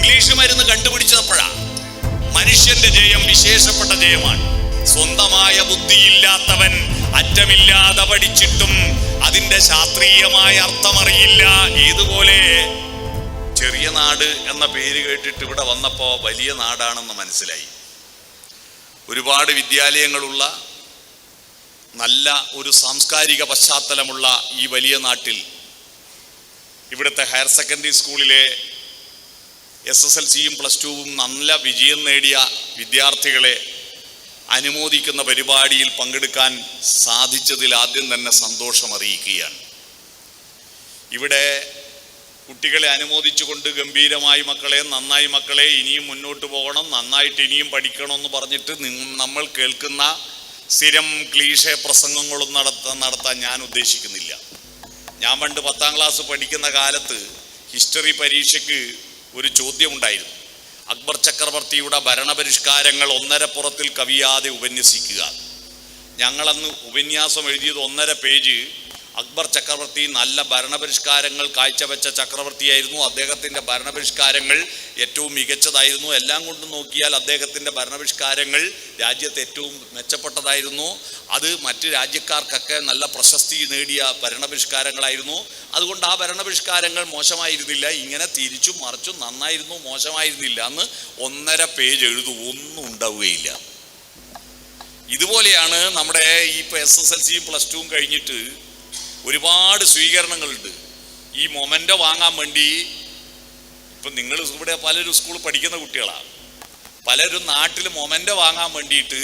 English മരുന്ന് കണ്ടുപിടിച്ചപ്പോഴാ. മനുഷ്യന്റെ ജയം വിശേഷപ്പെട്ട ജയമാണ്. സ്വന്തമായ ബുദ്ധിയില്ലാത്തവൻ അറ്റമില്ലാതെ പഠിച്ചിട്ടും അതിന്റെ ശാസ്ത്രീയമായ അർത്ഥമറിയില്ല. ഇതുപോലെ ചെറിയ നാട് എന്ന പേര് കേട്ടിട്ട് ഇവിടെ വന്നപ്പോ വലിയ നാടാണെന്ന് മനസ്സിലായി. ഒരുപാട് വിദ്യാലയങ്ങളുള്ള നല്ല ഒരു സാംസ്കാരിക പശ്ചാത്തലമുള്ള ഈ വലിയ നാട്ടിൽ ഇവിടുത്തെ ഹയർ സെക്കൻഡറി സ്കൂളിലെ SSLCയും +2വും നല്ല വിജയം നേടിയ വിദ്യാർത്ഥികളെ അനുമോദിക്കുന്ന പരിപാടിയിൽ പങ്കെടുക്കാൻ സാധിച്ചതിൽ ആദ്യം തന്നെ സന്തോഷം അറിയിക്കുകയാണ്. ഇവിടെ കുട്ടികളെ അനുമോദിച്ചുകൊണ്ട് ഗംഭീരമായി മക്കളെ, നന്നായി മക്കളെ, ഇനിയും മുന്നോട്ട് പോകണം, നന്നായിട്ട് ഇനിയും പഠിക്കണം എന്ന് പറഞ്ഞിട്ട് നമ്മൾ കേൾക്കുന്ന സ്ഥിരം ക്ലീഷേ പ്രസംഗങ്ങളും നടത്താൻ ഞാൻ ഉദ്ദേശിക്കുന്നില്ല. ഞാൻ പണ്ട് 10ാം ക്ലാസ് പഠിക്കുന്ന കാലത്ത് ഹിസ്റ്ററി പരീക്ഷയ്ക്ക് ഒരു ചോദ്യമുണ്ടായിരുന്നു. അക്ബർ ചക്രവർത്തിയുടെ ഭരണപരിഷ്കാരങ്ങൾ 1.5 പുറത്തിൽ കവിയാതെ ഉപന്യസിക്കുക. ഞങ്ങളന്ന് ഉപന്യാസം എഴുതിയത് 1.5 പേജ്. അക്ബർ ചക്രവർത്തി നല്ല ഭരണപരിഷ്കാരങ്ങൾ കാഴ്ചവെച്ച ചക്രവർത്തിയായിരുന്നു. അദ്ദേഹത്തിൻ്റെ ഭരണപരിഷ്കാരങ്ങൾ ഏറ്റവും മികച്ചതായിരുന്നു. എല്ലാം കൊണ്ട് നോക്കിയാൽ അദ്ദേഹത്തിൻ്റെ ഭരണപരിഷ്കാരങ്ങൾ രാജ്യത്ത് ഏറ്റവും മെച്ചപ്പെട്ടതായിരുന്നു. അത് മറ്റ് രാജ്യക്കാർക്കൊക്കെ നല്ല പ്രശസ്തി നേടിയ ഭരണപരിഷ്കാരങ്ങളായിരുന്നു. അതുകൊണ്ട് ആ ഭരണപരിഷ്കാരങ്ങൾ മോശമായിരുന്നില്ല. ഇങ്ങനെ തിരിച്ചും മറിച്ചും നന്നായിരുന്നു, മോശമായിരുന്നില്ല എന്ന് 1.5 പേജ് എഴുതും, ഒന്നും ഉണ്ടാവുകയില്ല. ഇതുപോലെയാണ് നമ്മുടെ ഇപ്പോൾ SSLCയും +2വും കഴിഞ്ഞിട്ട് ഒരുപാട് സ്വീകരണങ്ങളുണ്ട്. ഈ മൊമെൻ്റോ വാങ്ങാൻ വേണ്ടി ഇപ്പം നിങ്ങൾ ഇവിടെ പലരും സ്കൂൾ പഠിക്കുന്ന കുട്ടികളാണ്. പലരും നാട്ടിൽ മൊമെൻ്റോ വാങ്ങാൻ വേണ്ടിയിട്ട്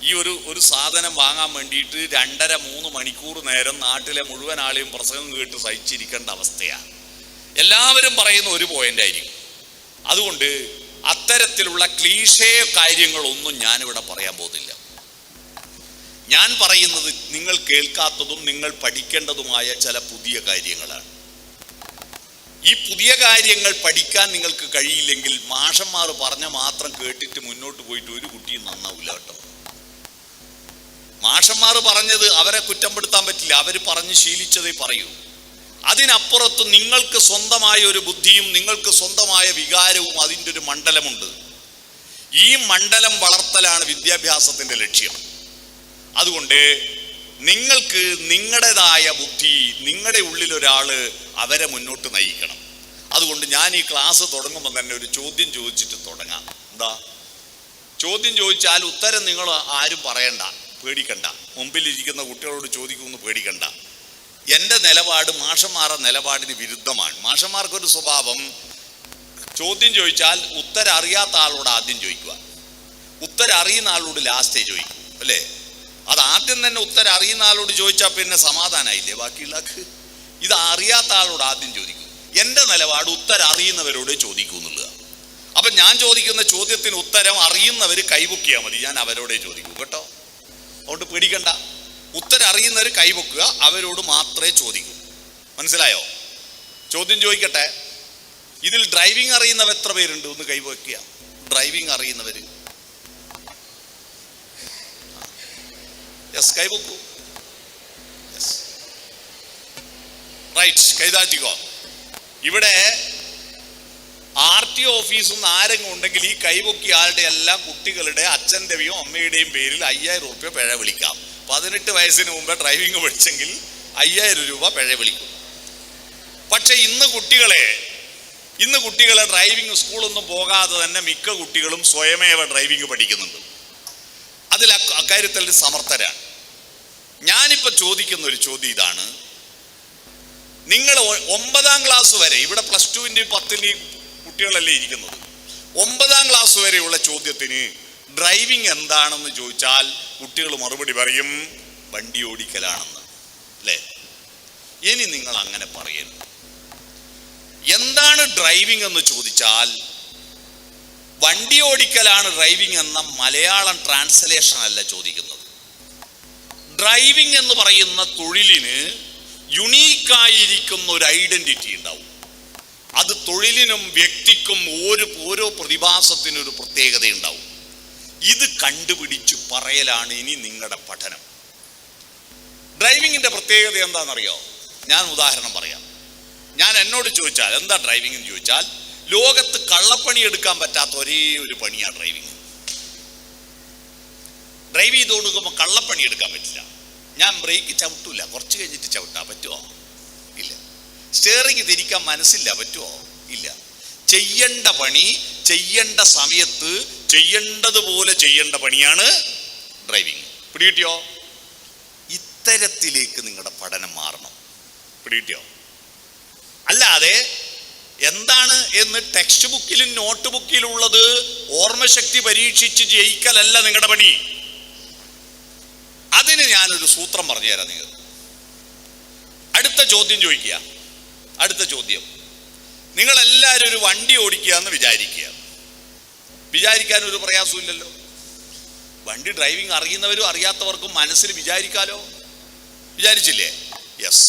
ഈ ഒരു സാധനം വാങ്ങാൻ വേണ്ടിയിട്ട് 2.5-3 മണിക്കൂർ നേരം നാട്ടിലെ മുഴുവൻ ആളെയും പ്രസംഗം കേട്ട് സഹിച്ചിരിക്കേണ്ട അവസ്ഥയാണ്. എല്ലാവരും പറയുന്ന ഒരു പോയിൻ്റായിരിക്കും. അതുകൊണ്ട് അത്തരത്തിലുള്ള ക്ലീഷേ കാര്യങ്ങളൊന്നും ഞാനിവിടെ പറയാൻ പോകുന്നില്ല. ഞാൻ പറയുന്നത് നിങ്ങൾ കേൾക്കാത്തതും നിങ്ങൾ പഠിക്കേണ്ടതുമായ ചില പുതിയ കാര്യങ്ങളാണ്. ഈ പുതിയ കാര്യങ്ങൾ പഠിക്കാൻ നിങ്ങൾക്ക് കഴിയില്ലെങ്കിൽ മാഷന്മാർ പറഞ്ഞ മാത്രം കേട്ടിട്ട് മുന്നോട്ട് പോയിട്ട് ഒരു കുട്ടിയും നന്നാവില്ല കേട്ടോ. മാഷന്മാർ പറഞ്ഞത് അവരെ കുറ്റപ്പെടുത്താൻ പറ്റില്ല, അവർ പറഞ്ഞ് ശീലിച്ചതേ പറയൂ. അതിനപ്പുറത്ത് നിങ്ങൾക്ക് സ്വന്തമായ ഒരു ബുദ്ധിയും നിങ്ങൾക്ക് സ്വന്തമായ വികാരവും അതിൻ്റെ ഒരു മണ്ഡലമുണ്ട്. ഈ മണ്ഡലം വളർത്തലാണ് വിദ്യാഭ്യാസത്തിൻ്റെ ലക്ഷ്യം. അതുകൊണ്ട് നിങ്ങൾക്ക് നിങ്ങളുടേതായ ബുദ്ധി, നിങ്ങളുടെ ഉള്ളിലൊരാൾ അവരെ മുന്നോട്ട് നയിക്കണം. അതുകൊണ്ട് ഞാൻ ഈ ക്ലാസ് തുടങ്ങുമ്പോൾ തന്നെ ഒരു ചോദ്യം ചോദിച്ചിട്ട് തുടങ്ങാം. എന്താ ചോദ്യം ചോദിച്ചാൽ ഉത്തരം നിങ്ങൾ ആരും പറയണ്ട, പേടിക്കണ്ട. മുമ്പിലിരിക്കുന്ന കുട്ടികളോട് ചോദിക്കുമെന്ന് പേടിക്കണ്ട. എൻ്റെ നിലപാട് മാഷന്മാരുടെ നിലപാടിന് വിരുദ്ധമാണ്. മാഷന്മാർക്കൊരു സ്വഭാവം, ചോദ്യം ചോദിച്ചാൽ ഉത്തരം അറിയാത്ത ആളോട് ആദ്യം ചോദിക്കുക, ഉത്തരം അറിയുന്ന ആളോട് ലാസ്റ്റേ ചോദിക്കും, അല്ലേ? അത് ആദ്യം തന്നെ ഉത്തരം അറിയുന്ന ആളോട് ചോദിച്ചാൽ പിന്നെ സമാധാനമായില്ലേ ബാക്കിയുള്ളക്ക്? ഇത് അറിയാത്ത ആളോട് ആദ്യം ചോദിക്കും. എൻ്റെ നിലപാട് ഉത്തരം അറിയുന്നവരോട് ചോദിക്കൂ എന്നുള്ളത്. അപ്പം ഞാൻ ചോദിക്കുന്ന ചോദ്യത്തിന് ഉത്തരം അറിയുന്നവർ കൈപൊക്കിയാൽ മതി, ഞാൻ അവരോടേ ചോദിക്കൂ കേട്ടോ. അതുകൊണ്ട് പേടിക്കണ്ട. ഉത്തരം അറിയുന്നവർ കൈപൊക്കുക, അവരോട് മാത്രമേ ചോദിക്കൂ. മനസ്സിലായോ? ചോദ്യം ചോദിക്കട്ടെ. ഇതിൽ ഡ്രൈവിംഗ് അറിയുന്നവർ എത്ര പേരുണ്ട്? ഒന്ന് കൈപൊക്കുക. ഡ്രൈവിംഗ് അറിയുന്നവർ യെസ്, കൈപൊക്കൂ. യെസ്, റൈറ്റ്, കൈതാറ്റിക്കോ. ഇവിടെ RTO ഓഫീസിൽ നിന്ന് ആരെങ്കിലും ഉണ്ടെങ്കിൽ ഈ കൈപൊക്കിയ ആളുടെ എല്ലാം കുട്ടികളുടെ അച്ഛൻ്റെയോ അമ്മയുടെയും പേരിൽ 5000 രൂപ പിഴ വിളിക്കാം. 18 വയസ്സിന് മുമ്പ് ഡ്രൈവിംഗ് പഠിച്ചെങ്കിൽ 5000 രൂപ പിഴ വിളിക്കും. പക്ഷെ ഇന്ന് കുട്ടികളെ ഡ്രൈവിംഗ് സ്കൂളൊന്നും പോകാതെ തന്നെ മിക്ക കുട്ടികളും സ്വയമേവ ഡ്രൈവിംഗ് പഠിക്കുന്നുണ്ട്. അതിൽ അക്കാര്യത്തിൽ സമർത്ഥരാണ്. ഞാനിപ്പോൾ ചോദിക്കുന്ന ഒരു ചോദ്യം ഇതാണ്. നിങ്ങൾ 9ാം ക്ലാസ് വരെ, ഇവിടെ +2ൻ്റെയും 10ൻ്റെയും കുട്ടികളല്ലേ ഇരിക്കുന്നത്, 9ാം ക്ലാസ് വരെയുള്ള ചോദ്യത്തിന് ഡ്രൈവിംഗ് എന്താണെന്ന് ചോദിച്ചാൽ കുട്ടികൾ മറുപടി പറയും വണ്ടി ഓടിക്കലാണെന്ന്, അല്ലേ? ഇനി നിങ്ങൾ അങ്ങനെ പറയരുത്. എന്താണ് ഡ്രൈവിംഗ് എന്ന് ചോദിച്ചാൽ വണ്ടി ഓടിക്കലാണ് ഡ്രൈവിംഗ് എന്ന മലയാളം ട്രാൻസ്ലേഷൻ അല്ല ചോദിക്കുന്നത്. ഡ്രൈവിംഗ് എന്ന് പറയുന്ന തൊഴിലിന് യുണീക്കായിരിക്കുന്ന ഒരു ഐഡന്റിറ്റി ഉണ്ടാവും. അത് തൊഴിലിനും വ്യക്തിക്കും ഓരോ പ്രതിഭാസത്തിനൊരു പ്രത്യേകത ഉണ്ടാവും. ഇത് കണ്ടുപിടിച്ച് പറയലാണ് ഇനി നിങ്ങളുടെ പഠനം. ഡ്രൈവിങ്ങിന്റെ പ്രത്യേകത എന്താണെന്നറിയോ? ഞാൻ ഉദാഹരണം പറയാം. ഞാൻ എന്നോട് ചോദിച്ചാൽ എന്താ ഡ്രൈവിംഗ് എന്ന് ചോദിച്ചാൽ, ലോകത്ത് കള്ളപ്പണി എടുക്കാൻ പറ്റാത്ത ഒരേ ഒരു പണിയാണ് ഡ്രൈവിങ്. ഡ്രൈവ് ചെയ്ത് കൊടുക്കുമ്പോൾ കള്ളപ്പണി എടുക്കാൻ പറ്റില്ല. ഞാൻ ബ്രേക്ക് ചവിട്ടൂല, കുറച്ച് കഴിഞ്ഞിട്ട് ചവിട്ടാൻ പറ്റുമോ? ഇല്ല. സ്റ്റിയറിംഗ് തിരിക്കാൻ മനസ്സില്ല, പറ്റുമോ? ഇല്ല. ചെയ്യേണ്ട പണി ചെയ്യേണ്ട സമയത്ത് ചെയ്യേണ്ടതുപോലെ ചെയ്യേണ്ട പണിയാണ് ഡ്രൈവിങ്. പിടികിട്ടിയോ? ഇത്തരത്തിലേക്ക് നിങ്ങളുടെ പഠനം മാറണം. പിടികിട്ടിയോ? അല്ലാതെ എന്താണ് എന്ന് ടെക്സ്റ്റ് ബുക്കിലും നോട്ട് ബുക്കിലും ഉള്ളത് ഓർമ്മശക്തി പരീക്ഷിച്ച് ജയിക്കലല്ല നിങ്ങളുടെ പണി. അതിന് ഞാനൊരു സൂത്രം പറഞ്ഞു തരാം നിങ്ങൾക്ക്. അടുത്ത ചോദ്യം ചോദിക്കുക. അടുത്ത ചോദ്യം, നിങ്ങളെല്ലാവരും ഒരു വണ്ടി ഓടിക്കുക എന്ന് വിചാരിക്കുക. വിചാരിക്കാൻ ഒരു പ്രയാസമില്ലല്ലോ. വണ്ടി ഡ്രൈവിംഗ് അറിയുന്നവരും അറിയാത്തവർക്കും മനസ്സിൽ വിചാരിക്കാലോ. വിചാരിച്ചില്ലേ? യെസ്.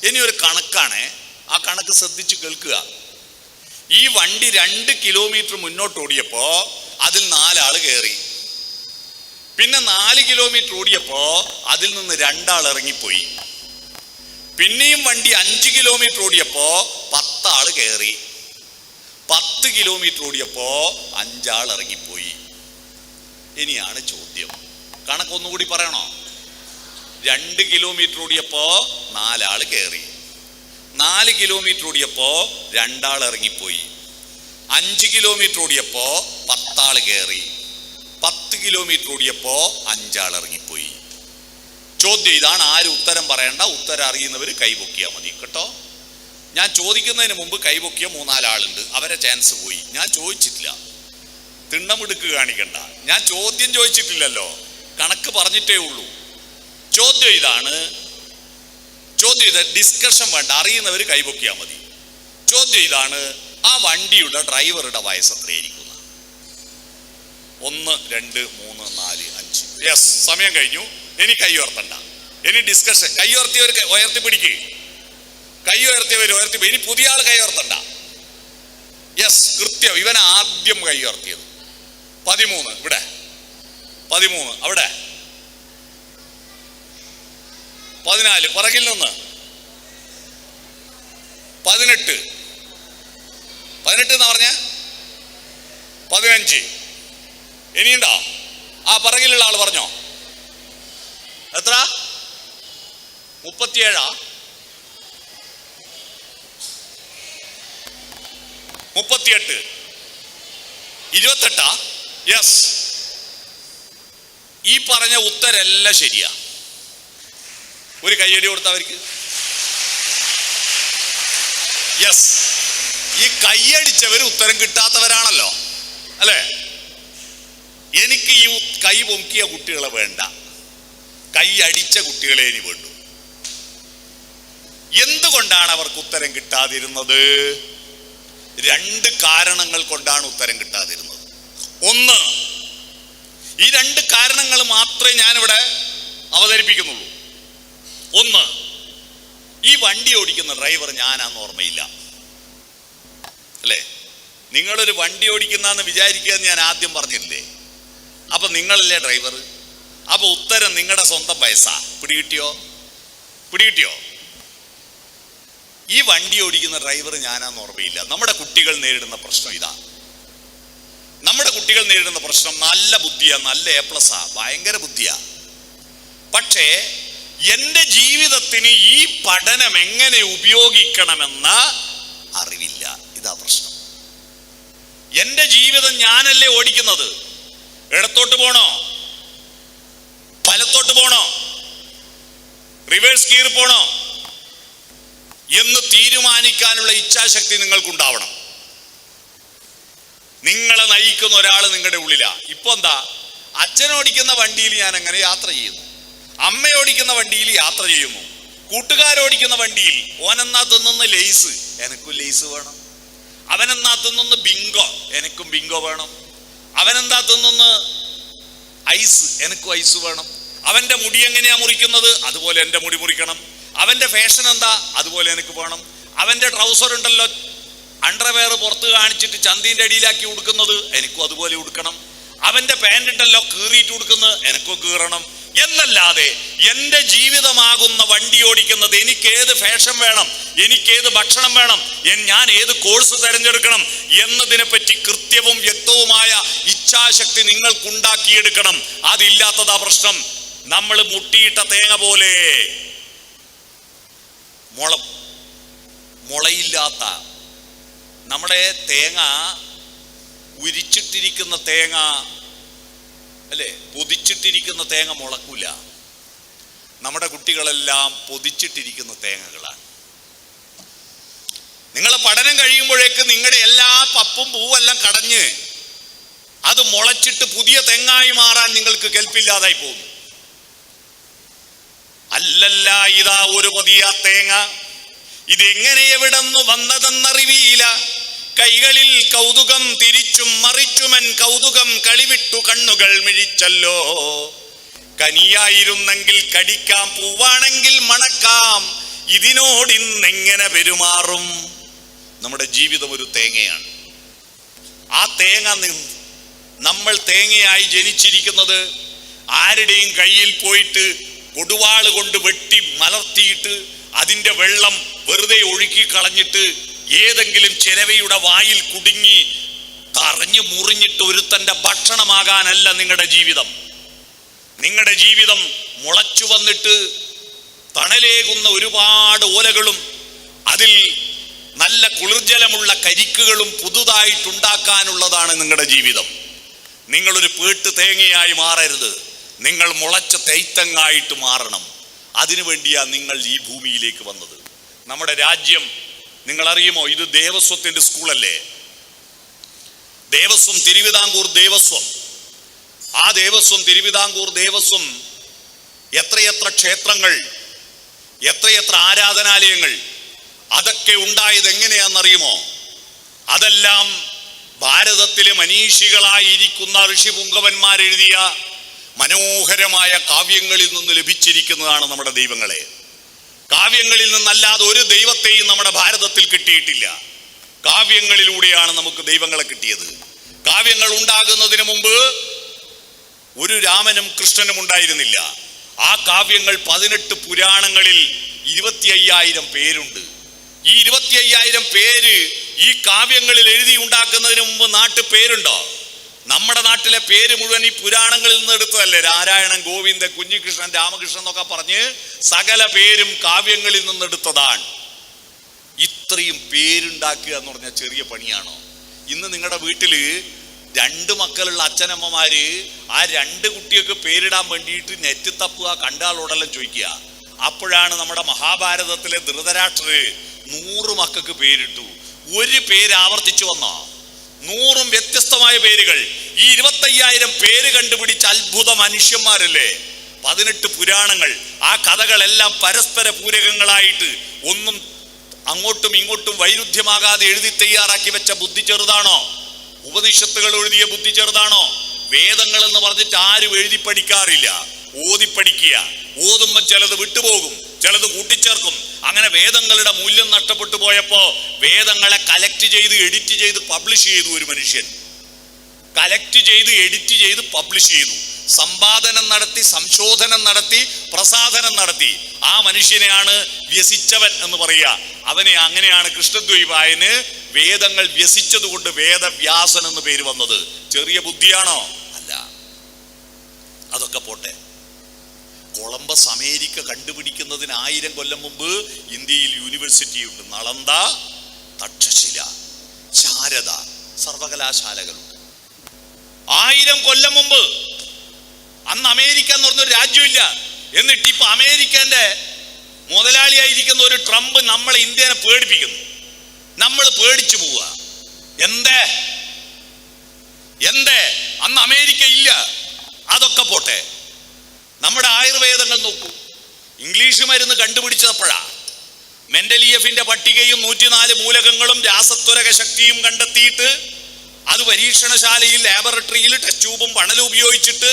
ഇനി ഒരു കണക്കാണ്, ആ കണക്ക് ശ്രദ്ധിച്ച് കേൾക്കുക. ഈ വണ്ടി 2 കിലോമീറ്റർ മുന്നോട്ട് ഓടിയപ്പോ അതിൽ 4 ആള് കയറി. പിന്നെ 4 കിലോമീറ്റർ ഓടിയപ്പോ അതിൽ നിന്ന് 2 ആൾ ഇറങ്ങിപ്പോയി. പിന്നെയും വണ്ടി 5 കിലോമീറ്റർ ഓടിയപ്പോ 10 ആള് കയറി. 10 കിലോമീറ്റർ ഓടിയപ്പോ 5 ആൾ ഇറങ്ങിപ്പോയി. ഇനിയാണ് ചോദ്യം. കണക്കൊന്നുകൂടി പറയണോ? 2 കിലോമീറ്റർ ഓടിയപ്പോ 4 ആള് കയറി. 4 കിലോമീറ്റർ ഓടിയപ്പോ 2 ആൾ ഇറങ്ങിപ്പോയി. 5 കിലോമീറ്റർ ഓടിയപ്പോ 10 ആള് കയറി. 10 കിലോമീറ്റർ ഓടിയപ്പോ 5 ആൾ ഇറങ്ങിപ്പോയി. ചോദ്യം ഇതാണ്. ആരും ഉത്തരം പറയണ്ട. ഉത്തരം അറിയുന്നവർ കൈപൊക്കിയാൽ മതി കേട്ടോ. ഞാൻ ചോദിക്കുന്നതിന് മുമ്പ് കൈപൊക്കിയ 3-4 ആളുണ്ട്, അവരെ ചാൻസ് പോയി. ഞാൻ ചോദിച്ചിട്ടില്ല, തിണ്ണമെടുക്ക് കാണിക്കണ്ട. ഞാൻ ചോദ്യം ചോദിച്ചിട്ടില്ലല്ലോ, കണക്ക് പറഞ്ഞിട്ടേ ഉള്ളൂ. ചോദ്യം ഇതാണ്. ചോദ്യം ഇത്, ഡിസ്കഷൻ വേണ്ട, അറിയുന്നവർ കൈപൊക്കിയാൽ മതി. ചോദ്യം ഇതാണ്, ആ വണ്ടിയുടെ ഡ്രൈവറുടെ വയസ്സ് എത്രയായിരിക്കും? 1 2 3 4 5. യെസ്, സമയം കഴിഞ്ഞു. ഇനി കൈ ഉയർത്തണ്ട. ഇനി ഡിസ്കഷൻ. കൈ ഉയർത്തിയവർ ഉയർത്തി പിടിക്ക്. കൈ ഉയർത്തിയവർ ഉയർത്തി. ഇനി പുതിയ ആൾ കൈ ഉയർത്തണ്ട. യെസ്, കൃത്യം. ഇവൻ ആദ്യം കൈ ഉയർത്തിയത്. 13. ഇവിടെ 13. അവിടെ 14. പുറകിൽ നിന്ന് 18. 18 എന്നാ പറഞ്ഞ 15. ഇനിയുണ്ടോ? ആ പുറകിലുള്ള ആള് പറഞ്ഞോ. എത്ര? 37. 38. 28. യെസ്. ഈ പറഞ്ഞ ഉത്തരെല്ലാം ശരിയാ. ഒരു കയ്യടി കൊടുത്തവർക്ക്. യെസ്. ഈ കയ്യടിച്ചവർ ഉത്തരം കിട്ടാത്തവരാണല്ലോ, അല്ലേ? എനിക്ക് ഈ കൈ പൊക്കിയ കുട്ടികളെ വേണ്ട, കൈ അടിച്ച കുട്ടികളെ ഇനി വേണ്ടു. എന്തുകൊണ്ടാണ് അവർക്ക് ഉത്തരം കിട്ടാതിരുന്നത്? 2 കാരണങ്ങൾ കൊണ്ടാണ് ഉത്തരം കിട്ടാതിരുന്നത്. ഒന്ന്, ഈ 2 കാരണങ്ങൾ മാത്രമേ ഞാനിവിടെ അവതരിപ്പിക്കുന്നുള്ളൂ. ഒന്ന്, ഈ വണ്ടി ഓടിക്കുന്ന ഡ്രൈവർ ഞാനാന്ന് ഓർമ്മയില്ല, അല്ലേ? നിങ്ങളൊരു വണ്ടി ഓടിക്കുന്നാന്ന് വിചാരിക്കുക എന്ന് ഞാൻ ആദ്യം പറഞ്ഞില്ലേ? അപ്പൊ നിങ്ങളല്ലേ ഡ്രൈവർ? അപ്പൊ ഉത്തരം നിങ്ങളുടെ സ്വന്തം വയസ്സാ. പിടികിട്ടിയോ? പിടികിട്ടിയോ? ഈ വണ്ടി ഓടിക്കുന്ന ഡ്രൈവർ ഞാനാന്ന് ഓർമ്മയില്ല. നമ്മുടെ കുട്ടികൾ നേരിടുന്ന പ്രശ്നം ഇതാ. നമ്മുടെ കുട്ടികൾ നേരിടുന്ന പ്രശ്നം നല്ല ബുദ്ധിയാ, നല്ല A+, ഭയങ്കര ബുദ്ധിയാ. പക്ഷേ എൻ്റെ ജീവിതത്തിന് ഈ പഠനം എങ്ങനെ ഉപയോഗിക്കണമെന്ന അറിവില്ല. ഇതാ പ്രശ്നം. എൻ്റെ ജീവിതം ഞാനല്ലേ ഓടിക്കുന്നത്. ഇടത്തോട്ട് പോണോ, വലത്തോട്ട് പോണോ, റിവേഴ്സ് ഗിയർ പോണോ എന്ന് തീരുമാനിക്കാനുള്ള ഇച്ഛാശക്തി നിങ്ങൾക്കുണ്ടാവണം. നിങ്ങളെ നയിക്കുന്ന ഒരാൾ നിങ്ങളുടെ ഉള്ളിലാ. ഇപ്പൊ എന്താ, അച്ഛനോടിക്കുന്ന വണ്ടിയിൽ ഞാൻ എങ്ങനെ യാത്ര ചെയ്യുന്നു, അമ്മയോടിക്കുന്ന വണ്ടിയിൽ യാത്ര ചെയ്യുന്നു, കൂട്ടുകാരോടിക്കുന്ന വണ്ടിയിൽ ഓനെന്നാ തിന്നുന്ന ലേസ്, എനിക്കും ലേസ് വേണം. അവനെന്നാ തിന്നുന്ന ബിങ്കോ, എനിക്കും ബിങ്കോ വേണം. അവനെന്താ തിന്നുന്ന ഐസ്, എനിക്കും ഐസ് വേണം. അവന്റെ മുടി എങ്ങനെയാ മുറിക്കുന്നത്, അതുപോലെ എൻ്റെ മുടി മുറിക്കണം. അവന്റെ ഫാഷൻ എന്താ, അതുപോലെ എനിക്ക് വേണം. അവന്റെ ട്രൗസർ ഉണ്ടല്ലോ, അണ്ടർവെയർ പുറത്ത് കാണിച്ചിട്ട് ചന്തീൻ്റെ അടിയിലാക്കി ഉടുക്കുന്നത്, എനിക്കും അതുപോലെ ഉടുക്കണം. അവന്റെ പാൻറ് ഉണ്ടല്ലോ കീറിയിട്ട് ഉടുക്കുന്നത്, എനിക്കും കീറണം. എന്നല്ലാതെ എൻ്റെ ജീവിതമാകുന്ന വണ്ടി ഓടിക്കുന്നത് എനിക്കേത് ഫാഷൻ വേണം, എനിക്കേത് ഭക്ഷണം വേണം, ഞാൻ ഏത് കോഴ്സ് തിരഞ്ഞെടുക്കണം എന്നതിനെ പറ്റി കൃത്യവും വ്യക്തവുമായ ഇച്ഛാശക്തി നിങ്ങൾക്കുണ്ടാക്കിയെടുക്കണം. അതില്ലാത്തതാ പ്രശ്നം. നമ്മൾ മുട്ടിയിട്ട തേങ്ങ പോലെ മുളയില്ലാത്ത നമ്മുടെ തേങ്ങ, ഉരിച്ചിട്ടിരിക്കുന്ന തേങ്ങ അല്ലേ, പൊതിച്ചിട്ടിരിക്കുന്ന തേങ്ങ മുളക്കൂല. നമ്മുടെ കുട്ടികളെല്ലാം പൊതിച്ചിട്ടിരിക്കുന്ന തേങ്ങകളാണ്. നിങ്ങൾ പഠനം കഴിയുമ്പോഴേക്ക് നിങ്ങളുടെ എല്ലാ പപ്പും പൂവെല്ലാം കടഞ്ഞ് അത് മുളച്ചിട്ട് പുതിയ തെങ്ങായി മാറാൻ നിങ്ങൾക്ക് കെൽപ്പില്ലാതായി പോകുന്നു. അല്ലല്ല, ഇതാ ഒരു പുതിയ തേങ്ങ, ഇതെങ്ങനെ എവിടെന്ന് വന്നതെന്നറിവിയില്ല. കൈകളിൽ കൗതുകം തിരിച്ചും മറിച്ചുമൻ കൗതുകം കളിവിട്ടു കണ്ണുകൾ മിഴിച്ചല്ലോ. കനിയായിരുന്നെങ്കിൽ കടിക്കാം, പൂവാണെങ്കിൽ മണക്കാം, ഇതിനോടിന്നെങ്ങനെ പെരുമാറും. നമ്മുടെ ജീവിതം ഒരു തേങ്ങയാണ്. ആ തേങ്ങ, നമ്മൾ തേങ്ങയായി ജനിച്ചിരിക്കുന്നത് ആരുടെയും കയ്യിൽ പോയിട്ട് കൊടുവാള് കൊണ്ട് വെട്ടി മലർത്തിയിട്ട് അതിൻ്റെ വെള്ളം വെറുതെ ഒഴുക്കി കളഞ്ഞിട്ട് ഏതെങ്കിലും ചിരവയുടെ വായിൽ കുടുങ്ങി തറഞ്ഞു മുറിഞ്ഞിട്ട് ഒരുത്തന്റെ ഭക്ഷണമാകാനല്ല നിങ്ങളുടെ ജീവിതം. നിങ്ങളുടെ ജീവിതം മുളച്ചു വന്നിട്ട് തണലേകുന്ന ഒരുപാട് ഓലകളും അതിൽ നല്ല കുളിർജലമുള്ള കരിക്കുകളും പുതുതായിട്ടുണ്ടാക്കാനുള്ളതാണ് നിങ്ങളുടെ ജീവിതം. നിങ്ങളൊരു പേട്ട് തേങ്ങയായി മാറരുത്, നിങ്ങൾ മുളച്ച തൈത്തങ്ങായിട്ട് മാറണം. അതിനുവേണ്ടിയാ നിങ്ങൾ ഈ ഭൂമിയിലേക്ക് വന്നത്. നമ്മുടെ രാജ്യം നിങ്ങളറിയുമോ? ഇത് ദേവസ്വത്തിന്റെ സ്കൂളല്ലേ. ദേവസ്വം, തിരുവിതാംകൂർ ദേവസ്വം. ആ ദേവസ്വം, തിരുവിതാംകൂർ ദേവസ്വം എത്രയെത്ര ക്ഷേത്രങ്ങൾ, എത്രയെത്ര ആരാധനാലയങ്ങൾ, അതൊക്കെ ഉണ്ടായത് എങ്ങനെയാണെന്നറിയുമോ? അതെല്ലാം ഭാരതത്തിലെ മനീഷികളായിരിക്കുന്ന ഋഷിപുങ്കവന്മാരെഴുതിയ മനോഹരമായ കാവ്യങ്ങളിൽ നിന്ന് ലഭിച്ചിരിക്കുന്നതാണ് നമ്മുടെ ദൈവങ്ങളെ. കാവ്യങ്ങളിൽ നിന്നല്ലാതെ ഒരു ദൈവത്തെയും നമ്മുടെ ഭാരതത്തിൽ കിട്ടിയിട്ടില്ല. കാവ്യങ്ങളിലൂടെയാണ് നമുക്ക് ദൈവങ്ങളെ കിട്ടിയത്. കാവ്യങ്ങൾ ഉണ്ടാകുന്നതിന് മുമ്പ് ഒരു രാമനും കൃഷ്ണനും ഉണ്ടായിരുന്നില്ല. ആ കാവ്യങ്ങൾ 18 പുരാണങ്ങളിൽ 25,000 പേരുണ്ട്. ഈ 25,000 പേര് ഈ കാവ്യങ്ങളിൽ എഴുതി ഉണ്ടാക്കുന്നതിന് മുമ്പ് നാട്ടു പേരുണ്ടോ? നമ്മുടെ നാട്ടിലെ പേര് മുഴുവൻ ഈ പുരാണങ്ങളിൽ നിന്ന് എടുത്തതല്ലേ. നാരായണൻ, ഗോവിന്ദൻ, കുഞ്ഞികൃഷ്ണൻ, രാമകൃഷ്ണൻ എന്നൊക്കെ പറഞ്ഞ് സകല പേരും കാവ്യങ്ങളിൽ നിന്ന് എടുത്തതാണ്. ഇത്രയും പേരുണ്ടാക്കുക എന്ന് പറഞ്ഞാൽ ചെറിയ പണിയാണോ? ഇന്ന് നിങ്ങളുടെ വീട്ടില് 2 മക്കളുള്ള അച്ഛനമ്മമാര് ആ 2 കുട്ടികൾക്ക് പേരിടാൻ വേണ്ടിയിട്ട് നെറ്റ് തപ്പുക, കണ്ടാളോടെല്ലാം ചോദിക്കുക. അപ്പോഴാണ് നമ്മുടെ മഹാഭാരതത്തിലെ ധൃതരാഷ്ട്രര് 100 മക്കൾക്ക് പേരിട്ടു. ഒരു പേര് ആവർത്തിച്ചു വന്നോ? 100 വ്യത്യസ്തമായ പേരുകൾ. ഈ 25,000 പേര് കണ്ടുപിടിച്ച അത്ഭുത മനുഷ്യന്മാരല്ലേ. 18 പുരാണങ്ങൾ. ആ കഥകളെല്ലാം പരസ്പര പൂരകങ്ങളായിട്ട് ഒന്നും അങ്ങോട്ടും ഇങ്ങോട്ടും വൈരുദ്ധ്യമാകാതെ എഴുതി തയ്യാറാക്കി വെച്ച ബുദ്ധി ചെറുതാണോ? ഉപനിഷത്തുകൾ എഴുതിയ ബുദ്ധി ചെറുതാണോ? വേദങ്ങൾ എന്ന് പറഞ്ഞിട്ട് ആരും എഴുതി പഠിക്കാറില്ല, ഓതി പഠിക്കുക. ഓതുമ്പോൾ ചിലത് വിട്ടുപോകും, ചിലത് കൂട്ടിച്ചേർക്കും. അങ്ങനെ വേദങ്ങളുടെ മൂല്യം നഷ്ടപ്പെട്ടു പോയപ്പോ വേദങ്ങളെ കലക്ട് ചെയ്ത് എഡിറ്റ് ചെയ്ത് പബ്ലിഷ് ചെയ്തു. ഒരു മനുഷ്യൻ കലക്ട് ചെയ്ത് എഡിറ്റ് ചെയ്ത് പബ്ലിഷ് ചെയ്തു. സമ്പാദനം നടത്തി, സംശോധനം നടത്തി, പ്രസാധനം നടത്തി. ആ മനുഷ്യനെയാണ് വ്യസിച്ചവൻ എന്ന് പറയുക. അവനെ അങ്ങനെയാണ് കൃഷ്ണദ്വൈപായന് വേദങ്ങൾ വ്യസിച്ചത് കൊണ്ട് വേദവ്യാസൻ എന്ന് പേര് വന്നത്. ചെറിയ ബുദ്ധിയാണോ? അല്ല. അതൊക്കെ പോട്ടെ. കൊളംബസ് അമേരിക്ക കണ്ടുപിടിക്കുന്നതിന് 1000 കൊല്ലം മുമ്പ് ഇന്ത്യയിൽ യൂണിവേഴ്സിറ്റി ഉണ്ട്. നളന്ദ, തക്ഷശില, ശാരദ സർവകലാശാലകളുണ്ട്. 1000 കൊല്ലം മുമ്പ്. അന്ന് അമേരിക്ക എന്ന് പറഞ്ഞൊരു രാജ്യമില്ല. എന്നിട്ട് ഇപ്പൊ അമേരിക്കന്റെ മുതലാളിയായിരിക്കുന്ന ഒരു ട്രംപ് നമ്മളെ ഇന്ത്യനെ പേടിപ്പിക്കുന്നു. നമ്മൾ പേടിച്ചു പോവുക. എന്തേ? അന്ന് അമേരിക്ക ഇല്ല. അതൊക്കെ പോട്ടെ. നമ്മുടെ ആയുർവേദങ്ങൾ നോക്കൂ. ഇംഗ്ലീഷ് മരുന്ന് കണ്ടുപിടിച്ചപ്പോഴാ മെന്റലിയഫിന്റെ പട്ടികയും 104 മൂലകങ്ങളും രാസത്വരക ശക്തിയും കണ്ടെത്തിയിട്ട് അത് പരീക്ഷണശാലയിൽ ലാബറട്ടറിയിൽ ടെസ്റ്റ് ട്യൂബും പണലും ഉപയോഗിച്ചിട്ട്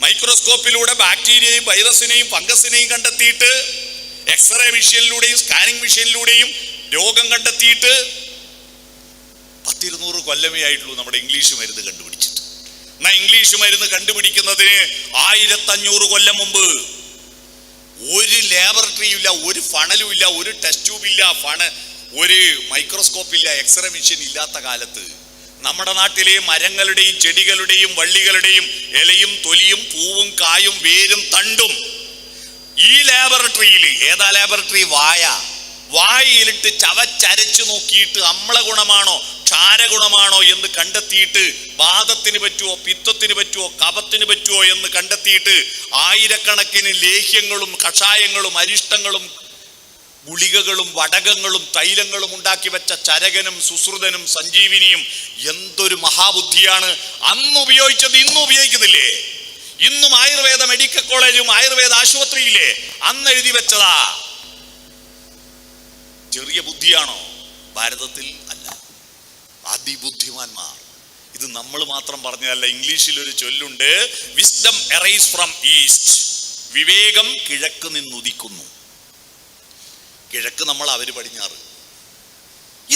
മൈക്രോസ്കോപ്പിലൂടെ ബാക്ടീരിയയും വൈറസിനെയും ഫംഗസിനെയും കണ്ടെത്തിയിട്ട് എക്സ്റേ മെഷീനിലൂടെയും സ്കാനിങ് മെഷീനിലൂടെയും രോഗം കണ്ടെത്തിയിട്ട് 100-200 കൊല്ലമേ ആയിട്ടുള്ളൂ നമ്മുടെ ഇംഗ്ലീഷ് മരുന്ന് കണ്ടുപിടിച്ചിട്ട്. എന്നാ ഇംഗ്ലീഷ് മരുന്ന് കണ്ടുപിടിക്കുന്നതിന് 1500 കൊല്ലം മുമ്പ് ഒരു ലാബറട്ടറിയും ഇല്ല, ഒരു ഫണലും ഇല്ല, ഒരു ടെസ്റ്റ് ട്യൂബ് ഇല്ല, ഒരു മൈക്രോസ്കോപ്പ് ഇല്ല, എക്സ്റേ മെഷീൻ ഇല്ലാത്ത കാലത്ത് നമ്മുടെ നാട്ടിലെ മരങ്ങളുടെയും ചെടികളുടെയും വള്ളികളുടെയും ഇലയും തൊലിയും പൂവും കായും വേരും തണ്ടും ഈ ലാബറട്ടറിയിൽ, ഏതാ ലാബറട്ടറി? വായയിലിട്ട് ചവച്ചരച്ചു നോക്കിയിട്ട് അമ്ല ഗുണമാണോ ക്ഷാരഗുണമാണോ എന്ന് കണ്ടെത്തിയിട്ട് വാദത്തിന് പറ്റുമോ, പിത്തത്തിന് പറ്റുമോ, കഫത്തിന് പറ്റുമോ എന്ന് കണ്ടെത്തിയിട്ട് ആയിരക്കണക്കിന് ലേഹ്യങ്ങളും കഷായങ്ങളും അരിഷ്ടങ്ങളും ഗുളികകളും വടകങ്ങളും തൈലങ്ങളും ഉണ്ടാക്കി വെച്ച ചരകനും സുശ്രുതനും സഞ്ജീവിനിയും എന്തൊരു മഹാബുദ്ധിയാണ് അന്ന് ഉപയോഗിച്ചത്, ഇന്നും ഉപയോഗിക്കുന്നില്ലേ? ഇന്നും ആയുർവേദ മെഡിക്കൽ കോളേജും ആയുർവേദ ആശുപത്രിയില്ലേ? അന്ന് എഴുതി വെച്ചതാ. ചെറിയ ബുദ്ധിയാണോ? ഭാരതത്തിൽ അല്ല, അതിബുദ്ധിമാന്മാർ. ഇത് നമ്മൾ മാത്രം പറഞ്ഞതല്ല. ഇംഗ്ലീഷിൽ ഒരു ചൊല്ലുണ്ട്, വിസ്ഡം എറൈസ് ഫ്രം ഈസ്റ്റ്. വിവേകം കിഴക്ക് നിന്നുദിക്കുന്നു. കിഴക്ക് നമ്മൾ, അവര് പടിഞ്ഞാറ്.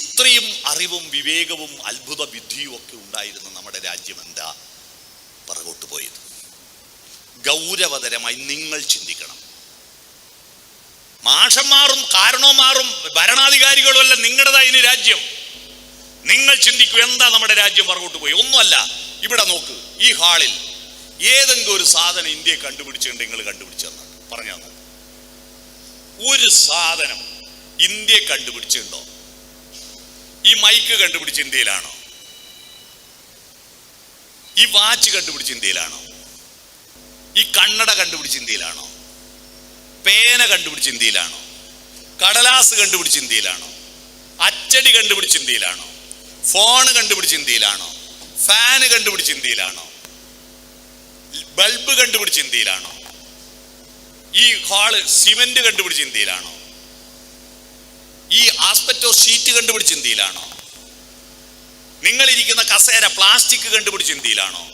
ഇത്രയും അറിവും വിവേകവും അത്ഭുത ബുദ്ധിയും ഒക്കെ ഉണ്ടായിരുന്ന നമ്മുടെ രാജ്യം എന്താ പുറകോട്ട് പോയത്? ഗൗരവതരമായി നിങ്ങൾ ചിന്തിക്കണം. മാഷന്മാരും കാരണവന്മാരും ഭരണാധികാരികളും അല്ല നിങ്ങളുടേതായി രാജ്യം. നിങ്ങൾ ചിന്തിക്കൂ, എന്താ നമ്മുടെ രാജ്യം പുറകോട്ട് പോയി? ഒന്നുമല്ല. ഇവിടെ നോക്ക്, ഈ ഹാളിൽ ഏതെങ്കിലും ഒരു സാധനം ഇന്ത്യയെ കണ്ടുപിടിച്ചിട്ടുണ്ട്? നിങ്ങൾ കണ്ടുപിടിച്ചു തന്നാ പറഞ്ഞു തന്നാ. ഒരു സാധനം ഇന്ത്യയെ കണ്ടുപിടിച്ചിട്ടുണ്ടോ? ഈ മൈക്ക് കണ്ടുപിടിച്ച ഇന്ത്യയിലാണോ? ഈ വാച്ച് കണ്ടുപിടിച്ച ഇന്ത്യയിലാണോ? ഈ കണ്ണട കണ്ടുപിടിച്ച ഇന്ത്യയിലാണോ? പേന കണ്ടുപിടിച്ച ഇന്ത്യയിലാണോ? കടലാസ് കണ്ടുപിടിച്ച ഇന്ത്യയിലാണോ? അച്ചടി കണ്ടുപിടിച്ച ഇന്ത്യയിലാണോ? ഫോണ് കണ്ടുപിടിച്ച ഇന്ത്യയിലാണോ? ഫാന് കണ്ടുപിടിച്ച ഇന്ത്യയിലാണോ? ബൾബ് കണ്ടുപിടിച്ച ഇന്ത്യയിലാണോ? ഈ ഹാള് സിമെന്റ് കണ്ടുപിടിച്ച ഇന്ത്യയിലാണോ? ഈ ആസ്പെറ്റോ ഷീറ്റ് കണ്ടുപിടിച്ച ഇന്ത്യയിലാണോ? നിങ്ങളിരിക്കുന്ന കസേര പ്ലാസ്റ്റിക് കണ്ടുപിടിച്ച ഇന്ത്യയിലാണോ?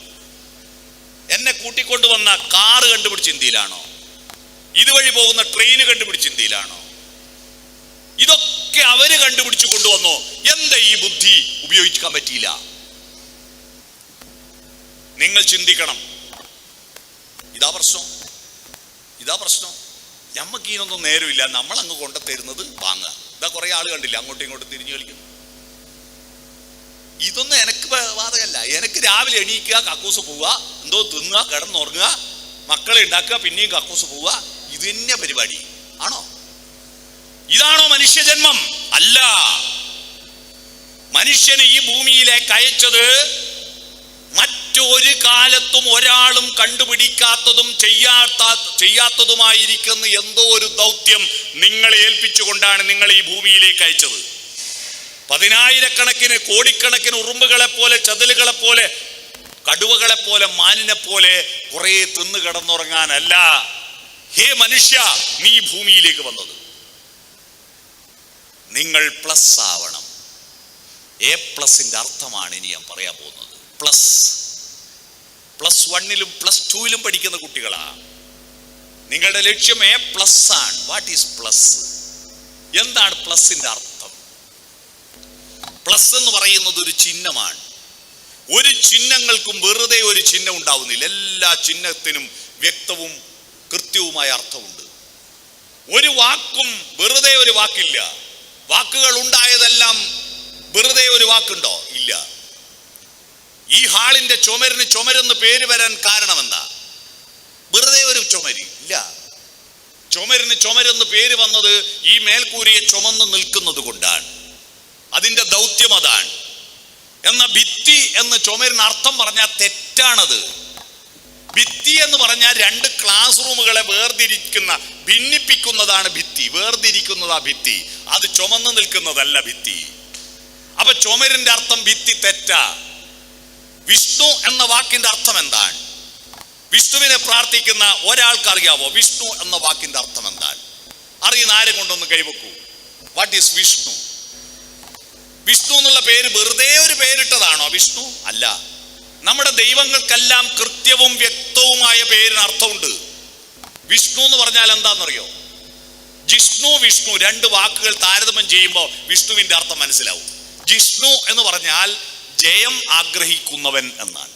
എന്നെ കൂട്ടിക്കൊണ്ടുവന്ന കാറ് കണ്ടുപിടിച്ച ഇന്ത്യയിലാണോ? ഇതുവഴി പോകുന്ന ട്രെയിന് കണ്ടുപിടിച്ച ഇന്ത്യയിലാണോ? ഇതൊക്കെ അവര് കണ്ടുപിടിച്ചു കൊണ്ടുവന്നോ? എന്താ ഈ ബുദ്ധി ഉപയോഗിക്കാൻ പറ്റിയില്ല? നിങ്ങൾ ചിന്തിക്കണം. ഇതാ പ്രശ്നം, ഇതാ പ്രശ്നം. ഞമ്മക്ക് ഇതിനൊന്നും നേരമില്ല, നമ്മൾ അങ്ങ് കൊണ്ടുതരുന്നത് വാങ്ങുക. ഇതാ കുറെ ആള് കണ്ടില്ല, അങ്ങോട്ടും ഇങ്ങോട്ടും തിരിഞ്ഞു കളിക്കുന്നു. ഇതൊന്നും എനിക്ക് ബാധകമല്ല. എനിക്ക് രാവിലെ എണീക്കുക, കക്കൂസ് പോവുക, എന്തോ തിന്നുക, കിടന്നുറങ്ങുക, മക്കളെ ഉണ്ടാക്കുക, പിന്നെയും കക്കൂസ് പോവുക. ഇത് തന്നെ പരിപാടി ആണോ? ഇതാണോ മനുഷ്യജന്മം? അല്ല. മനുഷ്യനെ ഈ ഭൂമിയിലേക്ക് അയച്ചത് മറ്റൊരു കാലത്തും ഒരാളും കണ്ടുപിടിക്കാത്തതും ചെയ്യാത്തതുമായിരിക്കുന്ന എന്തോ ഒരു ദൗത്യം നിങ്ങളെ ഏൽപ്പിച്ചുകൊണ്ടാണ് നിങ്ങൾ ഈ ഭൂമിയിലേക്ക് അയച്ചത്. 10,000-കണക്കിന് കോടിക്കണക്കിന് ഉറുമ്പുകളെ പോലെ, ചതിലുകളെ പോലെ, കടുവകളെ പോലെ, മാനിനെ പോലെ കുറെ തിന്നു കിടന്നുറങ്ങാനല്ല. ഹേ മനുഷ്യ, നീ ഭൂമിയിലേക്ക് വന്നത്. നിങ്ങൾ പ്ലസ് ആവണം. A+ന്റെ അർത്ഥമാണ് ഇനി ഞാൻ പറയാൻ പോകുന്നത്. +1-ലും +2-ലും പഠിക്കുന്ന കുട്ടികളാ. നിങ്ങളുടെ ലക്ഷ്യം A+ ആണ്. What is plus? എന്താണ് പ്ലസിന്റെ അർത്ഥം? പ്ലസ് എന്ന് പറയുന്നത് ഒരു ചിഹ്നമാണ്. ഒരു ചിഹ്നങ്ങൾക്കും വെറുതെ ഒരു ചിഹ്നം ഉണ്ടാവുന്നില്ല. എല്ലാ ചിഹ്നത്തിനും വ്യക്തവും കൃത്യവുമായ അർത്ഥമുണ്ട്. ഒരു വാക്കും വെറുതെ ഒരു വാക്കില്ല. വാക്കുകൾ ഉണ്ടായതെല്ലാം വെറുതെ ഒരു വാക്കുണ്ടോ? ഇല്ല. ഈ ഹാളിന്റെ ചുമരിന് ചുമരെന്ന് പേര് വരാൻ കാരണം എന്താ? വെറുതെ ഒരു ചുമര് ഇല്ല. ചുമരിന് ചുമരെന്ന് പേര് വന്നത് ഈ മേൽക്കൂരയെ ചുമന്ന് നിൽക്കുന്നത് കൊണ്ടാണ്. അതിന്റെ ദൗത്യം അതാണ്. എന്ന ഭിത്തി എന്ന് ചുമരിന് അർത്ഥം പറഞ്ഞാൽ തെറ്റാണത്. ഭിത്തി എന്ന് പറഞ്ഞാൽ 2 ക്ലാസ് റൂമുകളെ ഭിന്നിപ്പിക്കുന്നതാണ് ഭിത്തി. വേർതിരിക്കുന്നതാ ഭിത്തി. അത് ചുമന്ന് നിൽക്കുന്നതല്ല ഭിത്തി. അപ്പൊ ചുമരിന്റെ അർത്ഥം ഭിത്തി തെറ്റാ. വിഷ്ണു എന്ന വാക്കിന്റെ അർത്ഥം എന്താണ്? വിഷ്ണുവിനെ പ്രാർത്ഥിക്കുന്ന ഒരാൾക്ക് അറിയാവോ വിഷ്ണു എന്ന വാക്കിന്റെ അർത്ഥം എന്താണ്? അറിയുന്ന ആരെ കൊണ്ടൊന്ന് കൈവെക്കൂ. What is Vishnu? വിഷ്ണു എന്നുള്ള പേര് വെറുതെ ഒരു പേരിട്ടതാണോ വിഷ്ണു? അല്ല. നമ്മുടെ ദൈവങ്ങൾക്കെല്ലാം കൃത്യവും വ്യക്തവുമായ പേരിന് അർത്ഥമുണ്ട്. വിഷ്ണു എന്ന് പറഞ്ഞാൽ എന്താണെന്നറിയോ? ജിഷ്ണു, വിഷ്ണു 2 വാക്കുകൾ താരതമ്യം ചെയ്യുമ്പോൾ വിഷ്ണുവിന്റെ അർത്ഥം മനസ്സിലാവും. ജിഷ്ണു എന്ന് പറഞ്ഞാൽ ജയം ആഗ്രഹിക്കുന്നവൻ എന്നാണ്.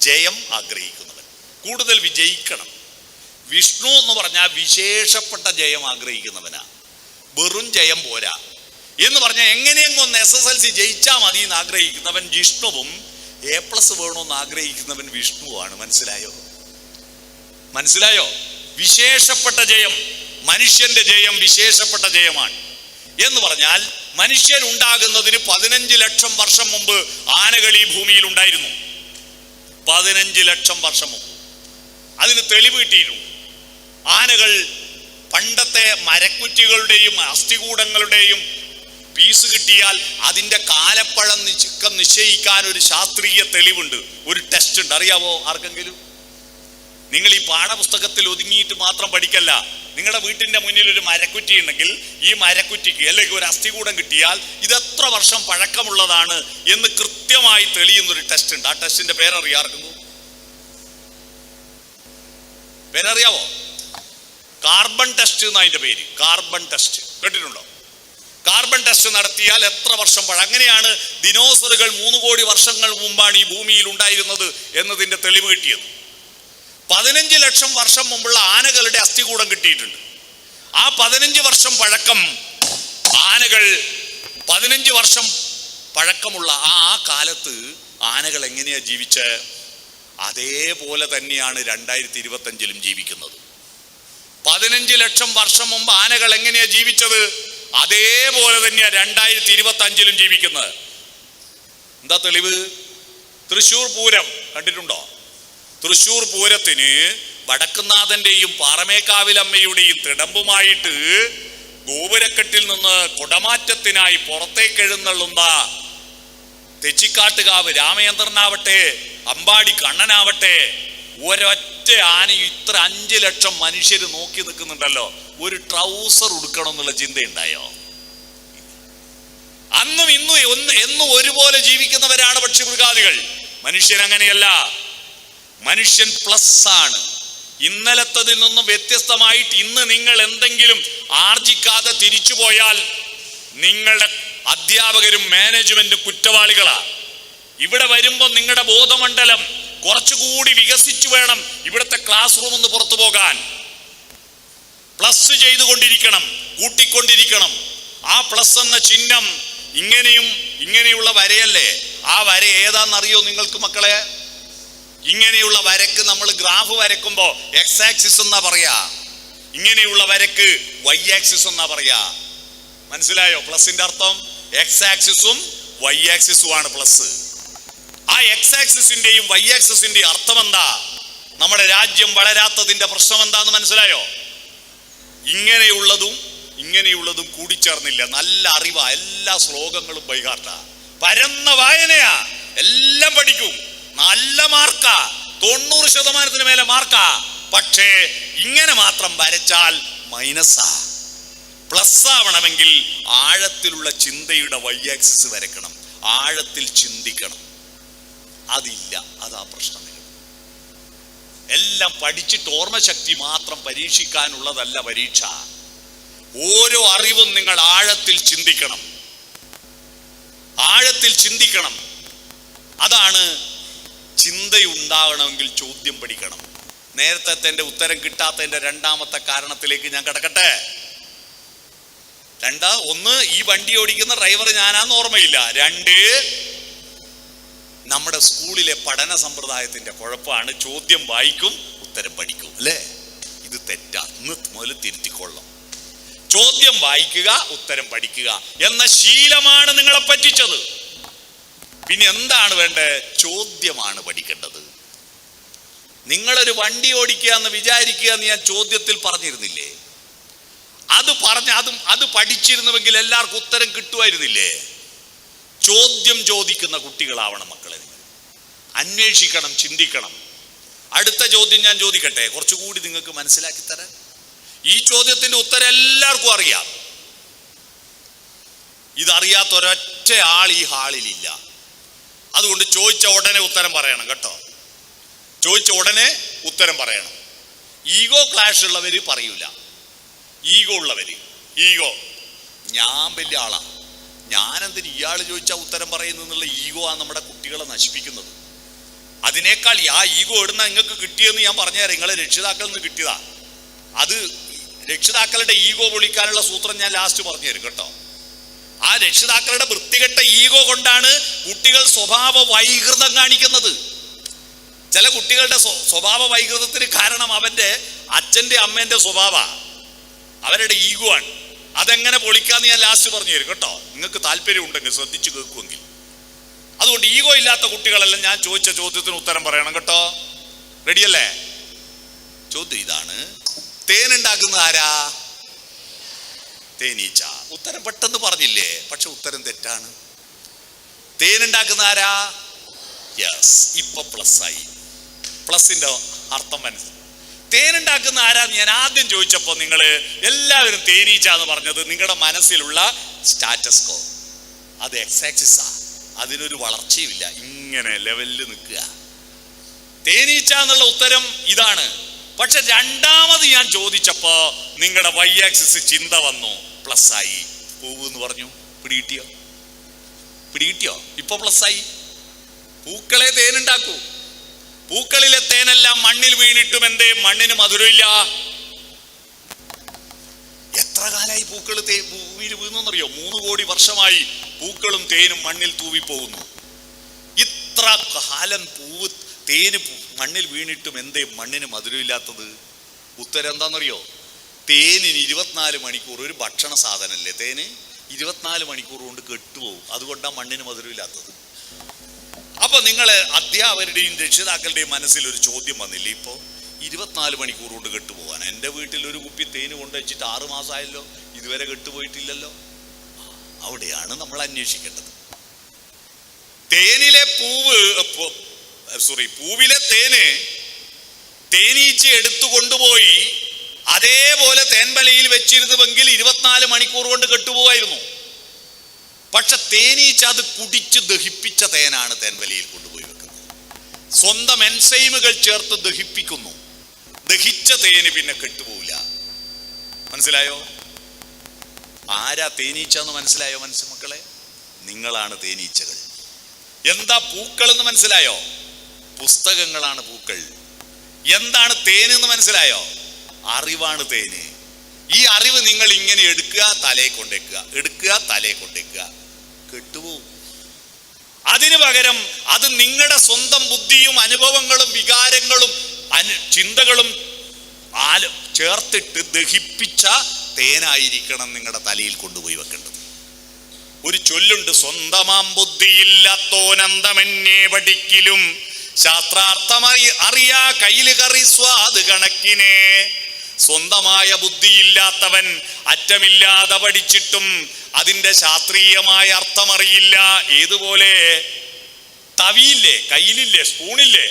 ജയം ആഗ്രഹിക്കുന്നവൻ, കൂടുതൽ വിജയിക്കണം. വിഷ്ണു എന്ന് പറഞ്ഞാൽ വിശേഷപ്പെട്ട ജയം ആഗ്രഹിക്കുന്നവനാ. വെറും ജയം പോരാ എന്ന് പറഞ്ഞാൽ എങ്ങനെയെങ്കിലും ഒന്ന് SSLC ജയിച്ചാൽ മതി എന്ന് ആഗ്രഹിക്കുന്നവൻ ജിഷ്ണുവും, A+ വേണമെന്ന് ആഗ്രഹിക്കുന്നവൻ വിഷ്ണുവാണ്. മനസ്സിലായോ? വിശേഷപ്പെട്ട ജയം, മനുഷ്യന്റെ ജയം വിശേഷപ്പെട്ട ജയമാണ്. എന്ന് പറഞ്ഞാൽ മനുഷ്യൻ ഉണ്ടാകുന്നതിന് 15 ലക്ഷം വർഷം മുമ്പ് ആനകൾ ഈ ഭൂമിയിൽ ഉണ്ടായിരുന്നു. 15 ലക്ഷം വർഷം മുമ്പ് അതിന് തെളിവ് കിട്ടിയിരുന്നു. ആനകൾ പണ്ടത്തെ മരക്കുറ്റികളുടെയും അസ്ഥികൂടങ്ങളുടെയും പീസ് കിട്ടിയാൽ അതിന്റെ കാലപ്പഴം നിശ്ചയിക്കാൻ ഒരു ശാസ്ത്രീയ തെളിവുണ്ട്, ഒരു ടെസ്റ്റ് ഉണ്ട്. അറിയാവോ ആർക്കെങ്കിലും? നിങ്ങൾ ഈ പാഠപുസ്തകത്തിൽ ഒതുങ്ങിയിട്ട് മാത്രം പഠിക്കല്ല. നിങ്ങളുടെ വീട്ടിന്റെ മുന്നിൽ ഒരു മരക്കുറ്റി ഉണ്ടെങ്കിൽ ഈ മരക്കുറ്റിക്ക് അല്ലെങ്കിൽ ഒരു അസ്ഥികൂടം കിട്ടിയാൽ ഇത് എത്ര വർഷം പഴക്കമുള്ളതാണ് എന്ന് കൃത്യമായി തെളിയുന്നൊരു ടെസ്റ്റ് ഉണ്ട്. ആ ടെസ്റ്റിന്റെ പേരറിയാവോ? കാർബൺ ടെസ്റ്റ് എന്ന് അതിന്റെ പേര്. കാർബൺ ടെസ്റ്റ് കേട്ടിട്ടുണ്ടോ? കാർബൺ ടെസ്റ്റ് നടത്തിയാൽ എത്ര വർഷം അങ്ങനെയാണ് ദിനോസറുകൾ 3 കോടി വർഷങ്ങൾ മുമ്പാണ് ഈ ഭൂമിയിൽ ഉണ്ടായിരുന്നത് എന്നതിന്റെ തെളിവ് കിട്ടിയത്. 15 ലക്ഷം വർഷം മുമ്പുള്ള ആനകളുടെ അസ്ഥികൂടം കിട്ടിയിട്ടുണ്ട്. ആ 15 വർഷം പഴക്കം ആനകൾ 15 വർഷം പഴക്കമുള്ള ആ കാലത്ത് ആനകൾ എങ്ങനെയാ ജീവിച്ച്? അതേപോലെ തന്നെയാണ് 2025 ജീവിക്കുന്നത്. 15 ലക്ഷം വർഷം മുമ്പ് ആനകൾ എങ്ങനെയാ ജീവിച്ചത്? അതേപോലെ തന്നെയാ 2025 ജീവിക്കുന്നത്. എന്താ തെളിവ്? തൃശ്ശൂർ പൂരം കണ്ടിട്ടുണ്ടോ? തൃശ്ശൂർ പൂരത്തിന് വടക്കുന്നാഥന്റെയും പാറമേക്കാവിലമ്മയുടെയും തിടമ്പുമായിട്ട് ഗോപുരക്കെട്ടിൽ നിന്ന് കുടമാറ്റത്തിനായി പുറത്തേക്ക് എഴുന്നള്ളുന്ന തെച്ചിക്കാട്ടുകാവ് രാമചന്ദ്രനാവട്ടെ, അമ്പാടി കണ്ണനാവട്ടെ, ഒരൊറ്റ ആന ഇത്ര 5 ലക്ഷം മനുഷ്യർ നോക്കി നിൽക്കുന്നുണ്ടല്ലോ. ഒരു ട്രൗസർ ഉടുക്കണം എന്നുള്ള ചിന്തയുണ്ടായോ? അന്നും ഇന്നും എന്നും ഒരുപോലെ ജീവിക്കുന്നവരാണ് പക്ഷിമൃഗാദികൾ. മനുഷ്യൻ അങ്ങനെയല്ല. മനുഷ്യൻ പ്ലസ് ആണ്. ഇന്നലത്തതിൽ നിന്നും വ്യത്യസ്തമായിട്ട് ഇന്ന് നിങ്ങൾ എന്തെങ്കിലും ആർജിക്കാതെ തിരിച്ചു പോയാൽ നിങ്ങളുടെ അധ്യാപകരും മാനേജ്മെന്റും കുറ്റവാളികളാ. ഇവിടെ വരുമ്പോൾ നിങ്ങളുടെ ബോധമണ്ഡലം കുറച്ചുകൂടി വികസിച്ചു വേണം ഇവിടുത്തെ ക്ലാസ് റൂം ഒന്ന് പുറത്തു പോകാൻ. പ്ലസ് ചെയ്തുകൊണ്ടിരിക്കണം, കൂട്ടിക്കൊണ്ടിരിക്കണം. ആ പ്ലസ് എന്ന ചിഹ്നം ഇങ്ങനെയുള്ള വരയല്ലേ? ആ വര ഏതാണെന്നറിയോ നിങ്ങൾക്ക് മക്കളെ? ഇങ്ങനെയുള്ള വരക്ക് നമ്മൾ ഗ്രാഫ് വരക്കുമ്പോ X ആക്സിസ് എന്നാ പറയാ, ഇങ്ങനെയുള്ള വരക്ക് Y ആക്സിസ് എന്നാ പറയാ. മനസ്സിലായോ പ്ലസിന്റെ അർത്ഥം? X ആക്സിസും Y ആക്സിസും ആണ് പ്ലസ്. ആ X ആക്സിസിന്റെയും Y ആക്സിസിന്റെയും അർത്ഥം എന്താ? നമ്മുടെ രാജ്യം വളരാത്തതിന്റെ പ്രശ്നം എന്താന്ന് മനസ്സിലായോ? ഇങ്ങനെയുള്ളതും കൂടിച്ചേർന്നില്ല. നല്ല അറിവാ, എല്ലാ ശ്ലോകങ്ങളും ബൈഹാർട്ടാ, പരന്ന വായനയാ, എല്ലാം പഠിക്കും, നല്ല മാർക്കാ, 90% മേലെ മാർക്കാ. പക്ഷേ ഇങ്ങനെ മാത്രം വരച്ചാൽ മൈനസാ. പ്ലസ് ആവണമെങ്കിൽ ആഴത്തിലുള്ള ചിന്തയുടെ Y ആക്സിസ് വരക്കണം, ആഴത്തിൽ ചിന്തിക്കണം. അതില്ല, അതാ പ്രശ്നം. എല്ലാം പഠിച്ചിട്ട് ഓർമ്മശക്തി മാത്രം പരീക്ഷിക്കാനുള്ളതല്ല പരീക്ഷ. ഓരോ അറിവും നിങ്ങൾ ആഴത്തിൽ ചിന്തിക്കണം. അതാണ് ചിന്തയുണ്ടാകണമെങ്കിൽ ചോദ്യം പഠിക്കണം. നേരത്തെ എന്റെ ഉത്തരം കിട്ടാത്തതിന്റെ രണ്ടാമത്തെ കാരണത്തിലേക്ക് ഞാൻ കിടക്കട്ടെ. ഒന്ന്, ഈ വണ്ടി ഓടിക്കുന്ന ഡ്രൈവർ ഞാനാന്ന് ഓർമ്മയില്ല. 2, നമ്മുടെ സ്കൂളിലെ പഠന സമ്പ്രദായത്തിന്റെ കുഴപ്പമാണ്. ചോദ്യം വായിക്കും, ഉത്തരം പഠിക്കും, അല്ലേ? ഇത് തെറ്റാ. ഇന്ന് മുതൽ തിരുത്തിക്കൊള്ളാം. ചോദ്യം വായിക്കുക, ഉത്തരം പഠിക്കുക എന്ന ശീലമാണ് നിങ്ങളെ പറ്റിച്ചത്. പിന്നെ എന്താണ് വേണ്ടത്? ചോദ്യമാണ് പഠിക്കേണ്ടത്. നിങ്ങളൊരു വണ്ടി ഓടിക്കുക എന്ന് വിചാരിക്കുക എന്ന് ഞാൻ ചോദ്യത്തിൽ പറഞ്ഞിരുന്നില്ലേ? അത് പഠിച്ചിരുന്നുവെങ്കിൽ എല്ലാവർക്കും ഉത്തരം കിട്ടുമായിരുന്നില്ലേ? ചോദ്യം ചോദിക്കുന്ന കുട്ടികളാവണം മക്കളെ. അന്വേഷിക്കണം, ചിന്തിക്കണം. അടുത്ത ചോദ്യം ഞാൻ ചോദിക്കട്ടെ, കുറച്ചുകൂടി നിങ്ങൾക്ക് മനസ്സിലാക്കി തരാൻ. ഈ ചോദ്യത്തിന്റെ ഉത്തരം എല്ലാവർക്കും അറിയാം. ഇതറിയാത്ത ഒരൊറ്റ ആൾ ഈ ഹാളിലില്ല. അതുകൊണ്ട് ചോദിച്ച ഉടനെ ഉത്തരം പറയണം കേട്ടോ. ചോദിച്ച ഉടനെ ഉത്തരം പറയണം. ഈഗോ ക്ലാഷ് ഉള്ളവര് പറയൂല. ഈഗോ ഉള്ളവര് ഞാൻ വലിയ ആളാ, ഞാനെന്തിന് ഇയാൾ ചോദിച്ചാൽ ഉത്തരം പറയുന്നു എന്നുള്ള ഈഗോ ആണ് നമ്മുടെ കുട്ടികളെ നശിപ്പിക്കുന്നത്. അതിനേക്കാൾ ആ ഈഗോ ഇടുന്ന നിങ്ങൾക്ക് കിട്ടിയെന്ന് ഞാൻ പറഞ്ഞുതരാം. നിങ്ങളെ രക്ഷിതാക്കളിൽ നിന്ന് കിട്ടിയതാ. അത് രക്ഷിതാക്കളുടെ ഈഗോ പൊളിക്കാനുള്ള സൂത്രം ഞാൻ ലാസ്റ്റ് പറഞ്ഞു തരും കേട്ടോ. ആ രക്ഷിതാക്കളുടെ വൃത്തികെട്ട ഈഗോ കൊണ്ടാണ് കുട്ടികൾ സ്വഭാവ വൈകൃതം കാണിക്കുന്നത്. ചില കുട്ടികളുടെ സ്വഭാവ വൈകൃതത്തിന് കാരണം അവന്റെ അച്ഛന്റെ അമ്മേന്റെ സ്വഭാവ, അവരുടെ ഈഗോ ആണ്. അതെങ്ങനെ പൊളിക്കാന്ന് ഞാൻ ലാസ്റ്റ് പറഞ്ഞു തരും കേട്ടോ, നിങ്ങൾക്ക് താല്പര്യം ഉണ്ടെങ്കിൽ ശ്രദ്ധിച്ചു കേൾക്കുമെങ്കിൽ. അതുകൊണ്ട് ഈഗോ ഇല്ലാത്ത കുട്ടികളെല്ലാം ഞാൻ ചോദിച്ച ചോദ്യത്തിന് ഉത്തരം പറയണം കേട്ടോ. റെഡിയല്ലേ? ചോദ്യം ഇതാണ്, തേനുണ്ടാക്കുന്നത് ആരാ? തേനീച്ച. ഉത്തരം പെട്ടെന്ന് പറഞ്ഞില്ലേ, പക്ഷെ ഉത്തരം തെറ്റാണ്. തേനുണ്ടാക്കുന്ന ആരാ? യെസ്, ഇപ്പൊ പ്ലസ് ആയി. പ്ലസിന്റെ അർത്ഥം മനസ്സിലായി. തേനുണ്ടാക്കുന്ന ആരാന്ന് ഞാൻ ആദ്യം ചോദിച്ചപ്പോ നിങ്ങള് എല്ലാവരും തേനീച്ച എന്ന് പറഞ്ഞത് നിങ്ങളുടെ മനസ്സിലുള്ള സ്റ്റാറ്റസ് കോ, അത് എക്സാക്സിസാ. അതിനൊരു വളർച്ചയുമില്ല, ഇങ്ങനെ ലെവലിൽ നിൽക്കുക. തേനീച്ച എന്നുള്ള ഉത്തരം ഇതാണ്. പക്ഷെ രണ്ടാമത് ഞാൻ ചോദിച്ചപ്പോ നിങ്ങളുടെ വൈ ആക്സിസ് ചിന്ത വന്നു, പ്ലസ് ആയി. പൂവ് എന്ന് പറഞ്ഞു, പിടികിട്ടിയോ? പിടികിട്ടിയോ? ഇപ്പൊ പ്ലസ് ആയി. പൂക്കളെ തേനുണ്ടാക്കൂ. പൂക്കളിലെ തേനെല്ലാം മണ്ണിൽ വീണിട്ടും എന്തേ മണ്ണിന് മധുരമില്ല? എത്ര കാലമായി പൂക്കൾ ഭൂമിയിൽ വീണെന്നറിയോ? 3 കോടി വർഷമായി പൂക്കളും തേനും മണ്ണിൽ തൂവിപ്പോകുന്നു. ഇത്ര കാലം പൂവ് തേന് മണ്ണിൽ വീണിട്ടും എന്തേ മണ്ണിന് മധുരമില്ലാത്തത്? ഉത്തരം എന്താണെന്നറിയോ? തേനിന് 24 മണിക്കൂർ, ഒരു ഭക്ഷണ സാധനല്ലേ തേന്, 24 മണിക്കൂർ കൊണ്ട് കെട്ടുപോകും. അതുകൊണ്ടാണ് മണ്ണിന് മധുരമില്ലാത്തത്. അപ്പൊ നിങ്ങള് അധ്യാപകരുടെയും രക്ഷിതാക്കളുടെയും മനസ്സിൽ ഒരു ചോദ്യം വന്നില്ലേ? ഇപ്പോ 24 മണിക്കൂർ കൊണ്ട് കെട്ടുപോകാൻ. എൻ്റെ വീട്ടിൽ ഒരു കുപ്പി തേന് കൊണ്ടുവച്ചിട്ട് 6 മാസമായല്ലോ, ഇതുവരെ കെട്ടുപോയിട്ടില്ലല്ലോ. അവിടെയാണ് നമ്മൾ അന്വേഷിക്കേണ്ടത്. തേനിലെ പൂവിലെ തേന് തേനീച്ച എടുത്തു കൊണ്ടുപോയി അതേപോലെ തേൻവലയിൽ വെച്ചിരുന്നുവെങ്കിൽ 24 മണിക്കൂർ കൊണ്ട് കെട്ടുപോകായിരുന്നു. പക്ഷെ തേനീച്ച അത് കുടിച്ച് ദഹിപ്പിച്ച തേനാണ് തേൻവലയിൽ കൊണ്ടുപോയി വെക്കുന്നത്. സ്വന്തം എൻസൈമുകൾ ചേർത്ത് ദഹിപ്പിക്കുന്നു. ദഹിച്ച തേന് പിന്നെ കെട്ടുപോകില്ല. മനസ്സിലായോ? ആരാ തേനീച്ച എന്ന് മനസ്സിലായോ? മക്കളെ, നിങ്ങളാണ് തേനീച്ചകൾ. എന്താ പൂക്കൾ എന്ന് മനസ്സിലായോ? പുസ്തകങ്ങളാണ് പൂക്കൾ. എന്താണ് തേന് എന്ന് മനസ്സിലായോ? അറിവാണ് തേന്. ഈ അറിവ് നിങ്ങൾ ഇങ്ങനെ എടുക്കുക, തലയെ കൊണ്ടേക്കുക, എടുക്കുക, തലയെ കൊണ്ടേക്കുക, കെട്ടുപോകും. അതിനു പകരം അത് നിങ്ങളുടെ സ്വന്തം ബുദ്ധിയും അനുഭവങ്ങളും വികാരങ്ങളും ചിന്തകളും ചേർത്തിട്ട് ദഹിപ്പിച്ച തേനായിരിക്കണം നിങ്ങളുടെ തലയിൽ കൊണ്ടുപോയി വെക്കേണ്ടത്. ഒരു ചൊല്ലുണ്ട്, സ്വന്തമാം ബുദ്ധിയില്ലാത്തോനന്തമെന്നെ പഠിക്കലും ശാസ്ത്രാർത്ഥമായി അറിയാ കയ്യില് കറി സ്വാദ് കണക്കിനെ. സ്വന്തമായ ബുദ്ധിയില്ലാത്തവൻ അറ്റമില്ലാതെ പഠിച്ചിട്ടും അതിന്റെ ശാസ്ത്രീയമായ അർത്ഥമറിയില്ല. ഏതുപോലെ? തവിയില്ലേ, കയ്യിലില്ലേ, സ്പൂണില്ലേ?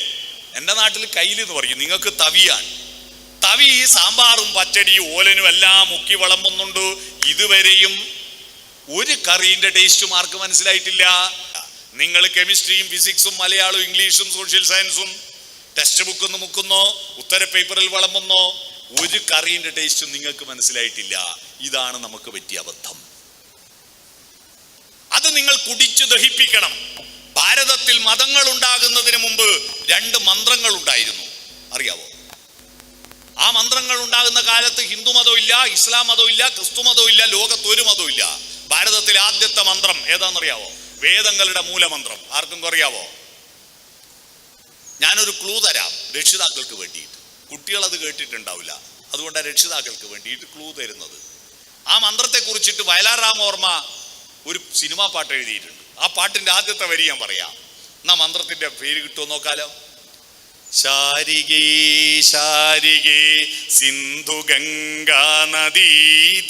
എൻ്റെ നാട്ടിൽ കയ്യിലെന്ന് പറയും, നിങ്ങൾക്ക് തവിയാണ്. തവി സാമ്പാറും പച്ചടിയും ഓലനും എല്ലാം മുക്കി വിളമ്പുന്നുണ്ട്. ഇതുവരെയും ഒരു കറീന്റെ ടേസ്റ്റും ആർക്ക് മനസ്സിലായിട്ടില്ല. നിങ്ങൾ കെമിസ്ട്രിയും ഫിസിക്സും മലയാളവും ഇംഗ്ലീഷും സോഷ്യൽ സയൻസും ടെക്സ്റ്റ് ബുക്ക് ഒന്ന് മുക്കുന്നോ, ഉത്തര പേപ്പറിൽ വിളമ്പുന്നോ, ഒരു കറീന്റെ ടേസ്റ്റും നിങ്ങൾക്ക് മനസ്സിലായിട്ടില്ല. ഇതാണ് നമുക്ക് പറ്റിയ അബദ്ധം. അത് നിങ്ങൾ കുടിച്ചു ദഹിപ്പിക്കണം. ഭാരതത്തിൽ മതങ്ങൾ ഉണ്ടാകുന്നതിന് മുമ്പ് 2 മന്ത്രങ്ങൾ ഉണ്ടായിരുന്നു, അറിയാവോ? ആ മന്ത്രങ്ങൾ ഉണ്ടാകുന്ന കാലത്ത് ഹിന്ദു മതവും ഇല്ല, ഇസ്ലാം മതവും ഇല്ല, ക്രിസ്തു മതവും ഇല്ല, ലോകത്ത് ഒരു മതവും ഇല്ല. ഭാരതത്തിലെ ആദ്യത്തെ മന്ത്രം ഏതാണെന്നറിയാവോ? വേദങ്ങളുടെ മൂലമന്ത്രം. ആർക്കും അറിയാവോ? ഞാനൊരു ക്ലൂ തരാം രക്ഷിതാക്കൾക്ക് വേണ്ടിയിട്ട്. കുട്ടികൾ അത് കേട്ടിട്ടുണ്ടാവില്ല, അതുകൊണ്ടാണ് രക്ഷിതാക്കൾക്ക് വേണ്ടിയിട്ട് ക്ലൂ തരുന്നത്. ആ മന്ത്രത്തെ കുറിച്ചിട്ട് വയലാർ രാമവർമ്മ ഒരു സിനിമാ പാട്ട് എഴുതിയിട്ടുണ്ട്. ആ പാട്ടിന്റെ ആദ്യത്തെ വരി ഞാൻ പറയാം. എന്നാ മന്ത്രത്തിന്റെ പേര് കിട്ടുമോ നോക്കാലോ. ശാരികേ ശാരികേ സിന്ധു ഗംഗാ നദീ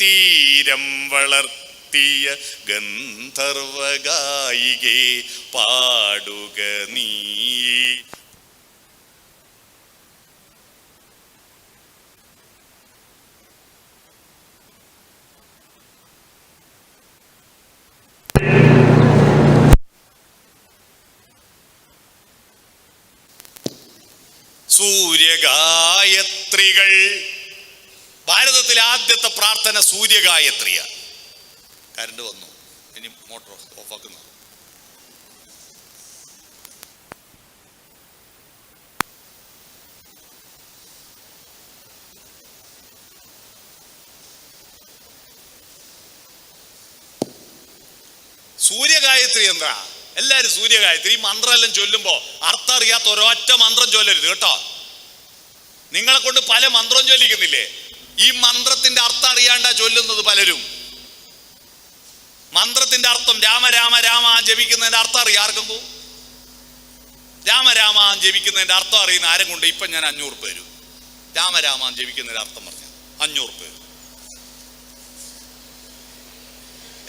തീരം വളർത്തിയ ഗന്ധർവഗായികേ പാടുക നീ. സൂര്യഗായത്രികൾ. ഭാരതത്തിലെ ആദ്യത്തെ പ്രാർത്ഥന സൂര്യഗായത്രിയ. കറണ്ട് വന്നു, ഇനി മോട്ടോർ ഓഫാക്കുന്നു. സൂര്യഗായത്രി എന്താ? എല്ലാവരും സൂര്യഗായത്രി ഈ മന്ത്രമെല്ലാം ചൊല്ലുമ്പോ അർത്ഥം അറിയാത്ത ഒരൊറ്റ മന്ത്രം ചൊല്ലരുത് കേട്ടോ. നിങ്ങളെ കൊണ്ട് പല മന്ത്രം ചൊല്ലിക്കുന്നില്ലേ? ഈ മന്ത്രത്തിന്റെ അർത്ഥം അറിയാണ്ടാ ചൊല്ലുന്നത് പലരും. മന്ത്രത്തിന്റെ അർത്ഥം രാമ രാമ രാമ ജപിക്കുന്നതിന്റെ അർത്ഥം അറിയാം ആർക്കെങ്കിലും? രാമ രാമ ജപിക്കുന്നതിന്റെ അർത്ഥം അറിയുന്ന ആരും കൊണ്ട് ഇപ്പൊ ഞാൻ 500 പേരും രാമ രാമ ജപിക്കുന്നതിന്റെ അർത്ഥം പറഞ്ഞു 500 പേര്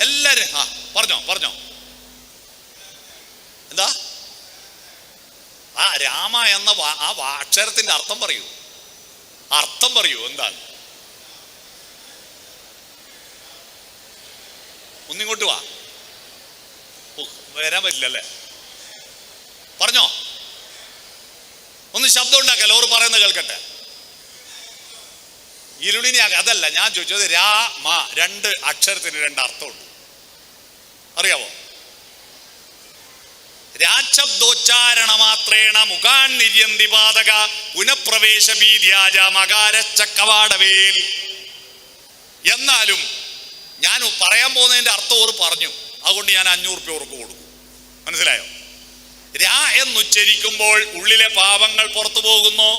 എല്ലാരും പറഞ്ഞോ എന്താ? ആ രാമ എന്ന ആ അക്ഷരത്തിന്റെ അർത്ഥം പറയൂ. എന്താണ്? ഒന്നിങ്ങോട്ട് വാ. വരാൻ പറ്റില്ലല്ലേ? പറഞ്ഞോ, ഒന്ന് ശബ്ദം ഉണ്ടാക്കല്ലോ, ഓർ പറയുന്നത് കേൾക്കട്ടെ. ഇരുളിനിയാക അതല്ല ഞാൻ ചോദിച്ചത്. രാമ 2 അക്ഷരത്തിന് 2 അർത്ഥമുണ്ട്, അറിയാവോ? രാശബ്ദോച്ചാരണ മാത്രേണ മുഖാൻ നിര്യന്തി പാതക പുനഃപ്രവേശ ഭീര്യാജ മകാരച്ചക്കവാടവേൽ. എന്നാലും ഞാൻ പറയാൻ പോകുന്നതിന്റെ അർത്ഥം ഓർ പറഞ്ഞു, അതുകൊണ്ട് ഞാൻ 500 രൂപ ഓർക്ക് കൊടുക്കും. മനസ്സിലായോ? രാ എന്നുച്ചരിക്കുമ്പോൾ ഉള്ളിലെ പാപങ്ങൾ പുറത്തു പോകുന്നു.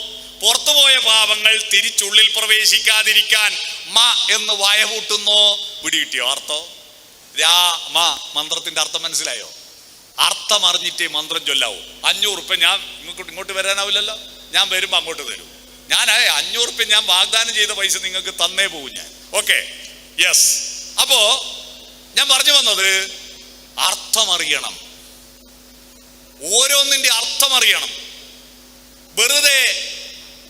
പുറത്തുപോയ പാപങ്ങൾ തിരിച്ചുള്ളിൽ പ്രവേശിക്കാതിരിക്കാൻ മ എന്ന് വയപൂട്ടുന്നു. പിടികിട്ടിയോ അർത്ഥം? രാമ മന്ത്രത്തിന്റെ അർത്ഥം മനസ്സിലായോ? അർത്ഥം അറിഞ്ഞിട്ടേ മന്ത്രം ചൊല്ലാവൂ. 500 രൂപ ഞാൻ ഇങ്ങോട്ട് വരാനാവില്ലല്ലോ, ഞാൻ വരുമ്പോ അങ്ങോട്ട് തരും. ഞാൻ 500 രൂപ ഞാൻ വാഗ്ദാനം ചെയ്ത പൈസ നിങ്ങൾക്ക് തന്നേ പോകും ഞാൻ. Okay, yes. അപ്പോ ഞാൻ പറഞ്ഞു വന്നത് അർത്ഥമറിയണം, ഓരോന്നിന്റെ അർത്ഥമറിയണം, വെറുതെ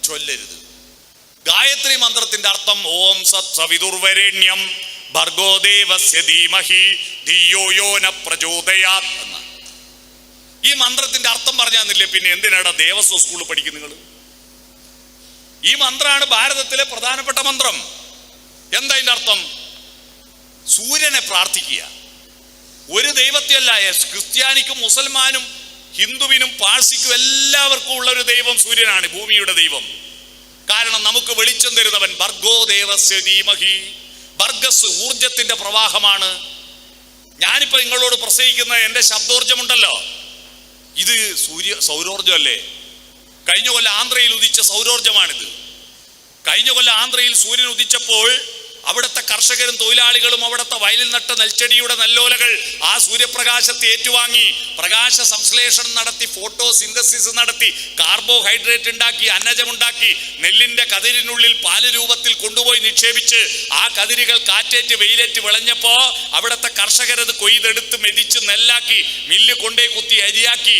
ചൊല്ലരുത്. ഗായത്രി മന്ത്രത്തിന്റെ അർത്ഥം ഓം സത് സവിതുർവരേണ്യം ഭർഗോ ദേവസ്യ ധീമഹി ധിയോ യോ ന പ്രചോദയാത് എന്ന ഈ മന്ത്രത്തിന്റെ അർത്ഥം പറഞ്ഞു തന്നില്ലേ? പിന്നെ എന്തിനാണ് ദേവസ്വം സ്കൂളിൽ പഠിക്കുന്നത് നിങ്ങൾ? ഈ മന്ത്രമാണ് ഭാരതത്തിലെ പ്രധാനപ്പെട്ട മന്ത്രം. എന്താ ഇതിന്റെ അർത്ഥം? സൂര്യനെ പ്രാർത്ഥിക്കുക. ഒരു ദൈവത്തെയല്ല, ക്രിസ്ത്യാനിക്കും മുസൽമാനും ഹിന്ദുവിനും പാഴ്സിക്കും എല്ലാവർക്കും ഉള്ള ഒരു ദൈവം സൂര്യനാണ്, ഭൂമിയുടെ ദൈവം. കാരണം നമുക്ക് വെളിച്ചം തരുന്നവൻ. ഭർഗോ ദേവസ്യ ധീമഹി, ഭർഗസ് ഊർജത്തിന്റെ പ്രവാഹമാണ്. ഞാനിപ്പോ നിങ്ങളോട് പ്രസംഗിക്കുന്ന എന്റെ ശബ്ദോർജമുണ്ടല്ലോ, ഇത് സൗരോർജമല്ലേ? കഴിഞ്ഞ കൊല്ലം ആന്ധ്രയിൽ ഉദിച്ച സൗരോർജമാണിത്. കഴിഞ്ഞ കൊല്ലം ആന്ധ്രയിൽ സൂര്യൻ ഉദിച്ചപ്പോൾ അവിടുത്തെ കർഷകരും തൊഴിലാളികളും അവിടുത്തെ വയലിൽ നട്ട നെൽച്ചെടിയുടെ നെല്ലോലകൾ ആ സൂര്യപ്രകാശത്തെ ഏറ്റുവാങ്ങി പ്രകാശ സംശ്ലേഷണം നടത്തി, ഫോട്ടോ സിന്തസിസ് നടത്തി, കാർബോഹൈഡ്രേറ്റ് ഉണ്ടാക്കി, അന്നജമുണ്ടാക്കി, നെല്ലിന്റെ കതിരിനുള്ളിൽ പാല് രൂപത്തിൽ കൊണ്ടുപോയി നിക്ഷേപിച്ച് ആ കതിരുകൾ കാറ്റേറ്റ് വെയിലേറ്റ് വിളഞ്ഞപ്പോ അവിടുത്തെ കർഷകരത് കൊയ്തെടുത്ത് മെതിച്ച് നെല്ലാക്കി മില്ല് കൊണ്ടേ കുത്തി അരിയാക്കി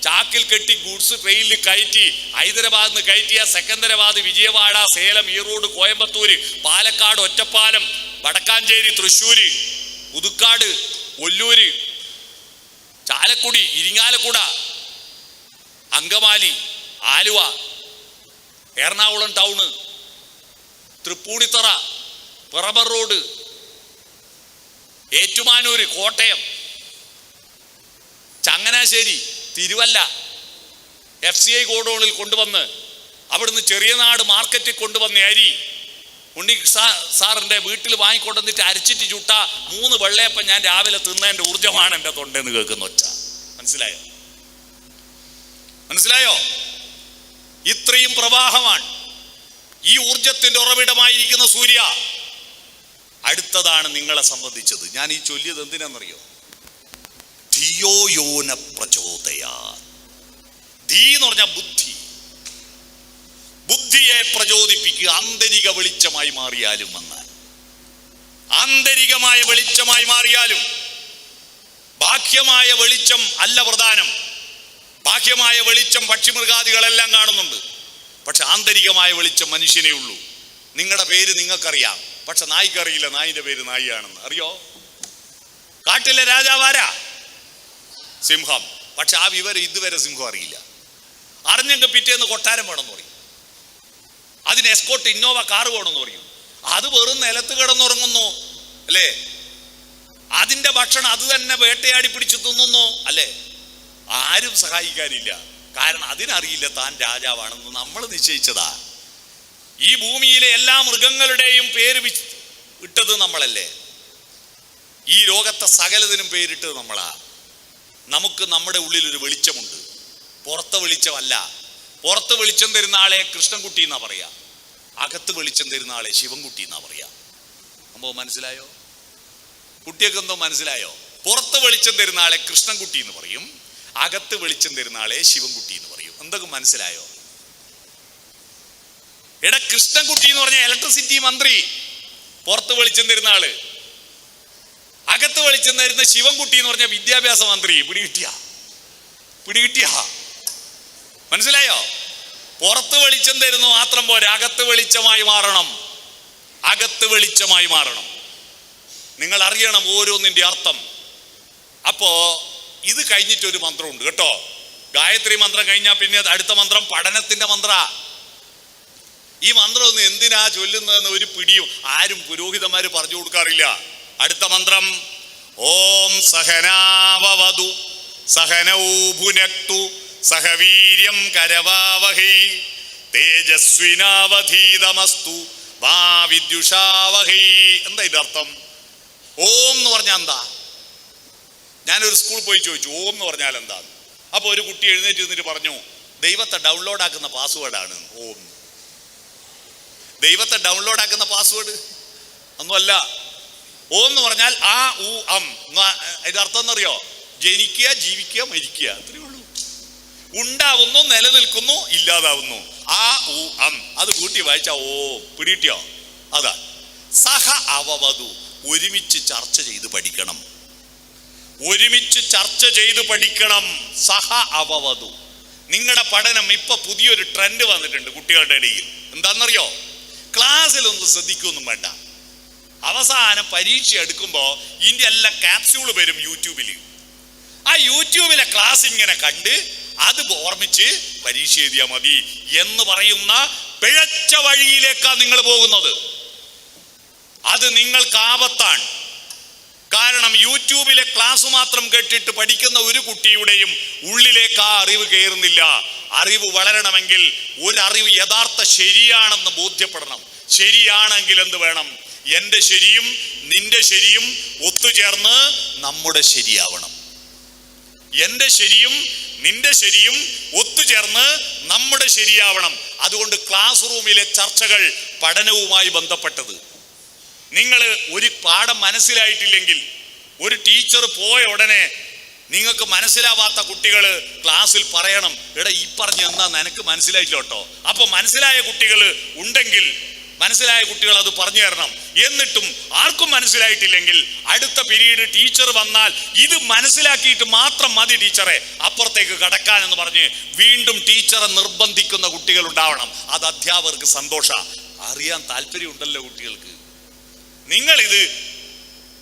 ചാക്കിൽ കെട്ടി ഗുഡ്സ് ട്രെയിനിൽ കയറ്റി ഹൈദരാബാദിൽ നിന്ന് കയറ്റിയ Secunderabad, Vijayawada, Salem, Erode, Coimbatore, Palakkad, Ottapalam, Wadakkanchery, Thrissur, Pudukkad, Ollur, Chalakudy, Irinjalakuda, Angamaly, Aluva, Ernakulam town, Tripunithura, Piravom road, Ettumanoor, Kottayam, Changanassery, Thiruvalla FCI ഗോഡൌണിൽ കൊണ്ടുവന്ന് അവിടുന്ന് ചെറിയ നാട് മാർക്കറ്റിൽ കൊണ്ടുവന്ന അരി ഉണ്ണി സാറിന്റെ വീട്ടിൽ വാങ്ങിക്കൊണ്ടുവന്നിട്ട് അരച്ചിട്ട് ചുട്ട 3 വെള്ളയപ്പം ഞാൻ രാവിലെ തിന്നതിന്റെ ഊർജ്ജമാണ് എൻ്റെ തൊണ്ടെന്ന് കേൾക്കുന്ന ഒച്ച. മനസ്സിലായോ? ഇത്രയും പ്രവാഹമാണ് ഈ ഊർജത്തിന്റെ ഉറവിടമായിരിക്കുന്ന സൂര്യ. അടുത്തതാണ് നിങ്ങളെ സംബന്ധിച്ചത്. ഞാൻ ഈ ചൊല്ലിയത് എന്തിനാണെന്നറിയോ? ധിയോ യോ ന പ്രചോദയാത്. ധീ എന്ന് പറഞ്ഞാൽ ബുദ്ധി. ബുദ്ധിയെ പ്രചോദിപ്പിക്കുക. ആന്തരിക വെളിച്ചമായി മാറിയാലും വന്നാൽ, ആന്തരികമായ വെളിച്ചമായി മാറിയാലും. ബാഹ്യമായ വെളിച്ചം അല്ല പ്രധാനം. ബാഹ്യമായ വെളിച്ചം പക്ഷിമൃഗാദികളെല്ലാം കാണുന്നുണ്ട്, പക്ഷെ ആന്തരികമായ വെളിച്ചം മനുഷ്യനേ ഉള്ളൂ. നിങ്ങളുടെ പേര് നിങ്ങൾക്കറിയാം, പക്ഷെ നായിക്കറിയില്ല നായിന്റെ പേര് നായിയാണെന്ന്. അറിയോ? കാട്ടിലെ രാജാവാരാ? സിംഹം. പക്ഷെ ആ വിവരം ഇതുവരെ സിംഹം അറിയില്ല. അറിഞ്ഞെങ്കിൽ പിറ്റേന്ന് കൊട്ടാരം വേണമെന്ന് പറയും, അതിന് എസ്കോട്ട് ഇന്നോവ കാറ് വേണമെന്ന് പറയും. അത് വെറും നിലത്ത് കിടന്നുറങ്ങുന്നു അല്ലേ? അതിന്റെ ഭക്ഷണം അത് തന്നെ വേട്ടയാടി പിടിച്ചു തിന്നുന്നു അല്ലേ? ആരും സഹായിക്കാനില്ല. കാരണം അതിനറിയില്ല താൻ രാജാവാണെന്ന്. നമ്മൾ നിശ്ചയിച്ചതാ. ഈ ഭൂമിയിലെ എല്ലാ മൃഗങ്ങളുടെയും പേര് ഇട്ടത് നമ്മളല്ലേ? ഈ ലോകത്തെ സകലതിനും പേരിട്ടത് നമ്മളാ. നമുക്ക് നമ്മുടെ ഉള്ളിൽ ഒരു വെളിച്ചമുണ്ട്, പുറത്തെ വെളിച്ചമല്ല. പുറത്ത് വെളിച്ചം തരുന്ന ആളെ കൃഷ്ണൻകുട്ടി എന്നാ പറയാ, അകത്ത് വെളിച്ചം തരുന്ന ആളെ ശിവൻകുട്ടി എന്നാ പറയാ. സംഭവം മനസ്സിലായോ? കുട്ടിയൊക്കെ എന്തോ മനസ്സിലായോ? പുറത്ത് വെളിച്ചം തരുന്ന ആളെ കൃഷ്ണൻകുട്ടി എന്ന് പറയും, അകത്ത് വെളിച്ചം തരുന്ന ആളെ ശിവൻകുട്ടി എന്ന് പറയും. എന്തൊക്കെ മനസ്സിലായോ? എടാ, കൃഷ്ണൻകുട്ടി എന്ന് പറഞ്ഞ ഇലക്ട്രിസിറ്റി മന്ത്രി, പുറത്ത് വെളിച്ചം തരുന്ന ആള്. അകത്ത് വെളിച്ചം തരുന്ന ശിവൻകുട്ടി എന്ന് പറഞ്ഞ വിദ്യാഭ്യാസ മന്ത്രി. പിടികിട്ടിയ മനസ്സിലായോ? പുറത്ത് വെളിച്ചം തരുന്നു മാത്രം പോരാ, അകത്ത് വെളിച്ചമായി മാറണം. അകത്ത് വെളിച്ചമായി മാറണം. നിങ്ങൾ അറിയണം ഓരോന്നിന്റെ അർത്ഥം. അപ്പോ ഇത് കഴിഞ്ഞിട്ടൊരു മന്ത്രമുണ്ട് കേട്ടോ. ഗായത്രി മന്ത്രം കഴിഞ്ഞാൽ പിന്നെ അടുത്ത മന്ത്രം പഠനത്തിന്റെ മന്ത്ര. ഈ മന്ത്രം ഒന്നും എന്തിനാ ചൊല്ലുന്നതെന്ന് ഒരു പിടിയും ആരും പുരോഹിതന്മാര് പറഞ്ഞു കൊടുക്കാറില്ല. അടുത്ത മന്ത്രം ഓം സഹനാവവതു സഹനൗ ഭുനക്തു സഹവീര്യം കരവാവഹൈ തേജസ്വിനാവധീതമസ്തു മാ വിദ്യുഷാവഹൈ. എന്താ ഇതിന്റെ അർത്ഥം? ഓം എന്ന് പറഞ്ഞാൽ എന്താ? ഞാനൊരു സ്കൂളിൽ പോയി ചോദിച്ചു ഓം എന്ന് പറഞ്ഞാൽ എന്താ. അപ്പൊ ഒരു കുട്ടി എഴുന്നേറ്റ് നിന്നിട്ട് പറഞ്ഞു, ദൈവത്തെ ഡൗൺലോഡ് ആക്കുന്ന പാസ്വേഡാണ് ഓം. ദൈവത്തെ ഡൗൺലോഡ് ആക്കുന്ന പാസ്വേഡ് ഒന്നുമല്ല. ഓം എന്ന് പറഞ്ഞാൽ ആ ഉ അം. ഇതിന്റെ അർത്ഥം എന്നറിയോ? ജനിക്കുക, ജീവിക്കുക, മരിക്കുക, അത്രയേ ഉള്ളൂ. ഉണ്ടാവുന്നു, നിലനിൽക്കുന്നു, ഇല്ലാതാവുന്നു. ആ ഉ അം അത് കൂട്ടി വായിച്ച ഓ. പിടികിട്ടിയോ? അതാ സഹ അവവതു. ഒരുമിച്ച് ചർച്ച ചെയ്ത് പഠിക്കണം. ഒരുമിച്ച് ചർച്ച ചെയ്ത് പഠിക്കണം. സഹ അവവതു. നിങ്ങളുടെ പഠനം ഇപ്പൊ പുതിയൊരു ട്രെൻഡ് വന്നിട്ടുണ്ട് കുട്ടികളുടെ ഇടയിൽ. എന്താണെന്നറിയോ? ക്ലാസ്സിലൊന്നും ശ്രദ്ധിക്കൊന്നും വേണ്ട. അവസാനം പരീക്ഷ എടുക്കുമ്പോ ഇതിന്റെ എല്ലാം ക്യാപ്സ്യൂള് വരും യൂട്യൂബില്. ആ യൂട്യൂബിലെ ക്ലാസ് ഇങ്ങനെ കണ്ട് അത് ഓർമ്മിച്ച് പരീക്ഷ എഴുതിയാൽ മതി എന്ന് പറയുന്ന പിഴച്ച വഴിയിലേക്കാണ് നിങ്ങൾ പോകുന്നത്. അത് നിങ്ങൾക്ക് ആപത്താണ്. കാരണം യൂട്യൂബിലെ ക്ലാസ് മാത്രം കേട്ടിട്ട് പഠിക്കുന്ന ഒരു കുട്ടിയുടെയും ഉള്ളിലേക്ക് ആ അറിവ് കയറുന്നില്ല. അറിവ് വളരണമെങ്കിൽ ഒരറിവ് യഥാർത്ഥ ശരിയാണെന്ന് ബോധ്യപ്പെടണം. ശരിയാണെങ്കിൽ എന്ത് വേണം? എന്റെ ശരിയും നിന്റെ ശരിയും ഒത്തുചേർന്ന് നമ്മുടെ ശരിയാവണം. എന്റെ ശരിയും നിന്റെ ശരിയും ഒത്തുചേർന്ന് നമ്മുടെ ശരിയാവണം. അതുകൊണ്ട് ക്ലാസ് റൂമിലെ ചർച്ചകൾ പഠനവുമായി ബന്ധപ്പെട്ടത്. നിങ്ങൾ ഒരു പാഠം മനസ്സിലായിട്ടില്ലെങ്കിൽ ഒരു ടീച്ചർ പോയ ഉടനെ നിങ്ങൾക്ക് മനസ്സിലാവാത്ത കുട്ടികൾ ക്ലാസ്സിൽ പറയണം, എടാ ഈ പറഞ്ഞ എന്താ നിനക്ക് മനസ്സിലായില്ല കേട്ടോ. അപ്പൊ മനസ്സിലായ കുട്ടികൾ ഉണ്ടെങ്കിൽ മനസ്സിലായ കുട്ടികൾ അത് പറഞ്ഞു തരണം. എന്നിട്ടും ആർക്കും മനസ്സിലായിട്ടില്ലെങ്കിൽ അടുത്ത പീരീഡ് ടീച്ചർ വന്നാൽ ഇത് മനസ്സിലാക്കിയിട്ട് മാത്രം മതി ടീച്ചറെ അപ്പുറത്തേക്ക് കടക്കാൻ എന്ന് പറഞ്ഞ് വീണ്ടും ടീച്ചറെ നിർബന്ധിക്കുന്ന കുട്ടികൾ ഉണ്ടാവണം. അത് അധ്യാപകർക്ക് സന്തോഷ. അറിയാൻ താല്പര്യമുണ്ടല്ലോ കുട്ടികൾക്ക്.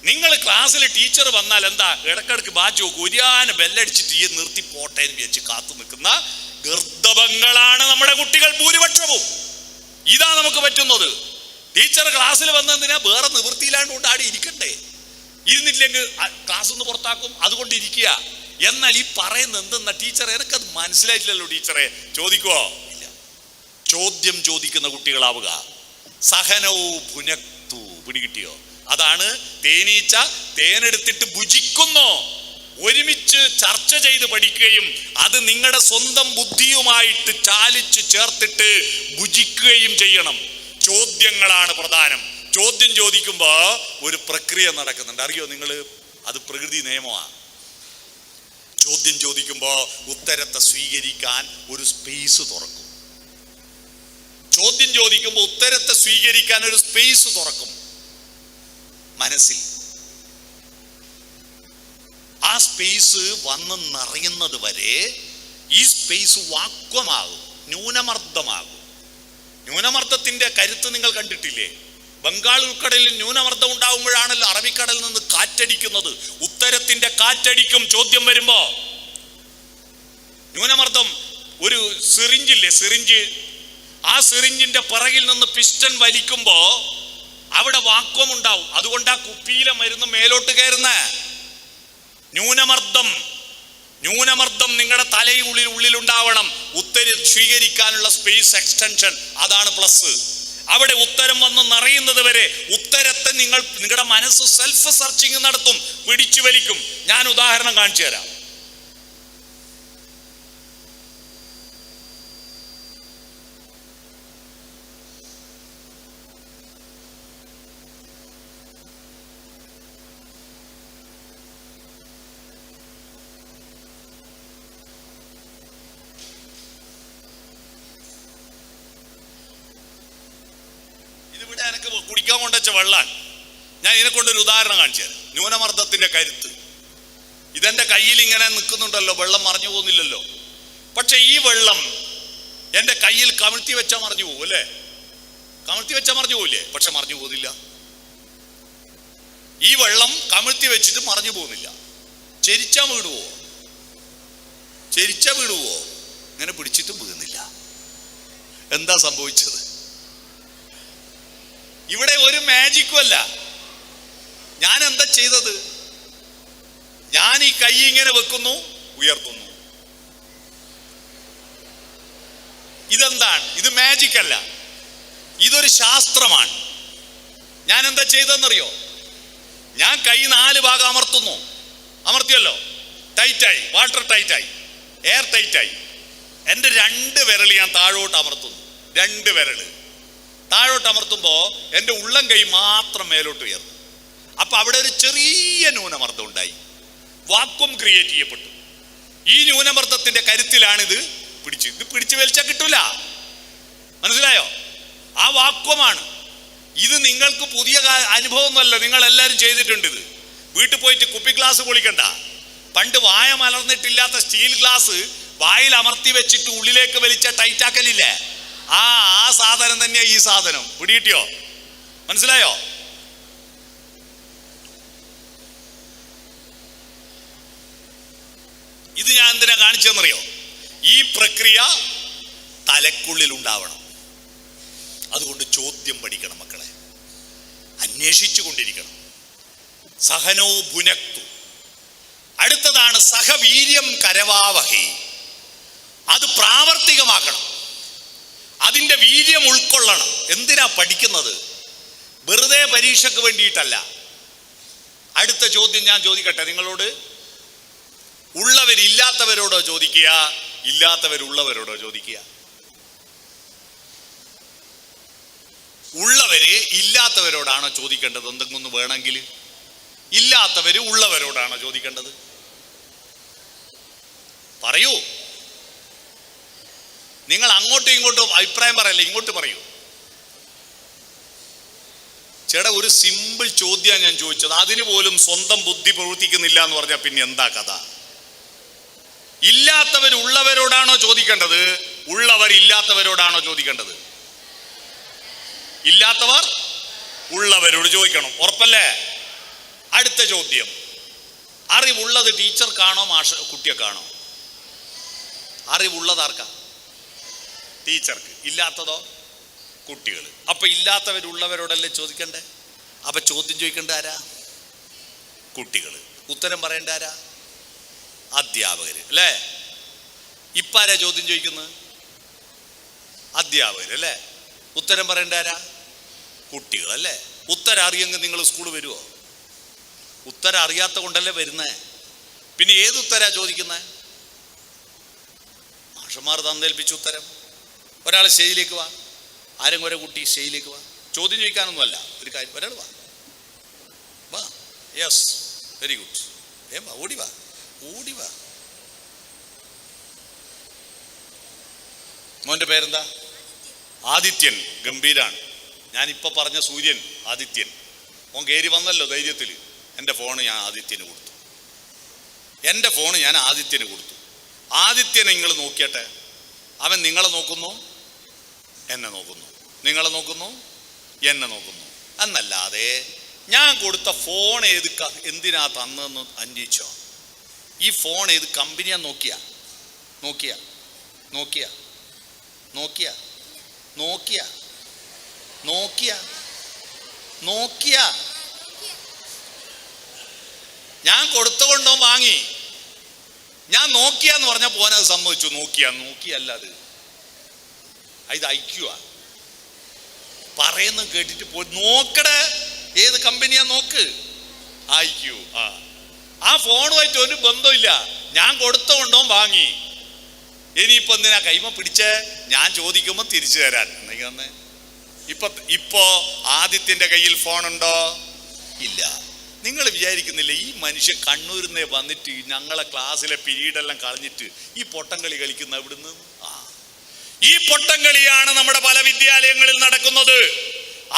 നിങ്ങൾ ക്ലാസ്സിൽ ടീച്ചർ വന്നാൽ എന്താ ഇടക്കിടക്ക് ബാച്ച് നോക്കും, ഒരിയാന ബെല്ലടിച്ചിട്ട് ഈ നിർത്തി പോട്ടെ എന്ന് വിചാരിച്ച് കാത്തു നിൽക്കുന്ന ഗർദഭങ്ങളാണ് നമ്മുടെ കുട്ടികൾ ഭൂരിപക്ഷവും. ഇതാ നമുക്ക് പറ്റുന്നത്. ടീച്ചർ ക്ലാസ്സിൽ വന്നതിനാ വേറെ നിവൃത്തിയിലാണ്ട് കൊണ്ട് ആടെ ഇരിക്കണ്ടേ. ഇരുന്നില്ലെങ്കിൽ ക്ലാസ് ഒന്ന് പുറത്താക്കും, അതുകൊണ്ട് ഇരിക്കുക. എന്നാൽ ഈ പറയുന്നത് എന്തെന്നാ ടീച്ചറെ എനിക്കത് മനസ്സിലായിട്ടില്ലല്ലോ ടീച്ചറെ ചോദിക്കുവോ? ഇല്ല. ചോദ്യം ചോദിക്കുന്ന കുട്ടികളാവുക. സഹനവും ഭുനക്തു. പിടികിട്ടിയോ? അതാണ് തേനീച്ച തേനെടുത്തിട്ട് ഭുജിക്കുന്നു. ഒരുമിച്ച് ചർച്ച ചെയ്ത് പഠിക്കുകയും അത് നിങ്ങളുടെ സ്വന്തം ബുദ്ധിയുമായിട്ട് ചാലിച്ച് ചേർത്തിട്ട് ഭുജിക്കുകയും ചെയ്യണം. ചോദ്യങ്ങളാണ് പ്രധാനം. ചോദ്യം ചോദിക്കുമ്പോ ഒരു പ്രക്രിയ നടക്കുന്നുണ്ട്, അറിയോ നിങ്ങൾ? അത് പ്രകൃതി നിയമമാണ്. ചോദ്യം ചോദിക്കുമ്പോ ഉത്തരത്തെ സ്വീകരിക്കാൻ ഒരു സ്പേസ് തുറക്കും. ചോദ്യം ചോദിക്കുമ്പോൾ ഉത്തരത്തെ സ്വീകരിക്കാൻ ഒരു സ്പേസ് തുറക്കും മനസ്സിൽ. ആ സ്പേസ് വന്ന് നിറയുന്നത് വരെ ഈ സ്പേസ് വാക്വമാകും, ന്യൂനമർദ്ദമാകും. ന്യൂനമർദ്ദത്തിന്റെ കരുത്ത് നിങ്ങൾ കണ്ടിട്ടില്ലേ? ബംഗാൾ ഉൾക്കടലിൽ ന്യൂനമർദ്ദം ഉണ്ടാകുമ്പോഴാണല്ലോ അറബിക്കടലിൽ നിന്ന് കാറ്റടിക്കുന്നത്. ഉത്തരത്തിന്റെ കാറ്റടിക്കും ചോദ്യം വരുമ്പോ. ന്യൂനമർദ്ദം ഒരു സിറിഞ്ചില്ലേ, സിറിഞ്ച്, ആ സിറിഞ്ചിന്റെ പിറകിൽ നിന്ന് പിസ്റ്റൺ വലിക്കുമ്പോ അവിടെ വാക്വം ഉണ്ടാവും. അതുകൊണ്ട് ആ കുപ്പിയിലെ മരുന്ന് മേലോട്ട് കയറുന്ന ന്യൂനമർദ്ദം നിങ്ങളുടെ തലയുള്ളിൽ ഉള്ളിലുണ്ടാവണം. ഉത്തരം സ്വീകരിക്കാനുള്ള സ്പേസ് എക്സ്റ്റൻഷൻ, അതാണ് പ്ലസ്. അവിടെ ഉത്തരം വന്ന് നിറയുന്നത് വരെ ഉത്തരത്തെ നിങ്ങളുടെ മനസ്സ് സെൽഫ് സെർച്ചിങ് നടത്തും, പിടിച്ചു വലിക്കും. ഞാൻ ഉദാഹരണം കാണിച്ചു തരാം. ഇതിവിടെ എനിക്ക് കുടിക്കാൻ കൊണ്ടുവച്ച വെള്ളം. ഞാൻ ഇതിനെ കൊണ്ടൊരു ഉദാഹരണം കാണിച്ചു തരാം. ന്യൂനമർദ്ദത്തിന്റെ കരുത്ത് ഇതെന്റെ കയ്യിൽ ഇങ്ങനെ നിൽക്കുന്നുണ്ടല്ലോ, വെള്ളം മറിഞ്ഞു പോകുന്നില്ലല്ലോ. പക്ഷെ ഈ വെള്ളം എന്റെ കയ്യിൽ കമിഴ്ത്തി വെച്ചാൽ മറിഞ്ഞു പോകും അല്ലേ? കമിഴ്ത്തി വെച്ചാൽ മറിഞ്ഞു പോകില്ലേ? പക്ഷെ മറിഞ്ഞു പോകുന്നില്ല. ഈ വെള്ളം കമിഴ്ത്തി വെച്ചിട്ട് മറിഞ്ഞു പോകുന്നില്ല. ചെരിച്ചാ വീടുവോ? ചെരിച്ച വീടുവോ? ഇങ്ങനെ പിടിച്ചിട്ടും വീഴുന്നില്ല. എന്താ സംഭവിച്ചത്? ഇവിടെ ഒരു മാജിക്കും അല്ല. ഞാൻ എന്താ ചെയ്തത്? ഞാൻ ഈ കൈ ഇങ്ങനെ വെക്കുന്നു, ഉയർത്തുന്നു. ഇതെന്താണ്? ഇത് മാജിക് അല്ല, ഇതൊരു ശാസ്ത്രമാണ്. ഞാൻ എന്താ ചെയ്തതെന്നറിയോ? ഞാൻ കൈ 4 ഭാഗം അമർത്തുന്നു. അമർത്തിയല്ലോ, ടൈറ്റായി, വാട്ടർ ടൈറ്റായി, എയർ ടൈറ്റായി. എൻ്റെ 2 വിരൽ ഞാൻ താഴോട്ട് അമർത്തുന്നു. 2 വിരൽ താഴോട്ട് അമർത്തുമ്പോ എൻ്റെ ഉള്ളം കൈ മാത്രം മേലോട്ട് ഉയർന്നു. അപ്പൊ അവിടെ ഒരു ചെറിയ ന്യൂനമർദ്ദം ഉണ്ടായി, വാക്വം ക്രിയേറ്റ് ചെയ്യപ്പെട്ടു. ഈ ന്യൂനമർദ്ദത്തിന്റെ കരുത്തിലാണിത് ഇത് പിടിച്ചു വലിച്ചാൽ കിട്ടൂല. മനസ്സിലായോ? ആ വാക്വമാണ് ഇത്. നിങ്ങൾക്ക് പുതിയ അനുഭവമൊന്നുമല്ല, നിങ്ങൾ എല്ലാവരും ചെയ്തിട്ടുണ്ട് ഇത്. വീട്ടിൽ പോയിട്ട് കുപ്പി ഗ്ലാസ് പൊളിക്കണ്ട. പണ്ട് വായ മലർന്നിട്ടില്ലാത്ത സ്റ്റീൽ ഗ്ലാസ് വായിൽ അമർത്തി വെച്ചിട്ട് ഉള്ളിലേക്ക് വലിച്ച ടൈറ്റാക്കലില്ലേ? ആ സാധനം തന്നെയാ ഈ സാധനം. പിടികിട്ടിയോ? മനസ്സിലായോ? ഇത് ഞാൻ എന്തിനാ കാണിച്ചെന്നറിയോ? ഈ പ്രക്രിയ തലക്കുള്ളിൽ ഉണ്ടാവണം. അതുകൊണ്ട് ചോദ്യം പഠിക്കണം മക്കളെ, അന്വേഷിച്ചു കൊണ്ടിരിക്കണം. സഹനോ ഭുനക്തു. അടുത്തതാണ് സഹവീര്യം കരവാവഹി. അത് പ്രാവർത്തികമാക്കണം, അതിൻ്റെ വീര്യം ഉൾക്കൊള്ളണം. എന്തിനാ പഠിക്കുന്നത്? വെറുതെ പരീക്ഷയ്ക്ക് വേണ്ടിയിട്ടല്ല. അടുത്ത ചോദ്യം ഞാൻ ചോദിക്കട്ടെ നിങ്ങളോട്. ഉള്ളവരില്ലാത്തവരോടോ ചോദിക്കുക, ഇല്ലാത്തവരുള്ളവരോടോ ചോദിക്കുക? ഉള്ളവര് ഇല്ലാത്തവരോടാണോ ചോദിക്കേണ്ടത് എന്തെങ്കിലും വേണമെങ്കിൽ? ഇല്ലാത്തവര് ഉള്ളവരോടാണോ ചോദിക്കേണ്ടത്? പറയൂ. നിങ്ങൾ അങ്ങോട്ടും ഇങ്ങോട്ടും അഭിപ്രായം പറയല്ലേ, ഇങ്ങോട്ട് പറയൂ. ചേട്ടാ, ഒരു സിമ്പിൾ ചോദ്യമാണ് ഞാൻ ചോദിച്ചത്. അതിന് പോലും സ്വന്തം ബുദ്ധി പ്രവർത്തിക്കുന്നില്ല എന്ന് പറഞ്ഞാൽ പിന്നെ എന്താ കഥ? ഇല്ലാത്തവർ ഉള്ളവരോടാണോ ചോദിക്കേണ്ടത്? ഉള്ളവർ ഇല്ലാത്തവരോടാണോ ചോദിക്കേണ്ടത്? ഇല്ലാത്തവർ ഉള്ളവരോട് ചോദിക്കണം, ഉറപ്പല്ലേ? അടുത്ത ചോദ്യം, അറിവുള്ളത് ടീച്ചർക്കാണോ കുട്ടിയൊക്കെയാണോ? അറിവുള്ളത് ആർക്കാ? ടീച്ചർക്ക്. ഇല്ലാത്തതോ? കുട്ടികൾ. അപ്പൊ ഇല്ലാത്തവരുള്ളവരോടല്ലേ ചോദിക്കണ്ടേ? അപ്പൊ ചോദ്യം ചോദിക്കേണ്ട ആരാ? കുട്ടികൾ. ഉത്തരം പറയേണ്ട ആരാ? അധ്യാപകര് അല്ലേ? ഇപ്പം ആരാ ചോദ്യം ചോദിക്കുന്നത്? അധ്യാപകർ അല്ലേ? ഉത്തരം പറയേണ്ട ആരാ? കുട്ടികൾ അല്ലേ? ഉത്തരം അറിയെങ്കിൽ നിങ്ങൾ സ്കൂളിൽ വരുമോ? ഉത്തരം അറിയാത്ത കൊണ്ടല്ലേ വരുന്നേ. പിന്നെ ഏത് ഉത്തരാ ചോദിക്കുന്നത്? മാഷന്മാർ തന്നേൽപ്പിച്ച ഉത്തരം. ഒരാൾ സ്റ്റേജിലേക്ക് വാ, ആരെങ്കിലും ഒരേ കുട്ടി സ്റ്റേജിലേക്ക് വാ. ചോദ്യം ചോദിക്കാനൊന്നുമല്ല, ഒരു കാര്യം. ഒരാൾ വാ. Yes, very good. വാ, ഓടി വാ. മോന്റെ പേരെന്താ? ആദിത്യൻ. ഗംഭീരാണ്. ഞാനിപ്പോ പറഞ്ഞ സൂര്യൻ ആദിത്യൻ. മോൻ കയറി വന്നല്ലോ ധൈര്യത്തിൽ. എൻ്റെ ഫോണ് ഞാൻ ആദിത്യന് കൊടുത്തു. ആദിത്യനെ നിങ്ങൾ നോക്കിയട്ടെ. അവൻ നിങ്ങളെ നോക്കുന്നു, എന്നെ നോക്കുന്നു, നിങ്ങളെ നോക്കുന്നു, എന്നെ നോക്കുന്നു. എന്നല്ലാതെ ഞാൻ കൊടുത്ത ഫോൺ എന്തിനാ തന്നെന്ന് അന്വേഷിച്ചോ? ഈ ഫോൺ ഏത് കമ്പനിയാ? നോക്കിയ ഞാൻ കൊടുത്തുകൊണ്ടോ വാങ്ങി. ഞാൻ നോക്കിയാന്ന് പറഞ്ഞ പോനത് സമ്മതിച്ചു. നോക്കിയല്ല അത്. ഇത് ഐക്യുവാ. പറയുന്നു കേട്ടിട്ട് പോയി നോക്കടേ, ഏത് കമ്പനിയാ നോക്ക്. അയ്യോ, ആ ഫോണുമായിട്ട് ഒരു ബന്ധമില്ല. ഞാൻ കൊടുത്തോണ്ടോ വാങ്ങി. ഇനിയിപ്പോ എന്തിനാ കൈമ പിടിച്ചേ? ഞാൻ ചോദിക്കുമ്പോ തിരിച്ചു തരാൻ. എന്നെങ്കിൽ തന്നെ ഇപ്പോ ആദിത്യന്റെ കയ്യിൽ ഫോണുണ്ടോ? ഇല്ല. നിങ്ങൾ വിചാരിക്കുന്നില്ല ഈ മനുഷ്യൻ കണ്ണൂരിന്നേ വന്നിട്ട് ഞങ്ങളെ ക്ലാസ്സിലെ പീരീഡെല്ലാം കളഞ്ഞിട്ട് ഈ പൊട്ടംകളി കളിക്കുന്ന എവിടുന്ന്? ഈ പൊട്ടംകളിയാണ് നമ്മുടെ പല വിദ്യാലയങ്ങളിൽ നടക്കുന്നത്.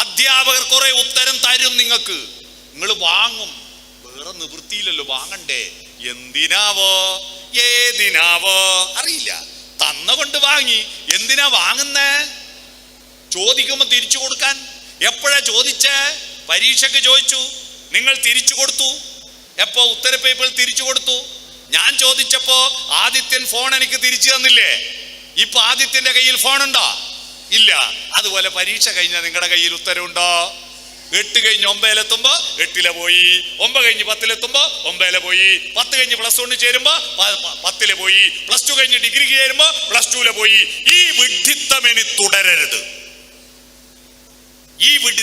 അധ്യാപകർ കുറെ ഉത്തരം തരും നിങ്ങൾക്ക്, നിങ്ങൾ വാങ്ങും. വേറെ നിവൃത്തിയില്ലല്ലോ, വാങ്ങണ്ടേ. എന്തിനാവോ ഏതിനാവോ അറിയില്ല, തന്നുകൊണ്ട് വാങ്ങി. എന്തിനാ വാങ്ങുന്നേ? ചോദിക്കുമ്പോ തിരിച്ചു കൊടുക്കാൻ. എപ്പോഴാ ചോദിച്ചേ? പരീക്ഷയ്ക്ക് ചോദിച്ചു, നിങ്ങൾ തിരിച്ചു കൊടുത്തു. എപ്പോ? ഉത്തരപ്പേപ്പർ തിരിച്ചു കൊടുത്തു. ഞാൻ ചോദിച്ചപ്പോ ആദിത്യൻ ഫോൺ എനിക്ക് തിരിച്ചു തന്നില്ലേ? ഇപ്പൊ ആദിത്യന്റെ കയ്യിൽ ഫോണുണ്ടോ? ഇല്ല. അതുപോലെ പരീക്ഷ കഴിഞ്ഞാൽ നിങ്ങളുടെ കയ്യിൽ ഉത്തരവുണ്ടോ? 8 കഴിഞ്ഞ് 9 8 പോയി, 9 കഴിഞ്ഞ് 10 9 പോയി, 10 കഴിഞ്ഞ് +1 ചേരുമ്പോ 10 പോയി, +2 കഴിഞ്ഞ് ഡിഗ്രിക്ക് ചേരുമ്പോ +2 പോയി. ഈ വിഡ്ഢിത്തം ഇനി തുടരരുത്.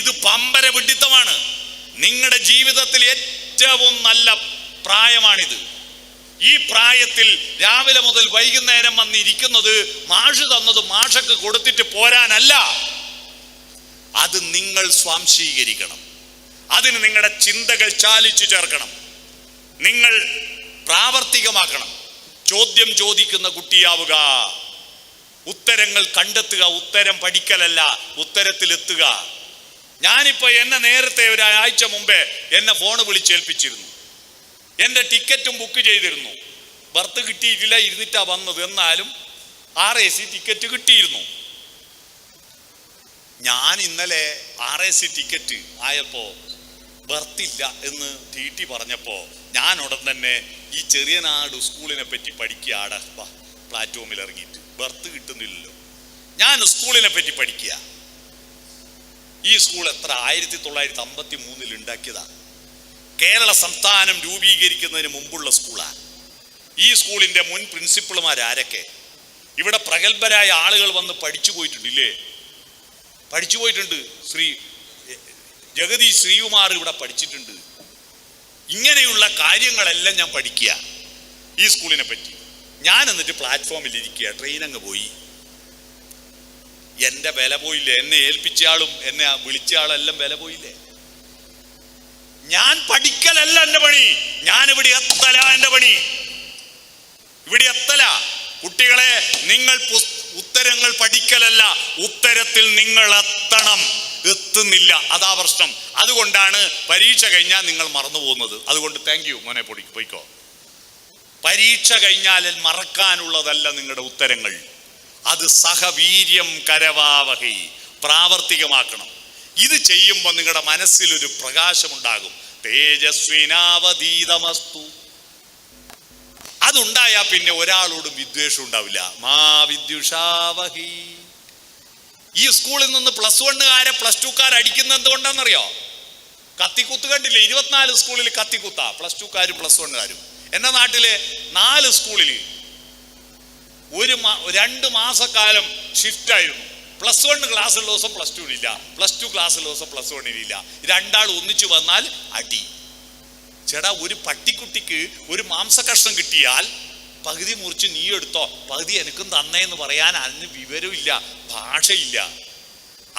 ഇത് പമ്പര വിഡ്ഢിത്തമാണ്. നിങ്ങളുടെ ജീവിതത്തിൽ ഏറ്റവും നല്ല പ്രായമാണിത്. ഈ പ്രായത്തിൽ രാവിലെ മുതൽ വൈകുന്നേരം വന്നിരിക്കുന്നത് മാഷ് തന്നത് മാഷക്ക് കൊടുത്തിട്ട് പോരാനല്ല, അത് നിങ്ങൾ സ്വാംശീകരിക്കണം. അതിന് നിങ്ങളുടെ ചിന്തകൾ ചാലിച്ചു ചേർക്കണം, നിങ്ങൾ പ്രാവർത്തികമാക്കണം. ചോദ്യം ചോദിക്കുന്ന കുട്ടിയാവുക, ഉത്തരങ്ങൾ കണ്ടെത്തുക. ഉത്തരം പഠിക്കലല്ല, ഉത്തരത്തിലെത്തുക. ഞാനിപ്പോ എന്നെ നേരത്തെ ഒരാഴ്ച മുമ്പേ എന്നെ ഫോണ് വിളിച്ചേൽപ്പിച്ചിരുന്നു. എന്റെ ടിക്കറ്റും ബുക്ക് ചെയ്തിരുന്നു. ബർത്ത് കിട്ടിയിട്ടില്ല, ഇരുന്നിട്ടാ വന്നത്. എന്നാലും RAC ടിക്കറ്റ് കിട്ടിയിരുന്നു. ഞാൻ ഇന്നലെ RAC ടിക്കറ്റ് ആയപ്പോ ബർത്തില്ല എന്ന് TT പറഞ്ഞപ്പോ ഞാൻ ഉടൻ തന്നെ ഈ ചെറിയനാട് സ്കൂളിനെ പറ്റി പഠിക്കുക. ആടെ പ്ലാറ്റ്ഫോമിൽ ഇറങ്ങിയിട്ട് ബർത്ത് കിട്ടുന്നില്ലല്ലോ, ഞാൻ സ്കൂളിനെ പറ്റി പഠിക്കുക. ഈ സ്കൂൾ എത്ര 1953 ഉണ്ടാക്കിയതാ. കേരള സംസ്ഥാനം രൂപീകരിക്കുന്നതിന് മുമ്പുള്ള സ്കൂളാണ്. ഈ സ്കൂളിന്റെ മുൻ പ്രിൻസിപ്പൾമാരാരൊക്കെ ഇവിടെ പ്രഗത്ഭരായ ആളുകൾ വന്ന് പഠിച്ചു പോയിട്ടുണ്ടില്ലേ? പഠിച്ചു പോയിട്ടുണ്ട്. ജഗതി ശ്രീകുമാർ ഇവിടെ പഠിച്ചിട്ടുണ്ട്. ഇങ്ങനെയുള്ള കാര്യങ്ങളെല്ലാം ഞാൻ പഠിക്കുക ഈ സ്കൂളിനെ പറ്റി. ഞാൻ എന്നിട്ട് പ്ലാറ്റ്ഫോമിൽ ഇരിക്കുക. ട്രെയിൻ അങ്ങ് പോയി. എന്റെ വില പോയില്ലേ? എന്നെ ഏൽപ്പിച്ച ആളും എന്നെ വിളിച്ച ആളെല്ലാം വില പോയില്ലേ? ഞാൻ പഠിക്കലല്ല എന്റെ പണി, ഞാൻ ഇവിടെ എത്തല എന്റെ പണി. ഇവിടെ എത്തല. കുട്ടികളെ, നിങ്ങൾ ഉത്തരങ്ങൾ പഠിക്കലല്ല, ഉത്തരത്തിൽ നിങ്ങൾ എത്തണം. എത്തുന്നില്ല, അതാ പ്രശ്നം. അതുകൊണ്ടാണ് പരീക്ഷ കഴിഞ്ഞാൽ നിങ്ങൾ മറന്നു പോകുന്നത്. അതുകൊണ്ട് താങ്ക് യു മോനെ, പോയിക്കോ. പരീക്ഷ കഴിഞ്ഞാൽ മറക്കാനുള്ളതല്ല നിങ്ങളുടെ ഉത്തരങ്ങൾ. അത് സഹവീര്യം കരവാവഹൈ, പ്രാവർത്തികമാക്കണം. ഇത് ചെയ്യുമ്പോൾ നിങ്ങളുടെ മനസ്സിലൊരു പ്രകാശമുണ്ടാകും. തേജസ്വിനാവതീതമസ്തു. അതുണ്ടായാൽ പിന്നെ ഒരാളോടും വിദ്വേഷം ഉണ്ടാവില്ല. മാ വിദ്യുഷാവഹി. ഈ സ്കൂളിൽ നിന്ന് +1-കാരെ +2-കാർ അടിക്കുന്നത് എന്തുകൊണ്ടാണെന്നറിയോ? കത്തിക്കുത്ത് കണ്ടില്ലേ? 24 സ്കൂളിൽ കത്തിക്കുത്താ, +2-കാരും +1-കാരും. എന്റെ നാട്ടിലെ 4 സ്കൂളിൽ 2 മാസക്കാലം ഷിഫ്റ്റ് ആയിരുന്നു. +1 ക്ലാസ്സുള്ള ദിവസം +2-ഇല്ല, +2 ക്ലാസ്സുള്ള ദിവസം +1-ഇല്ല. രണ്ടാൾ ഒന്നിച്ചു വന്നാൽ അടി. ചേട്ടാ, ഒരു പട്ടിക്കുട്ടിക്ക് ഒരു മാംസകഷ്ണം കിട്ടിയാൽ പകുതി മുറിച്ച് നീ എടുത്തോ, പകുതി എനിക്കും തന്നേന്ന് പറയാൻ അതിന് വിവരമില്ല, ഭാഷയില്ല.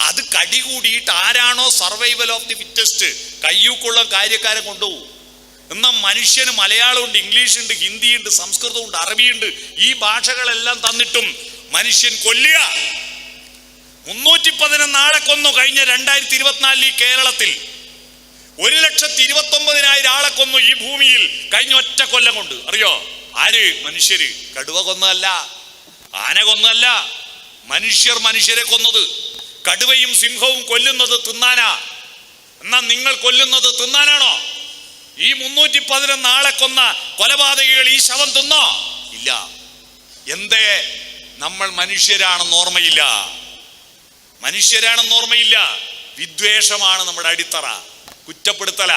അത് കടി കൂടിയിട്ട് ആരാണോ സർവൈവൽ ഓഫ് ദി ഫിറ്റസ്റ്റ് കയ്യൂക്കുള്ള കാര്യക്കാരെ കൊണ്ടുപോകും. എന്നാൽ മനുഷ്യന് മലയാളമുണ്ട്, ഇംഗ്ലീഷുണ്ട്, ഹിന്ദിയുണ്ട്, സംസ്കൃതമുണ്ട്, അറബിയുണ്ട്. ഈ ഭാഷകളെല്ലാം തന്നിട്ടും മനുഷ്യൻ കൊല്ലുക. 311 ആളെ കൊന്നു കഴിഞ്ഞ 2024 ഈ കേരളത്തിൽ. 1,29,000 ആളെ കൊന്നു ഈ ഭൂമിയിൽ കഴിഞ്ഞ ഒറ്റ കൊല്ലം കൊണ്ട്. അറിയോ? ആര്? മനുഷ്യര്. കടുവ കൊന്നതല്ല, ആന കൊന്നതല്ല, മനുഷ്യരെ കൊന്നത്. കടുവയും സിംഹവും കൊല്ലുന്നത് തിന്നാനാ. എന്നാ നിങ്ങൾ കൊല്ലുന്നത് തിന്നാനാണോ? ഈ 311 ആളെ കൊന്ന കൊലപാതകികൾ ഈ ശവം തിന്നോ? ഇല്ല. എന്തേ? നമ്മൾ മനുഷ്യരാണെന്ന് ഓർമ്മയില്ല. വിദ്വേഷമാണ് നമ്മുടെ അടിത്തറ, കുറ്റപ്പെടുത്തല.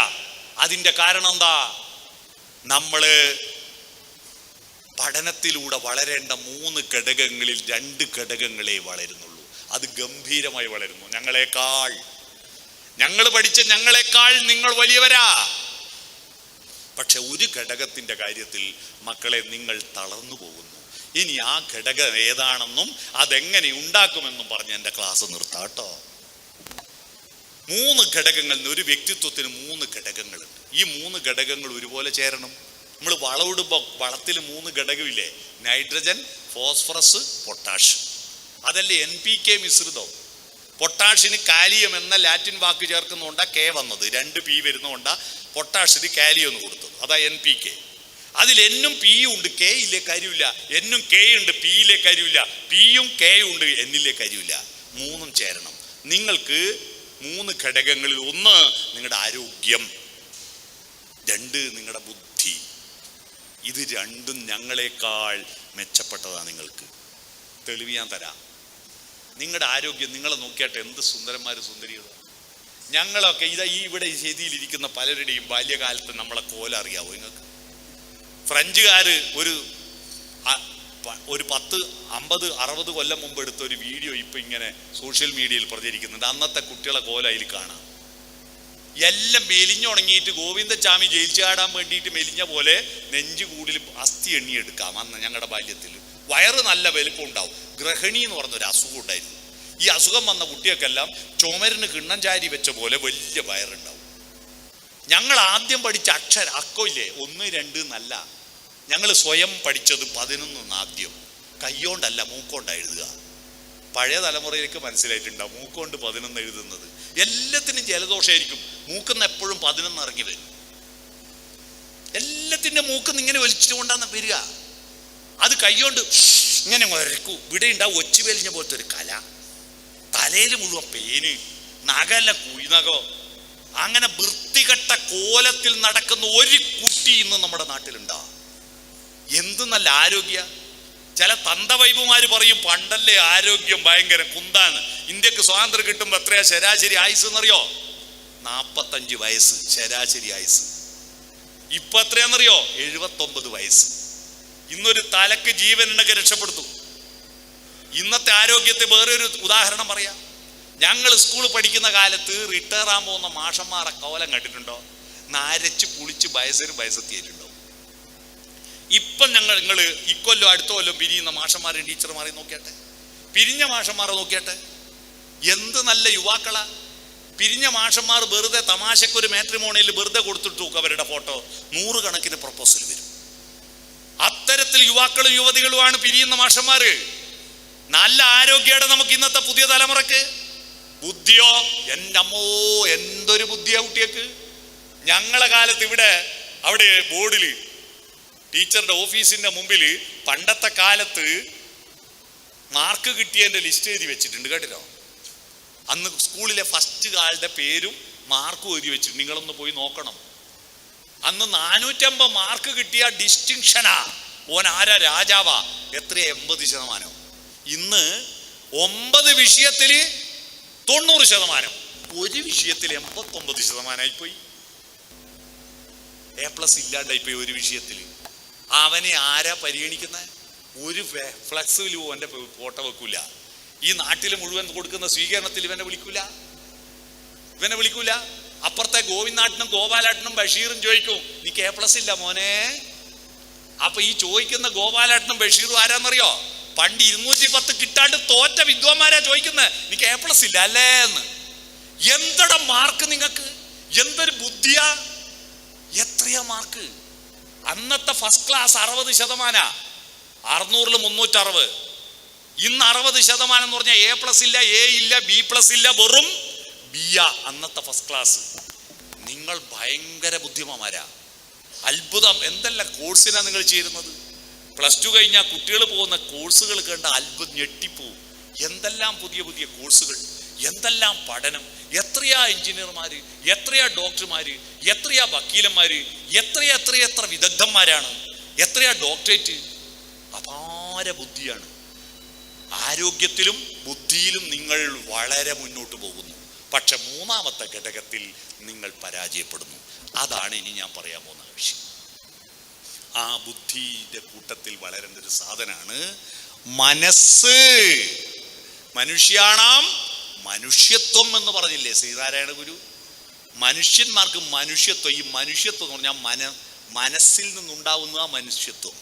അതിന്റെ കാരണം എന്താ? നമ്മള് പഠനത്തിലൂടെ വളരേണ്ട 3 ഘടകങ്ങളിൽ 2 ഘടകങ്ങളെ വളരുന്നുള്ളൂ. അത് ഗംഭീരമായി വളരുന്നു. ഞങ്ങൾ പഠിച്ച ഞങ്ങളെക്കാൾ നിങ്ങൾ വലിയവരാ. പക്ഷെ ഒരു ഘടകത്തിന്റെ കാര്യത്തിൽ മക്കളെ നിങ്ങൾ തളർന്നു പോകുന്നു. ഇനി ആ ഘടകം ഏതാണെന്നും അതെങ്ങനെ ഉണ്ടാക്കുമെന്നും പറഞ്ഞ് എൻ്റെ ക്ലാസ് നിർത്താട്ടോ. 3 ഘടകങ്ങൾ. ഒരു വ്യക്തിത്വത്തിന് 3 ഘടകങ്ങളുണ്ട്. ഈ 3 ഘടകങ്ങൾ ഒരുപോലെ ചേരണം. നമ്മൾ വളമിടുമ്പോൾ വളത്തിൽ 3 ഘടകമില്ലേ? Nitrogen, phosphorus, potash. അതല്ലേ NPK മിശ്രിതം. പൊട്ടാഷിന് കാലിയം എന്ന ലാറ്റിൻ വാക്ക് ചേർക്കുന്നതുകൊണ്ടാ K വന്നത്. 2 P വരുന്നതുകൊണ്ടാ പൊട്ടാഷിന് കാലിയം എന്ന് കൊടുത്തത്. അതാ NPK. അതിൽ N-ഉം P-യും ഉണ്ട്, K ഇല്ലേ കാര്യമില്ല. N-ഉം K ഉണ്ട്, P-യിലെ കാര്യമില്ല. P-യും K-യും ഉണ്ട്, N-യിലെ കാര്യമില്ല. 3ഉം ചേരണം. നിങ്ങൾക്ക് 3 ഘടകങ്ങളിൽ 1 നിങ്ങളുടെ ആരോഗ്യം, 2 നിങ്ങളുടെ ബുദ്ധി. ഇത് രണ്ടും ഞങ്ങളെക്കാൾ മെച്ചപ്പെട്ടതാണ്. നിങ്ങൾക്ക് തെളിവ് ഞാൻ തരാം. നിങ്ങളുടെ ആരോഗ്യം നിങ്ങളെ നോക്കിയാട്ടെ, എന്ത് സുന്ദരന്മാരും സുന്ദരികളും. ഞങ്ങളൊക്കെ ഇവിടെ ഈ ചെയ്തിയിലിരിക്കുന്ന പലരുടെയും ബാല്യകാലത്ത് നമ്മളെ കോല അറിയാവോ നിങ്ങൾക്ക്? ഫ്രഞ്ചുകാർ ഒരു 10, 50, 60 കൊല്ലം മുമ്പ് എടുത്ത ഒരു വീഡിയോ ഇപ്പൊ ഇങ്ങനെ സോഷ്യൽ മീഡിയയിൽ പ്രചരിക്കുന്നുണ്ട്. അന്നത്തെ കുട്ടികളെ കോല അതിൽ കാണാം. എല്ലാം മെലിഞ്ഞുണങ്ങിയിട്ട് ഗോവിന്ദച്ചാമി ജയിൽ ചാടാൻ വേണ്ടിയിട്ട് മെലിഞ്ഞ പോലെ നെഞ്ചുകൂടിൽ അസ്ഥി എണ്ണിയെടുക്കാം. അന്ന് ഞങ്ങളുടെ ബാല്യത്തിൽ വയറ് നല്ല വലുപ്പം ഉണ്ടാവും. ഗ്രഹണി എന്ന് പറഞ്ഞൊരു അസുഖം ഉണ്ടായിരുന്നു. ഈ അസുഖം വന്ന കുട്ടികൾക്കെല്ലാം ചുമരിന് കിണ്ണം ചാരി വെച്ച പോലെ വലിയ വയറുണ്ടാവും. ഞങ്ങൾ ആദ്യം പഠിച്ച അക്കമില്ലേ 1, 2 എന്നല്ല. ഞങ്ങൾ സ്വയം പഠിച്ചത് 11 ആദ്യം. കൈകൊണ്ടല്ല, മൂക്കൊണ്ടാണ് എഴുതുക. പഴയ തലമുറയിലേക്ക് മനസ്സിലായിട്ടുണ്ടാവും മൂക്കൊണ്ട് 11 എഴുതുന്നത്. എല്ലാത്തിനും ജലദോഷമായിരിക്കും. മൂക്കുന്ന എപ്പോഴും 11 ഇറങ്ങി വരും. എല്ലാത്തിൻ്റെ മൂക്കുന്ന് ഇങ്ങനെ വലിച്ചുകൊണ്ടാണ് വരിക. അത് കൈകൊണ്ട് ഇങ്ങനെ വരക്കൂ. ഇവിടെ ഉണ്ടാവും ഒച്ചു വലിഞ്ഞ പോലത്തെ ഒരു കല. തലയിൽ മുഴുവൻ പേന്, നഗല കുഴിനകോ. അങ്ങനെ വൃത്തികെട്ട കോലത്തിൽ നടക്കുന്ന ഒരു കുട്ടി ഇന്ന് നമ്മുടെ നാട്ടിലുണ്ടാവും. എന്ത് നല്ല ആരോഗ്യ. ചില തന്തവൈബുമാര് പറയും പണ്ടല്ലേ ആരോഗ്യം ഭയങ്കര കുന്താണ്. ഇന്ത്യക്ക് സ്വാതന്ത്ര്യം കിട്ടുമ്പോൾ എത്രയാ ശരാശരി ആയുസ് എന്നറിയോ? 45 വയസ്സ് ശരാശരി ആയുസ്. ഇപ്പൊ എത്രയാണെന്നറിയോ? 79 വയസ്സ്. ഇന്നൊരു തലക്ക് ജീവനുണ്ടെങ്കിൽ രക്ഷപ്പെടുത്തും. ഇന്നത്തെ ആരോഗ്യത്തെ വേറൊരു ഉദാഹരണം പറയാം. ഞങ്ങൾ സ്കൂൾ പഠിക്കുന്ന കാലത്ത് റിട്ടയർ ആകാൻ പോകുന്ന മാഷന്മാരെ കോലം കണ്ടിട്ടുണ്ടോ? നരച്ച് പുളിച്ച് വയസ്സെത്തിയിട്ടുണ്ടോ? ഇപ്പം നിങ്ങൾ ഇക്കൊല്ലം അടുത്ത കൊല്ലം പിരിയുന്ന മാഷന്മാരെയും ടീച്ചർമാരെയും നോക്കിയാട്ടെ, പിരിഞ്ഞ മാഷന്മാരെ നോക്കിയാട്ടെ, എന്ത് നല്ല യുവാക്കളാ. പിരിഞ്ഞ മാഷന്മാർ വെറുതെ തമാശക്കൊരു മാട്രിമോണിയിൽ വെറുതെ കൊടുത്തിട്ട് നോക്കും അവരുടെ ഫോട്ടോ. 100 കണക്കിന് പ്രപ്പോസൽ വരും. അത്തരത്തിൽ യുവാക്കളും യുവതികളുമാണ് പിരിയുന്ന മാഷന്മാര്. നല്ല ആരോഗ്യയുടെ നമുക്ക് ഇന്നത്തെ പുതിയ തലമുറക്ക്. ബുദ്ധിയോ എൻ്റെ അമ്മോ, എന്തൊരു ബുദ്ധിയാ കുട്ടിയക്ക്. ഞങ്ങളെ കാലത്ത് അവിടെ ബോർഡിൽ ടീച്ചറുടെ ഓഫീസിന്റെ മുമ്പിൽ പണ്ടത്തെ കാലത്ത് മാർക്ക് കിട്ടിയതിന്റെ ലിസ്റ്റ് എഴുതി വെച്ചിട്ടുണ്ട് കേട്ടോ. അന്ന് സ്കൂളിലെ ഫസ്റ്റ് ആളുടെ പേരും മാർക്കും എഴുതി വെച്ചിട്ടുണ്ട്. നിങ്ങളൊന്ന് പോയി നോക്കണം. അന്ന് 450 മാർക്ക് കിട്ടിയ ഡിസ്റ്റിങ്ഷനാ. ഓൻ ആരാ? രാജാവാ. എത്രയാ? 80%. ഇന്ന് 9 വിഷയത്തിൽ 90%, ഒരു വിഷയത്തിൽ 89%. A+ ഇല്ലാണ്ടായിപ്പോയി ഒരു വിഷയത്തിൽ. അവനെ ആരാ പരിഗണിക്കുന്നത്? ഒരു ഫ്ലക്സിലും അവൻ്റെ ഫോട്ടോ വെക്കൂല. ഈ നാട്ടിൽ മുഴുവൻ കൊടുക്കുന്ന സ്വീകരണത്തിൽ ഇവനെ വിളിക്കൂല. അപ്പുറത്തെ ഗോവിന്ദാട്ടനും ഗോപാലാട്ടനും ബഷീറും ചോദിക്കും, നീക്ക് A+ ഇല്ല മോനെ. അപ്പൊ ഈ ചോദിക്കുന്ന ഗോപാലാട്ടനും ബഷീറും ആരാന്നറിയോ? പണ്ട് 210 കിട്ടാണ്ട് തോറ്റ വിദ്വാന്മാരാ ചോദിക്കുന്നത്, നീക്ക് A+ ഇല്ല അല്ലേ എന്ന്. എന്തടാ മാർക്ക് നിങ്ങൾക്ക്? എന്തൊരു ബുദ്ധിയാ! എത്രയാ മാർക്ക്? അന്നത്തെ ഫസ്റ്റ് ക്ലാസ് 60%. 600-ൽ 360. ഇന്ന് 60% എന്ന് പറഞ്ഞാൽ A+ ഇല്ല, A ഇല്ല, B+ ഇല്ല, വെറും B. അന്നത്തെ ഫസ്റ്റ് ക്ലാസ്. നിങ്ങൾ ഭയങ്കര ബുദ്ധിമാന്മാരാ. അത്ഭുതം. എന്തെല്ലാം കോഴ്സിനാ നിങ്ങൾ ചേരുന്നത്? +2 കഴിഞ്ഞാൽ കുട്ടികൾ പോകുന്ന കോഴ്സുകൾ കണ്ട അത്ഭുതം, ഞെട്ടിപ്പോവും. എന്തെല്ലാം പുതിയ പുതിയ കോഴ്സുകൾ, എന്തെല്ലാം പഠനം. എത്രയാ എഞ്ചിനീയർമാര്, എത്രയാ ഡോക്ടർമാര്, എത്രയാ വക്കീലന്മാര്, എത്ര വിദഗ്ധന്മാരാണ്, എത്രയാ ഡോക്ടറേറ്റ്. അപാര ബുദ്ധിയാണ്. ആരോഗ്യത്തിലും ബുദ്ധിയിലും നിങ്ങൾ വളരെ മുന്നോട്ട് പോകുന്നു. പക്ഷെ 3ാമത്തെ ഘടകത്തിൽ നിങ്ങൾ പരാജയപ്പെടുന്നു. അതാണ് ഇനി ഞാൻ പറയാൻ പോകുന്ന വിഷയം. ആ ബുദ്ധിയുടെ കൂട്ടത്തിൽ വളരേണ്ട ഒരു സാധനമാണ് മനസ്സ്. മനുഷ്യാണാം മനുഷ്യത്വം എന്ന് പറഞ്ഞില്ലേ ശ്രീനാരായണ ഗുരു? മനുഷ്യന്മാർക്ക് മനുഷ്യത്വം. ഈ മനുഷ്യത്വം എന്ന് പറഞ്ഞാൽ മനസ്സിൽ നിന്നുണ്ടാവുന്ന ആ മനുഷ്യത്വം.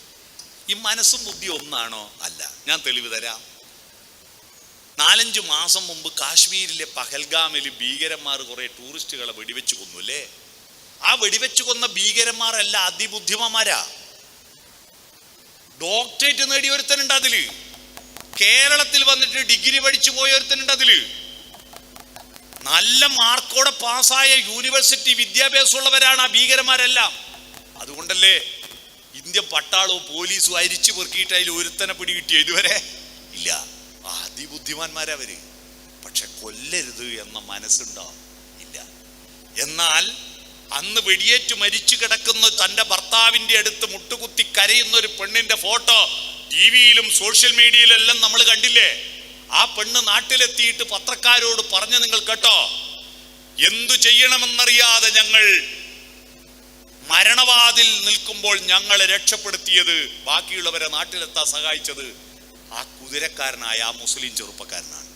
ഈ മനസ്സും ബുദ്ധി ഒന്നാണോ? അല്ല. ഞാൻ തെളിവ് തരാം. 4-5 മാസം മുമ്പ് കാശ്മീരിലെ പഹൽഗാമിൽ ഭീകരന്മാർ കുറെ ടൂറിസ്റ്റുകളെ വെടിവെച്ച് കൊന്നു അല്ലേ? ആ വെടിവെച്ച് കൊന്ന ഭീകരന്മാരല്ല അതിബുദ്ധിമാന്മാരാ. ഡോക്ടറേറ്റ് നേടിയൊരുത്തനുണ്ട് അതില്. കേരളത്തിൽ വന്നിട്ട് ഡിഗ്രി പഠിച്ചു പോയൊരുത്തനുണ്ട് അതില്. നല്ല മാർക്കോടെ പാസ്സായ യൂണിവേഴ്സിറ്റി വിദ്യാഭ്യാസമുള്ളവരാണ് ആ ഭീകരന്മാരെല്ലാം. അതുകൊണ്ടല്ലേ ഇന്ത്യൻ പട്ടാളവും പോലീസും അരിച്ചു പെറുക്കിയിട്ട് അതിൽ ഒരുത്തനെ പിടികിട്ടിയോ? ഇതുവരെ ഇല്ല. അതിബുദ്ധിമാന്മാരവര്. പക്ഷെ കൊല്ലരുത് എന്ന മനസ്സുണ്ടോ? ഇല്ല. എന്നാൽ അന്ന് വെടിയേറ്റ് മരിച്ചു കിടക്കുന്ന തൻ്റെ ഭർത്താവിൻ്റെ അടുത്ത് മുട്ടുകുത്തി കരയുന്ന ഒരു പെണ്ണിന്റെ ഫോട്ടോ ടിവിയിലും സോഷ്യൽ മീഡിയയിലെല്ലാം നമ്മൾ കണ്ടില്ലേ? ആ പെണ്ണ് നാട്ടിലെത്തിയിട്ട് പത്രക്കാരോട് പറഞ്ഞു, നിങ്ങൾ കേട്ടോ, എന്തു ചെയ്യണമെന്നറിയാതെ ഞങ്ങൾ മരണവാതിൽ നിൽക്കുമ്പോൾ ഞങ്ങളെ രക്ഷപ്പെടുത്തിയത്, ബാക്കിയുള്ളവരെ നാട്ടിലെത്താൻ സഹായിച്ചത് ആ കുതിരക്കാരനായ ആ മുസ്ലിം ചെറുപ്പക്കാരനാണ്.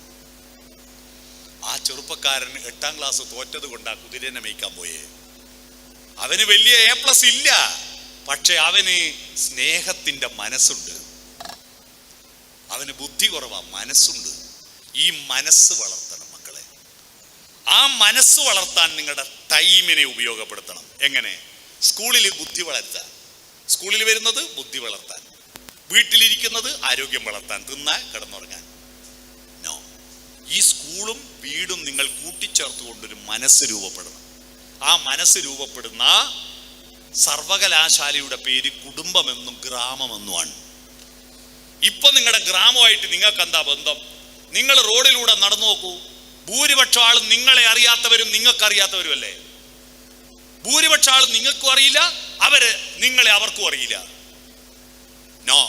ആ ചെറുപ്പക്കാരൻ 8ാം ക്ലാസ് തോറ്റത് കൊണ്ട് ആ കുതിരനെ മേയ്ക്കാൻ പോയേ. അവന് വലിയ A+ ഇല്ല, പക്ഷെ അവന് സ്നേഹത്തിന്റെ മനസ്സുണ്ട്. അവന് ബുദ്ധി കുറവാ, മനസ്സുണ്ട്. ഈ മനസ്സ് വളർത്തണം മക്കളെ. ആ മനസ്സ് വളർത്താൻ നിങ്ങളുടെ ടൈമിനെ ഉപയോഗപ്പെടുത്തണം. എങ്ങനെ? സ്കൂളിൽ ബുദ്ധി വളർത്താൻ. സ്കൂളിൽ വരുന്നത് ബുദ്ധി വളർത്താൻ, വീട്ടിലിരിക്കുന്നത് ആരോഗ്യം വളർത്താൻ, തിന്നാൻ കിടന്നുറങ്ങാൻ. നോ. ഈ സ്കൂളും വീടും നിങ്ങൾ കൂട്ടിച്ചേർത്തുകൊണ്ടൊരു മനസ്സ് രൂപപ്പെടണം. ആ മനസ്സ് രൂപപ്പെടുന്ന സർവകലാശാലയുടെ പേര് കുടുംബമെന്നും ഗ്രാമമെന്നുമാണ്. ഇപ്പൊ നിങ്ങളുടെ ഗ്രാമമായിട്ട് നിങ്ങൾക്ക് എന്താ ബന്ധം? നിങ്ങൾ റോഡിലൂടെ നടന്നു നോക്കൂ. ഭൂരിപക്ഷം ആളും നിങ്ങളെ അറിയാത്തവരും നിങ്ങൾക്ക് അറിയാത്തവരും അല്ലേ? ഭൂരിപക്ഷം ആളും നിങ്ങൾക്കും അറിയില്ല, നിങ്ങളെ അവർക്കും അറിയില്ല. നോ.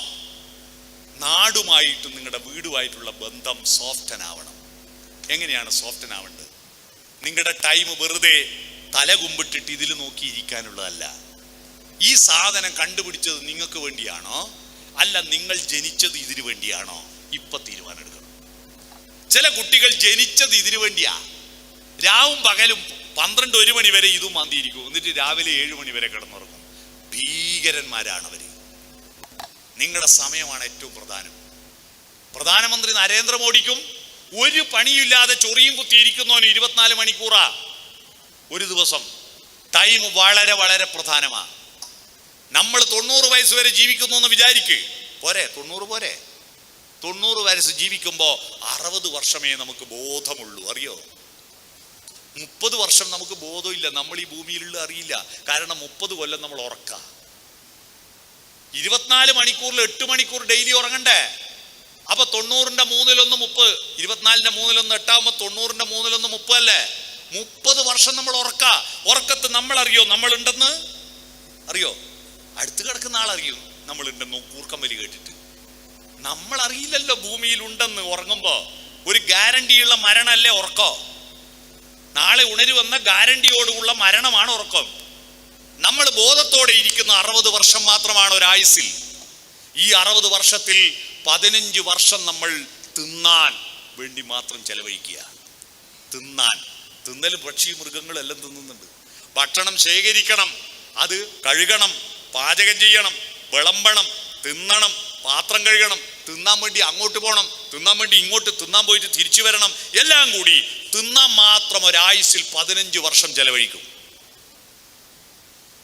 നാടുമായിട്ടും നിങ്ങളുടെ വീടുമായിട്ടുള്ള ബന്ധം സോഫ്റ്റൻ ആവണം. എങ്ങനെയാണ് സോഫ്റ്റൻ ആവേണ്ടത്? നിങ്ങളുടെ ടൈം വെറുതെ തല കുമ്പിട്ടിട്ട് ഇതിൽ നോക്കിയിരിക്കാനുള്ളതല്ല. ഈ സാധനം കണ്ടുപിടിച്ചത് നിങ്ങൾക്ക് വേണ്ടിയാണോ അല്ല നിങ്ങൾ ജനിച്ചത് ഇതിനു വേണ്ടിയാണോ? ഇപ്പൊ തീരുമാനം എടുക്കണം. ചില കുട്ടികൾ ജനിച്ചത് ഇതിനു വേണ്ടിയാ. രാവും പകലും 12-1 മണി വരെ ഇതും മാന്തിയിരിക്കും, എന്നിട്ട് രാവിലെ 7 മണി വരെ കിടന്നുറങ്ങും. ഭീകരന്മാരാണ് അവര്. നിങ്ങളുടെ സമയമാണ് ഏറ്റവും പ്രധാനം. പ്രധാനമന്ത്രി നരേന്ദ്രമോദിക്കും ഒരു പണിയില്ലാതെ ചൊറിയും കുത്തിയിരിക്കുന്നവന് 24 മണിക്കൂറാ ഒരു ദിവസം. ടൈം വളരെ വളരെ പ്രധാനമാണ്. നമ്മൾ 90 വയസ്സ് വരെ ജീവിക്കുന്നു എന്ന് വിചാരിക്ക്. പോരെ? 90 പോരെ? 90 വയസ്സ് ജീവിക്കുമ്പോൾ 60 വർഷമേ നമുക്ക് ബോധമുള്ളൂ. അറിയോ? 30 വർഷം നമുക്ക് ബോധമില്ല. നമ്മൾ ഈ ഭൂമിയിലുള്ള അറിയില്ല. കാരണം 30 കൊല്ലം നമ്മൾ ഉറക്ക. 24 മണിക്കൂറിൽ 8 മണിക്കൂർ ഡെയിലി ഉറങ്ങണ്ടേ? അപ്പൊ 90ന്റെ 3/1 30, 24ന്റെ 3/1 8 90ന്റെ 3/1 30 അല്ലേ? 30 വർഷം നമ്മൾ ഉറക്കത്ത് നമ്മൾ അറിയോ നമ്മൾ ഉണ്ടെന്ന്? അറിയോ? അടുത്ത് കിടക്കുന്ന ആളറിയോ നമ്മൾ ഉണ്ടെന്ന്? കൂർക്കം വലി കേട്ടിട്ട് നമ്മൾ അറിയില്ലല്ലോ ഭൂമിയിൽ ഉണ്ടെന്ന്. ഉറങ്ങുമ്പോ ഒരു ഗ്യാരണ്ടിയുള്ള മരണമല്ലേ ഉറക്കം? നാളെ ഉണരുവെന്ന ഗ്യാരണ്ടിയോടുള്ള മരണമാണ് ഉറക്കം. നമ്മൾ ബോധത്തോടെ ഇരിക്കുന്ന 60 വർഷം മാത്രമാണ് ഒരായുസിൽ. ഈ 60 വർഷത്തിൽ 15 വർഷം നമ്മൾ തിന്നാൻ വേണ്ടി മാത്രം ചെലവഴിക്കുക. തിന്നലും പക്ഷി മൃഗങ്ങളെല്ലാം തിന്നുന്നുണ്ട്. ഭക്ഷണം ശേഖരിക്കണം, അത് കഴുകണം, പാചകം ചെയ്യണം, വിളമ്പണം, തിന്നണം, പാത്രം കഴുകണം, തിന്നാൻ വേണ്ടി അങ്ങോട്ട് പോകണം, തിന്നാൻ വേണ്ടി ഇങ്ങോട്ട് തിന്നാൻ പോയിട്ട് തിരിച്ചു വരണം. എല്ലാം കൂടി തിന്നാൻ മാത്രം ഒരായുസിൽ 15 വർഷം ചെലവഴിക്കും.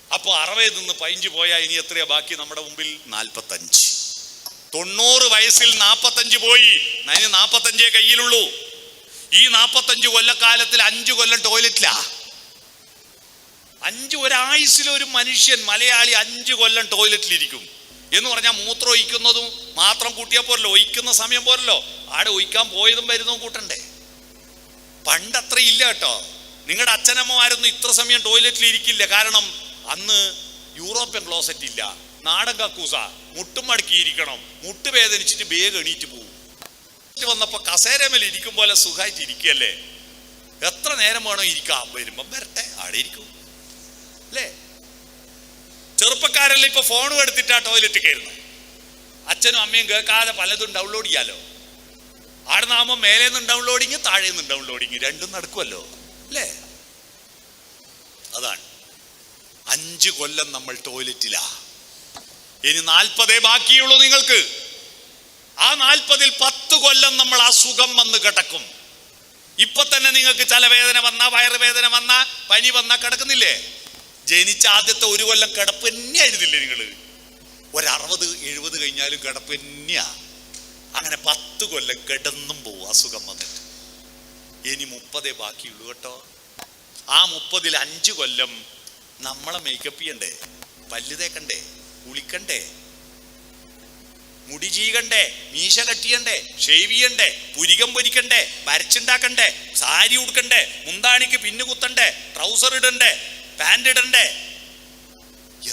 അപ്പൊ 60 നിന്ന് 15 പോയാൽ ഇനി എത്രയാ ബാക്കി നമ്മുടെ മുമ്പിൽ? 45. 90 വയസ്സിൽ 45 പോയി. 45 കയ്യിലുള്ളൂ. ഈ 45 കൊല്ലക്കാലത്തിൽ 5 കൊല്ലം ടോയ്ലറ്റിലാ. 5 ഒരായുസിൽ ഒരു മനുഷ്യൻ മലയാളി 5 കൊല്ലം ടോയ്ലറ്റിലിരിക്കും എന്ന് പറഞ്ഞാൽ മൂത്രം ഒഴിക്കുന്നതും മാത്രം കൂട്ടിയാൽ പോരല്ലോ, ഒഴിക്കുന്ന സമയം പോരല്ലോ, ആടെ ഒഴിക്കാൻ പോയതും വരുന്നതും കൂട്ടണ്ടേ? പണ്ടത്ര ഇല്ല കേട്ടോ. നിങ്ങളുടെ അച്ഛനമ്മമാരൊന്നും ഇത്ര സമയം ടോയ്ലറ്റിൽ ഇരിക്കില്ല. കാരണം അന്ന് യൂറോപ്യൻ ക്ലോസറ്റ് ഇല്ല, നാടൻ കക്കൂസ, മുട്ടും മടക്കിയിരിക്കണം, മുട്ട് വേദനിച്ചിട്ട് വേഗം എണീറ്റ് പോകും. വന്നപ്പോ കസേരമേൽ ഇരിക്കും പോലെ സുഖമായിട്ട് ഇരിക്കുകയല്ലേ. എത്ര നേരം വേണോ ഇരിക്കാം, വരുമ്പം വരട്ടെ, ആടെ ഇരിക്കും അല്ലേ? ചെറുപ്പക്കാരെല്ലാം ഇപ്പൊ ഫോണും എടുത്തിട്ടാ ടോയ്ലറ്റ് കയറുന്നത്. അച്ഛനും അമ്മയും കേൾക്കാതെ പലതും ഡൗൺലോഡ് ചെയ്യാലോ. ആടെ ആകുമ്പോൾ മേലെ നിന്ന് ഡൗൺലോഡിങ്, താഴെ നിന്ന് ഡൗൺലോഡിങ്, രണ്ടും നടക്കുമല്ലോ അല്ലേ? അതാണ് 5 കൊല്ലം നമ്മൾ ടോയ്ലറ്റിലാ. ഇനി 40 ബാക്കിയുള്ളൂ നിങ്ങൾക്ക്. ആ 40-ൽ 10 കൊല്ലം നമ്മൾ അസുഖം വന്ന് കിടക്കും. ഇപ്പൊ തന്നെ നിങ്ങൾക്ക് തലവേദന വന്ന, വയറുവേദന വന്ന, പനി വന്ന കിടക്കുന്നില്ലേ? ജനിച്ച ആദ്യത്തെ 1 കൊല്ലം കിടപ്പ് തന്നെയായിരുന്നില്ലേ നിങ്ങള്? 60-70 കഴിഞ്ഞാലും കിടപ്പ് തന്നെയാ. അങ്ങനെ 10 കൊല്ലം കിടന്നും പോവും അസുഖം വന്നിട്ട്. ഇനി 30 ബാക്കിയുള്ളൂ കേട്ടോ. ആ 30-ൽ 5 കൊല്ലം നമ്മളെ മേക്കപ്പ് ചെയ്യണ്ടേ, പല്ല് തേക്കണ്ടേ, കുളിക്കണ്ടേ, മുടി ചീകണ്ടേ, മീശ കട്ടിയണ്ടേ, ഷേവ് ചെയ്യണ്ടേ, പുരികം പൊരിക്കണ്ടേ, വരച്ചുണ്ടാക്കണ്ടേ, സാരി ഉടുക്കണ്ടേ, മുന്താണിക്ക് പിന്നു കുത്തണ്ടേ, ട്രൗസർ ഇടണ്ടേ, പാൻറ് ഇടണ്ടേ,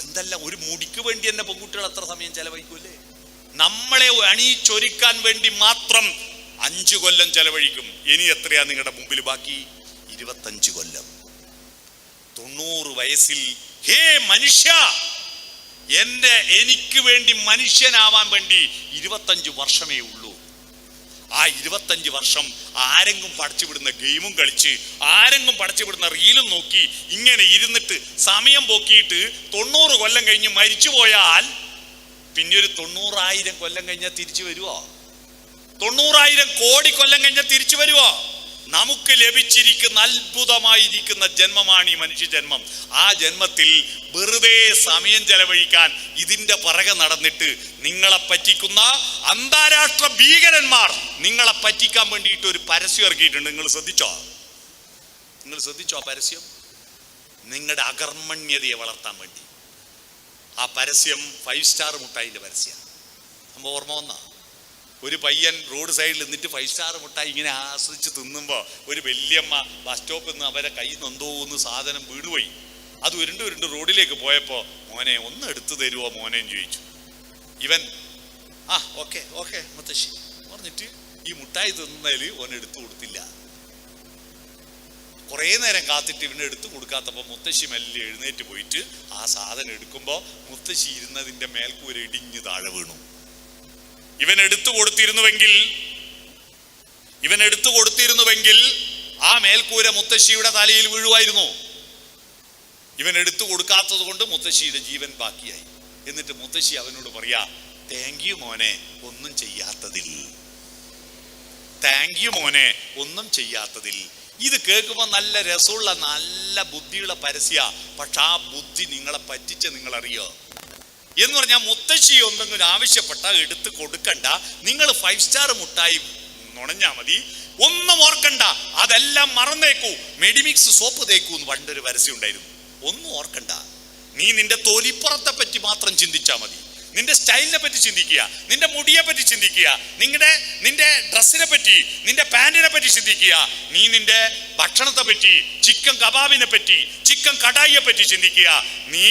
എന്തെല്ലാം. ഒരു മുടിക്ക് വേണ്ടി തന്നെ പെൺകുട്ടികൾ അത്ര സമയം ചെലവഴിക്കൂല്ലേ? നമ്മളെ അണിയിച്ചൊരുക്കാൻ വേണ്ടി മാത്രം 5 കൊല്ലം ചെലവഴിക്കും. ഇനി എത്രയാ നിങ്ങളുടെ മുമ്പിൽ ബാക്കി? 25 കൊല്ലം. 90 വയസ്സിൽ ഹേ മനുഷ്യ, എനിക്ക് വേണ്ടി മനുഷ്യനാവാൻ വേണ്ടി 25 വർഷമേ ഉള്ളൂ. ആ 25 വർഷം ആരെങ്കിലും പടച്ചുവിടുന്ന ഗെയിമും കളിച്ച്, ആരെങ്കിലും പടച്ചുവിടുന്ന റീലും നോക്കി ഇങ്ങനെ ഇരുന്നിട്ട് സമയം പോക്കിയിട്ട് 90 കൊല്ലം കഴിഞ്ഞ് മരിച്ചു പോയാൽ പിന്നെ ഒരു 90,000 കൊല്ലം കഴിഞ്ഞാൽ തിരിച്ചു വരുവോ? 90,000 കോടി കൊല്ലം കഴിഞ്ഞാൽ തിരിച്ചു വരുവോ? നമുക്ക് ലഭിച്ചിരിക്കുന്ന അത്ഭുതമായിരിക്കുന്ന ജന്മമാണ് ഈ മനുഷ്യ ജന്മം. ആ ജന്മത്തിൽ വെറുതെ സമയം ചെലവഴിക്കാൻ ഇതിന്റെ പിറകെ നടന്നിട്ട് നിങ്ങളെ പറ്റിക്കുന്ന അന്താരാഷ്ട്ര ഭീകരന്മാർ നിങ്ങളെ പറ്റിക്കാൻ വേണ്ടിയിട്ട് ഒരു പരസ്യം ഇറക്കിയിട്ടുണ്ട്. നിങ്ങൾ ശ്രദ്ധിച്ചോ പരസ്യം? നിങ്ങളുടെ അകർമ്മണ്യതയെ വളർത്താൻ വേണ്ടി. ആ പരസ്യം 5 സ്റ്റാർ മുട്ടായിന്റെ പരസ്യം. നമ്മൾ ഓർമ്മ വന്ന ഒരു പയ്യൻ റോഡ് സൈഡിൽ നിന്നിട്ട് 5 സ്റ്റാർ മുട്ടായി ഇങ്ങനെ ആസ്വദിച്ച് തിന്നുമ്പോൾ ഒരു വല്യമ്മ ബസ് സ്റ്റോപ്പിൽ നിന്ന് അവരെ കയ്യിൽ നിന്ന് എന്തോ ഒന്ന് സാധനം വീണുപോയി. അത് ഉരുണ്ട് റോഡിലേക്ക് പോയപ്പോൾ മോനെ ഒന്ന് എടുത്തു തരുമോ മോനെന്ന് ചോദിച്ചു. ഇവൻ ഓക്കെ മുത്തശ്ശി പറഞ്ഞിട്ട് ഈ മുട്ടായി തിന്നതിൽ ഓൻ എടുത്തു കൊടുത്തില്ല. കുറേ നേരം കാത്തിട്ട് ഇവന് എടുത്തു കൊടുക്കാത്തപ്പോൾ മുത്തശ്ശി മെല്ലെ എഴുന്നേറ്റ് പോയിട്ട് ആ സാധനം എടുക്കുമ്പോൾ മുത്തശ്ശി ഇരുന്നതിൻ്റെ മേൽക്കൂര ഇടിഞ്ഞ് താഴെ വീണു. ഇവൻ എടുത്തു കൊടുത്തിരുന്നുവെങ്കിൽ ആ മേൽക്കൂര മുത്തശ്ശിയുടെ തലയിൽ വീഴുമായിരുന്നു. ഇവൻ എടുത്തു കൊടുക്കാത്തത് കൊണ്ട് മുത്തശ്ശിയുടെ ജീവൻ ബാക്കിയായി. എന്നിട്ട് മുത്തശ്ശി അവനോട് പറയാ, താങ്ക് യു മോനെ ഒന്നും ചെയ്യാത്തതിൽ. ഇത് കേൾക്കുമ്പോൾ നല്ല രസമുള്ള നല്ല ബുദ്ധിയുള്ള പരസ്യ. പക്ഷെ ആ ബുദ്ധി നിങ്ങളെ പറ്റിച്ച നിങ്ങളറിയോ എന്ന് പറഞ്ഞാൽ മുത്തശ്ശി എന്തെങ്കിലും ആവശ്യപ്പെട്ടാൽ എടുത്ത് കൊടുക്കണ്ട. നിങ്ങൾ 5 സ്റ്റാർ മുട്ടായി നുണഞ്ഞാ മതി. ഒന്നും ഓർക്കണ്ട, അതെല്ലാം മറന്നേക്കൂ. മെഡിമിക്സ് സോപ്പ് തേക്കൂ എന്ന് പണ്ടൊരു പരസ്യം ഉണ്ടായിരുന്നു. ഒന്നും ഓർക്കണ്ട. നീ നിന്റെ തൊലിപ്പുറത്തെ പറ്റി മാത്രം ചിന്തിച്ചാൽ മതി. നിന്റെ സ്റ്റൈലിനെ പറ്റി ചിന്തിക്കുക, നിന്റെ മുടിയെ പറ്റി ചിന്തിക്കുക, നിന്റെ ഡ്രസ്സിനെ പറ്റി, നിന്റെ പാന്റിനെ പറ്റി ചിന്തിക്കുക. നീ നിന്റെ ഭക്ഷണത്തെ പറ്റി, ചിക്കൻ കബാബിനെ പറ്റി, ചിക്കൻ കടായിയെ പറ്റി ചിന്തിക്കുക. നീ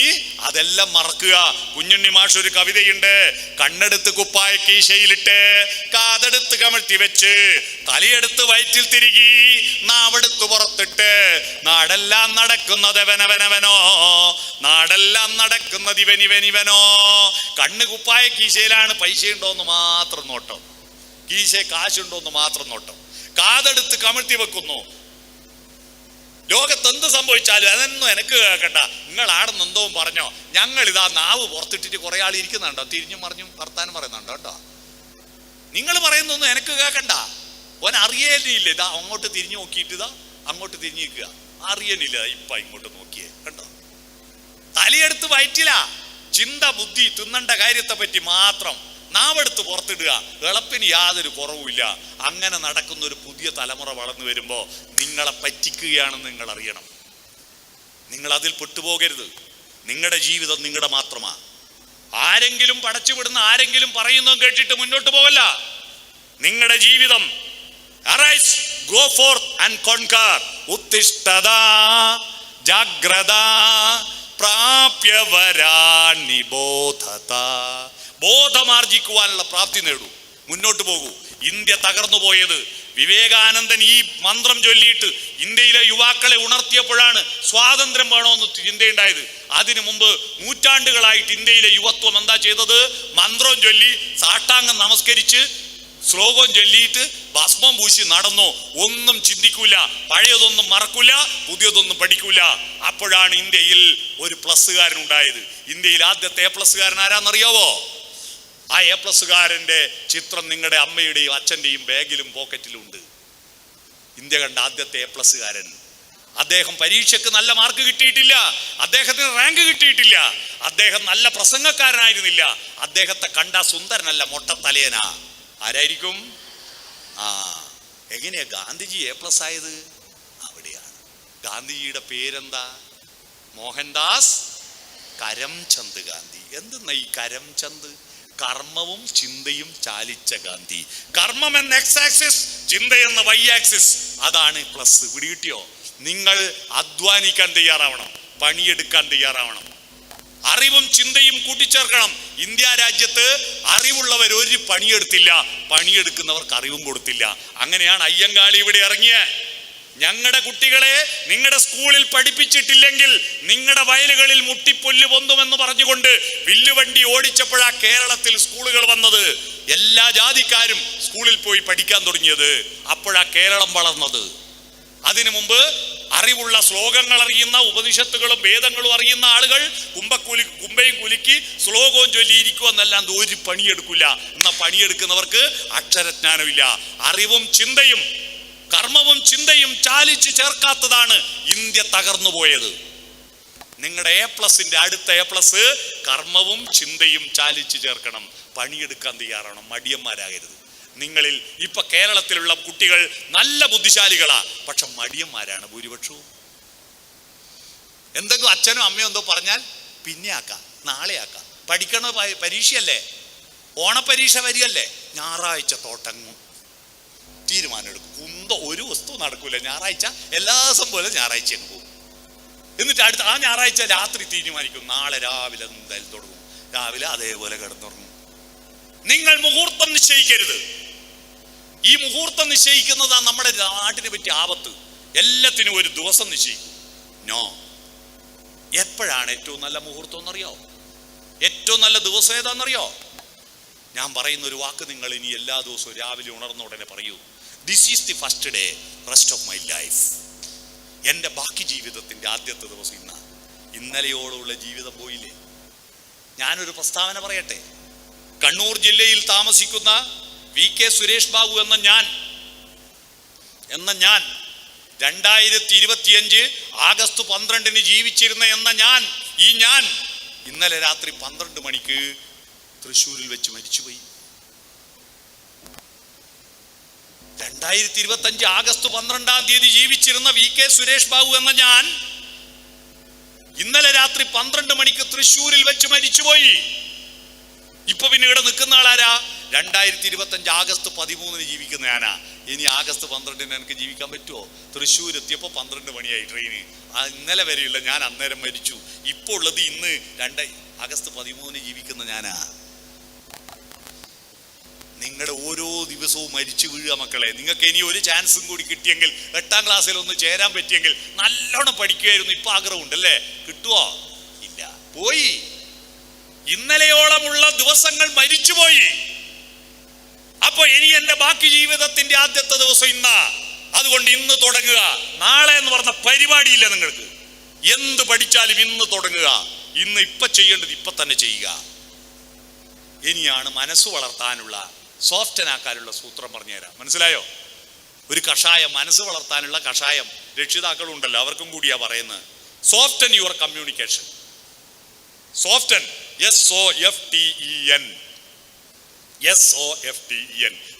അതെല്ലാം മറക്കുക. കുഞ്ഞുണ്ണി മാഷ് ഒരു കവിതയുണ്ട്. കണ്ണെടുത്ത് കുപ്പായ കീശയിലിട്ട്, കാതെടുത്ത് കമഴ്ത്തി വെച്ച്, തലയെടുത്ത് വയറ്റിൽ തിരികി, നാവെടുത്ത് പുറത്തിട്ട്, നാടെല്ലാം നടക്കുന്നതെവനവനവനോ, നാടെല്ലാം നടക്കുന്നതിവനിവനിവനോ. കണ്ണ് കുപ്പായ കീശയിലാണ്, പൈസ ഉണ്ടോന്ന് മാത്രം നോട്ടം, കീശ കാശുണ്ടോന്ന് മാത്രം നോട്ടം. കാതെടുത്ത് കമഴ്ത്തി വെക്കുന്നു. ലോകത്ത് എന്ത് സംഭവിച്ചാലും അതൊന്നും എനിക്ക് കേൾക്കണ്ട. നിങ്ങളാണെന്ന് എന്തോ പറഞ്ഞോ, ഞങ്ങൾ ഇതാ നാവ് പുറത്തിട്ടിട്ട് കുറെ ആൾ ഇരിക്കുന്നുണ്ടോ, തിരിഞ്ഞും മറിഞ്ഞും വർത്താനം പറയുന്നുണ്ടോ കേട്ടോ. നിങ്ങൾ പറയുന്നൊന്നും എനിക്ക് കേൾക്കണ്ട. ഓൻ അറിയലില്ല. ഇതാ അങ്ങോട്ട് തിരിഞ്ഞു നോക്കിയിട്ട് ഇതാ അങ്ങോട്ട് തിരിഞ്ഞു നിൽക്കുക, അറിയണില്ല. ഇപ്പൊ ഇങ്ങോട്ട് നോക്കിയേ കണ്ടോ. തലയെടുത്ത് വയറ്റില്ല. ചിന്ത ബുദ്ധി തിന്നണ്ട കാര്യത്തെ പറ്റി മാത്രം. നാവെടുത്ത് പുറത്തിടുക. എളുപ്പിന് യാതൊരു കുറവുമില്ല. അങ്ങനെ നടക്കുന്ന ഒരു പുതിയ തലമുറ വളർന്നു വരുമ്പോൾ നിങ്ങളെ പറ്റിക്കുകയാണെന്ന് നിങ്ങൾ അറിയണം. നിങ്ങൾ അതിൽ പെട്ടുപോകരുത്. നിങ്ങളുടെ ജീവിതം നിങ്ങളുടെ മാത്രമാ. ആരെങ്കിലും പടച്ചുവിടുന്ന ആരെങ്കിലും പറയുന്നതും കേട്ടിട്ട് മുന്നോട്ട് പോകല്ല. നിങ്ങളുടെ ജീവിതം. Arise, go forth and conquer. ഉത്തിഷ്ഠത ജാഗ്രത പ്രാപ്യവരാണി ബോധത. ബോധമാർജിക്കുവാനുള്ള പ്രാപ്തി നേടൂ. മുന്നോട്ട് പോകൂ. ഇന്ത്യ തകർന്നു പോയത് വിവേകാനന്ദൻ ഈ മന്ത്രം ചൊല്ലിയിട്ട് ഇന്ത്യയിലെ യുവാക്കളെ ഉണർത്തിയപ്പോഴാണ് സ്വാതന്ത്ര്യം വേണമെന്ന് ചിന്തയുണ്ടായത്. അതിനു മുമ്പ് നൂറ്റാണ്ടുകളായിട്ട് ഇന്ത്യയിലെ യുവത്വം എന്താ ചെയ്തത്? മന്ത്രം ചൊല്ലി, സാഷ്ടാംഗം നമസ്കരിച്ച്, ശ്ലോകം ചൊല്ലിയിട്ട്, ഭസ്മ ഭസ്മം പൂശി നടന്നു, ഒന്നും ചിന്തിക്കൂല, പഴയതൊന്നും മറക്കൂല, പുതിയതൊന്നും പഠിക്കൂല. അപ്പോഴാണ് ഇന്ത്യയിൽ ഒരു പ്ലസ്സുകാരൻ ഉണ്ടായത്. ഇന്ത്യയിൽ ആദ്യത്തെ A+കാരൻ ആരാന്നറിയാവോ? ആ A+കാരന്റെ ചിത്രം നിങ്ങളുടെ അമ്മയുടെയും അച്ഛന്റെയും ബാഗിലും പോക്കറ്റിലും ഉണ്ട്. ഇന്ത്യ കണ്ട ആദ്യത്തെ A+കാരൻ. അദ്ദേഹം പരീക്ഷയ്ക്ക് നല്ല മാർക്ക് കിട്ടിയിട്ടില്ല, അദ്ദേഹത്തിന് റാങ്ക് കിട്ടിയിട്ടില്ല, അദ്ദേഹം നല്ല പ്രസംഗക്കാരനായിരുന്നില്ല, അദ്ദേഹത്തെ കണ്ട സുന്ദരനല്ല, മൊട്ടത്തലയനാ. ആരായിരിക്കും? എങ്ങനെയാ ഗാന്ധിജി A+ ആയത്? അവിടെയാണ്. ഗാന്ധിജിയുടെ പേരെന്താ? മോഹൻദാസ് കരംചന്ദ് ഗാന്ധി. എന്തെന്നാ ഈ കരംചന്ദ്? കർമ്മവും ചിന്തയും ചാലിച്ച ഗാന്ധി. കർമ്മം എന്ന X ആക്സിസ്, ചിന്ത എന്ന Y ആക്സിസ്, അതാണ് പ്ലസ്. പിടികിട്ടിയോ? നിങ്ങൾ അധ്വാനിക്കാൻ തയ്യാറാവണം, പണിയെടുക്കാൻ തയ്യാറാവണം, അറിവും ചിന്തയും കൂട്ടിച്ചേർക്കണം. ഇന്ത്യ രാജ്യത്ത് അറിവുള്ളവർ ഒരു പണിയെടുത്തില്ല, പണിയെടുക്കുന്നവർക്ക് അറിവും കൊടുത്തില്ല. അങ്ങനെയാണ് അയ്യങ്കാളി ഇവിടെ ഇറങ്ങിയ. ഞങ്ങളുടെ കുട്ടികളെ നിങ്ങളുടെ സ്കൂളിൽ പഠിപ്പിച്ചിട്ടില്ലെങ്കിൽ നിങ്ങളുടെ വയലുകളിൽ മുട്ടിപ്പൊല്ല് പൊന്തുമെന്ന് പറഞ്ഞുകൊണ്ട് വില്ലുവണ്ടി ഓടിച്ചപ്പോഴാ കേരളത്തിൽ സ്കൂളുകൾ വന്നത്. എല്ലാ ജാതിക്കാരും സ്കൂളിൽ പോയി പഠിക്കാൻ തുടങ്ങിയത്. അപ്പോഴാ കേരളം വളർന്നത്. അതിനു മുമ്പ് അറിവുള്ള ശ്ലോകങ്ങൾ അറിയുന്ന, ഉപനിഷത്തുകളും വേദങ്ങളും അറിയുന്ന ആളുകൾ കുമ്പയും കുലുക്കി ശ്ലോകവും ചൊല്ലിയിരിക്കുക എന്നല്ലാണ്ട് ഒരു പണിയെടുക്കില്ല. എന്നാൽ പണിയെടുക്കുന്നവർക്ക് അക്ഷരജ്ഞാനമില്ല. അറിവും ചിന്തയും കർമ്മവും ചിന്തയും ചാലിച്ചു ചേർക്കാത്തതാണ് ഇന്ത്യ തകർന്നു പോയത്. നിങ്ങളുടെ A+ന്റെ അടുത്ത A+ കർമ്മവും ചിന്തയും ചാലിച്ചു ചേർക്കണം, പണിയെടുക്കാൻ തയ്യാറാവണം, മടിയന്മാരാകരുത്. നിങ്ങളിൽ ഇപ്പൊ കേരളത്തിലുള്ള കുട്ടികൾ നല്ല ബുദ്ധിശാലികളാ, പക്ഷെ മടിയന്മാരാണ് ഭൂരിപക്ഷവും. എന്തെങ്കിലും അച്ഛനോ അമ്മയോ എന്തോ പറഞ്ഞാൽ പിന്നെ ആക്കാം, നാളെ ആക്കാം, പഠിക്കണ പരീക്ഷയല്ലേ, ഓണപ്പരീക്ഷ വരികയല്ലേ, ഞായറാഴ്ച തോട്ടങ്ങും തീരുമാനം എടുക്കും. ഒരു വസ്തു നടക്കൂല, ഞായറാഴ്ച എല്ലാ ദിവസം പോലെ ഞായറാഴ്ച അങ്ങ് പോകും. എന്നിട്ട് അടുത്ത ആ ഞായറാഴ്ച രാത്രി തീരുമാനിക്കും, നാളെ രാവിലെ എന്തായാലും തുടങ്ങും, രാവിലെ അതേപോലെ കിടന്നുറങ്ങും. നിങ്ങൾ മുഹൂർത്തം നിശ്ചയിക്കരുത്. ഈ മുഹൂർത്തം നിശ്ചയിക്കുന്നതാണ് നമ്മുടെ നാട്ടിനെ പറ്റി ആപത്ത്. എല്ലാത്തിനും ഒരു ദിവസം നിശ്ചയിക്കും. നോ. എപ്പോഴാണ് ഏറ്റവും നല്ല മുഹൂർത്തം എന്നറിയോ? ഏറ്റവും നല്ല ദിവസം ഏതാണെന്നറിയോ? ഞാൻ പറയുന്ന ഒരു വാക്ക് നിങ്ങൾ ഇനി എല്ലാ ദിവസവും രാവിലെ ഉണർന്ന ഉടനെ പറയൂ. This is the first day rest of my life. എൻ്റെ ബാക്കി ജീവിതത്തിൻ്റെ ആദ്യത്തെ ദിവസം ഇന്നാണ്. ഇന്നലെയോടുള്ള ജീവിതം പോയില്ലേ? ഞാനൊരു പ്രസ്താവന പറയട്ടെ. കണ്ണൂർ ജില്ലയിൽ താമസിക്കുന്ന VK സുരേഷ് ബാബു എന്ന ഞാൻ 2025 ആഗസ്റ്റ് 12 ജീവിച്ചിരുന്ന ഈ ഞാൻ ഇന്നലെ രാത്രി 12 മണിക്ക് തൃശ്ശൂരിൽ വെച്ച് മരിച്ചുപോയി. 2025 ആഗസ്റ്റ് 12 ജീവിച്ചിരുന്ന VK സുരേഷ് ബാബു എന്ന ഞാൻ ഇന്നലെ രാത്രി 12 മണിക്ക് തൃശ്ശൂരിൽ വെച്ച് മരിച്ചുപോയി. ഇപ്പൊ പിന്നെ ഇവിടെ നിൽക്കുന്ന ആളാരാ? 2025 ആഗസ്റ്റ് 13 ജീവിക്കുന്ന ഞാനാ. ഇനി ആഗസ്റ്റ് 12 എനിക്ക് ജീവിക്കാൻ പറ്റുമോ? തൃശ്ശൂർ എത്തിയപ്പോൾ 12 മണിയായി ട്രെയിന്. ഇന്നലെ വരെയുള്ള ഞാൻ അന്നേരം മരിച്ചു. ഇപ്പോൾ ഉള്ളത് ഇന്ന് ആഗസ്റ്റ് 13 ജീവിക്കുന്ന ഞാനാ. നിങ്ങളുടെ ഓരോ ദിവസവും മരിച്ചു വീഴുക മക്കളെ. നിങ്ങൾക്ക് ഇനി ഒരു ചാൻസും കൂടി കിട്ടിയെങ്കിൽ, 8ാം ക്ലാസ്സിൽ ഒന്ന് ചേരാൻ പറ്റിയെങ്കിൽ നല്ലോണം പഠിക്കുമായിരുന്നു. ഇപ്പൊ ആഗ്രഹമുണ്ടല്ലേ? കിട്ടുവോ? ഇല്ല, പോയി. ഇന്നലെയോളമുള്ള ദിവസങ്ങൾ മരിച്ചുപോയി. അപ്പൊ ഇനി എന്റെ ബാക്കി ജീവിതത്തിന്റെ ആദ്യത്തെ ദിവസം ഇന്നാ. അതുകൊണ്ട് ഇന്ന് തുടങ്ങുക. നാളെ എന്ന് പറഞ്ഞ പരിപാടിയില്ല നിങ്ങൾക്ക്. എന്ത് പഠിച്ചാലും ഇന്ന് തുടങ്ങുക. ഇപ്പൊ ചെയ്യേണ്ടത് ഇപ്പൊ തന്നെ ചെയ്യുക. ഇനിയാണ് മനസ്സ് വളർത്താനുള്ള, സോഫ്റ്റനാക്കാനുള്ള സൂത്രം പറഞ്ഞുതരാം. മനസ്സിലായോ? ഒരു കഷായം, മനസ്സ് വളർത്താനുള്ള കഷായം രക്ഷിതാക്കളും ഉണ്ടല്ലോ, അവർക്കും കൂടിയാ പറയുന്നത്. Soften your communication. Soften, SOFTEN.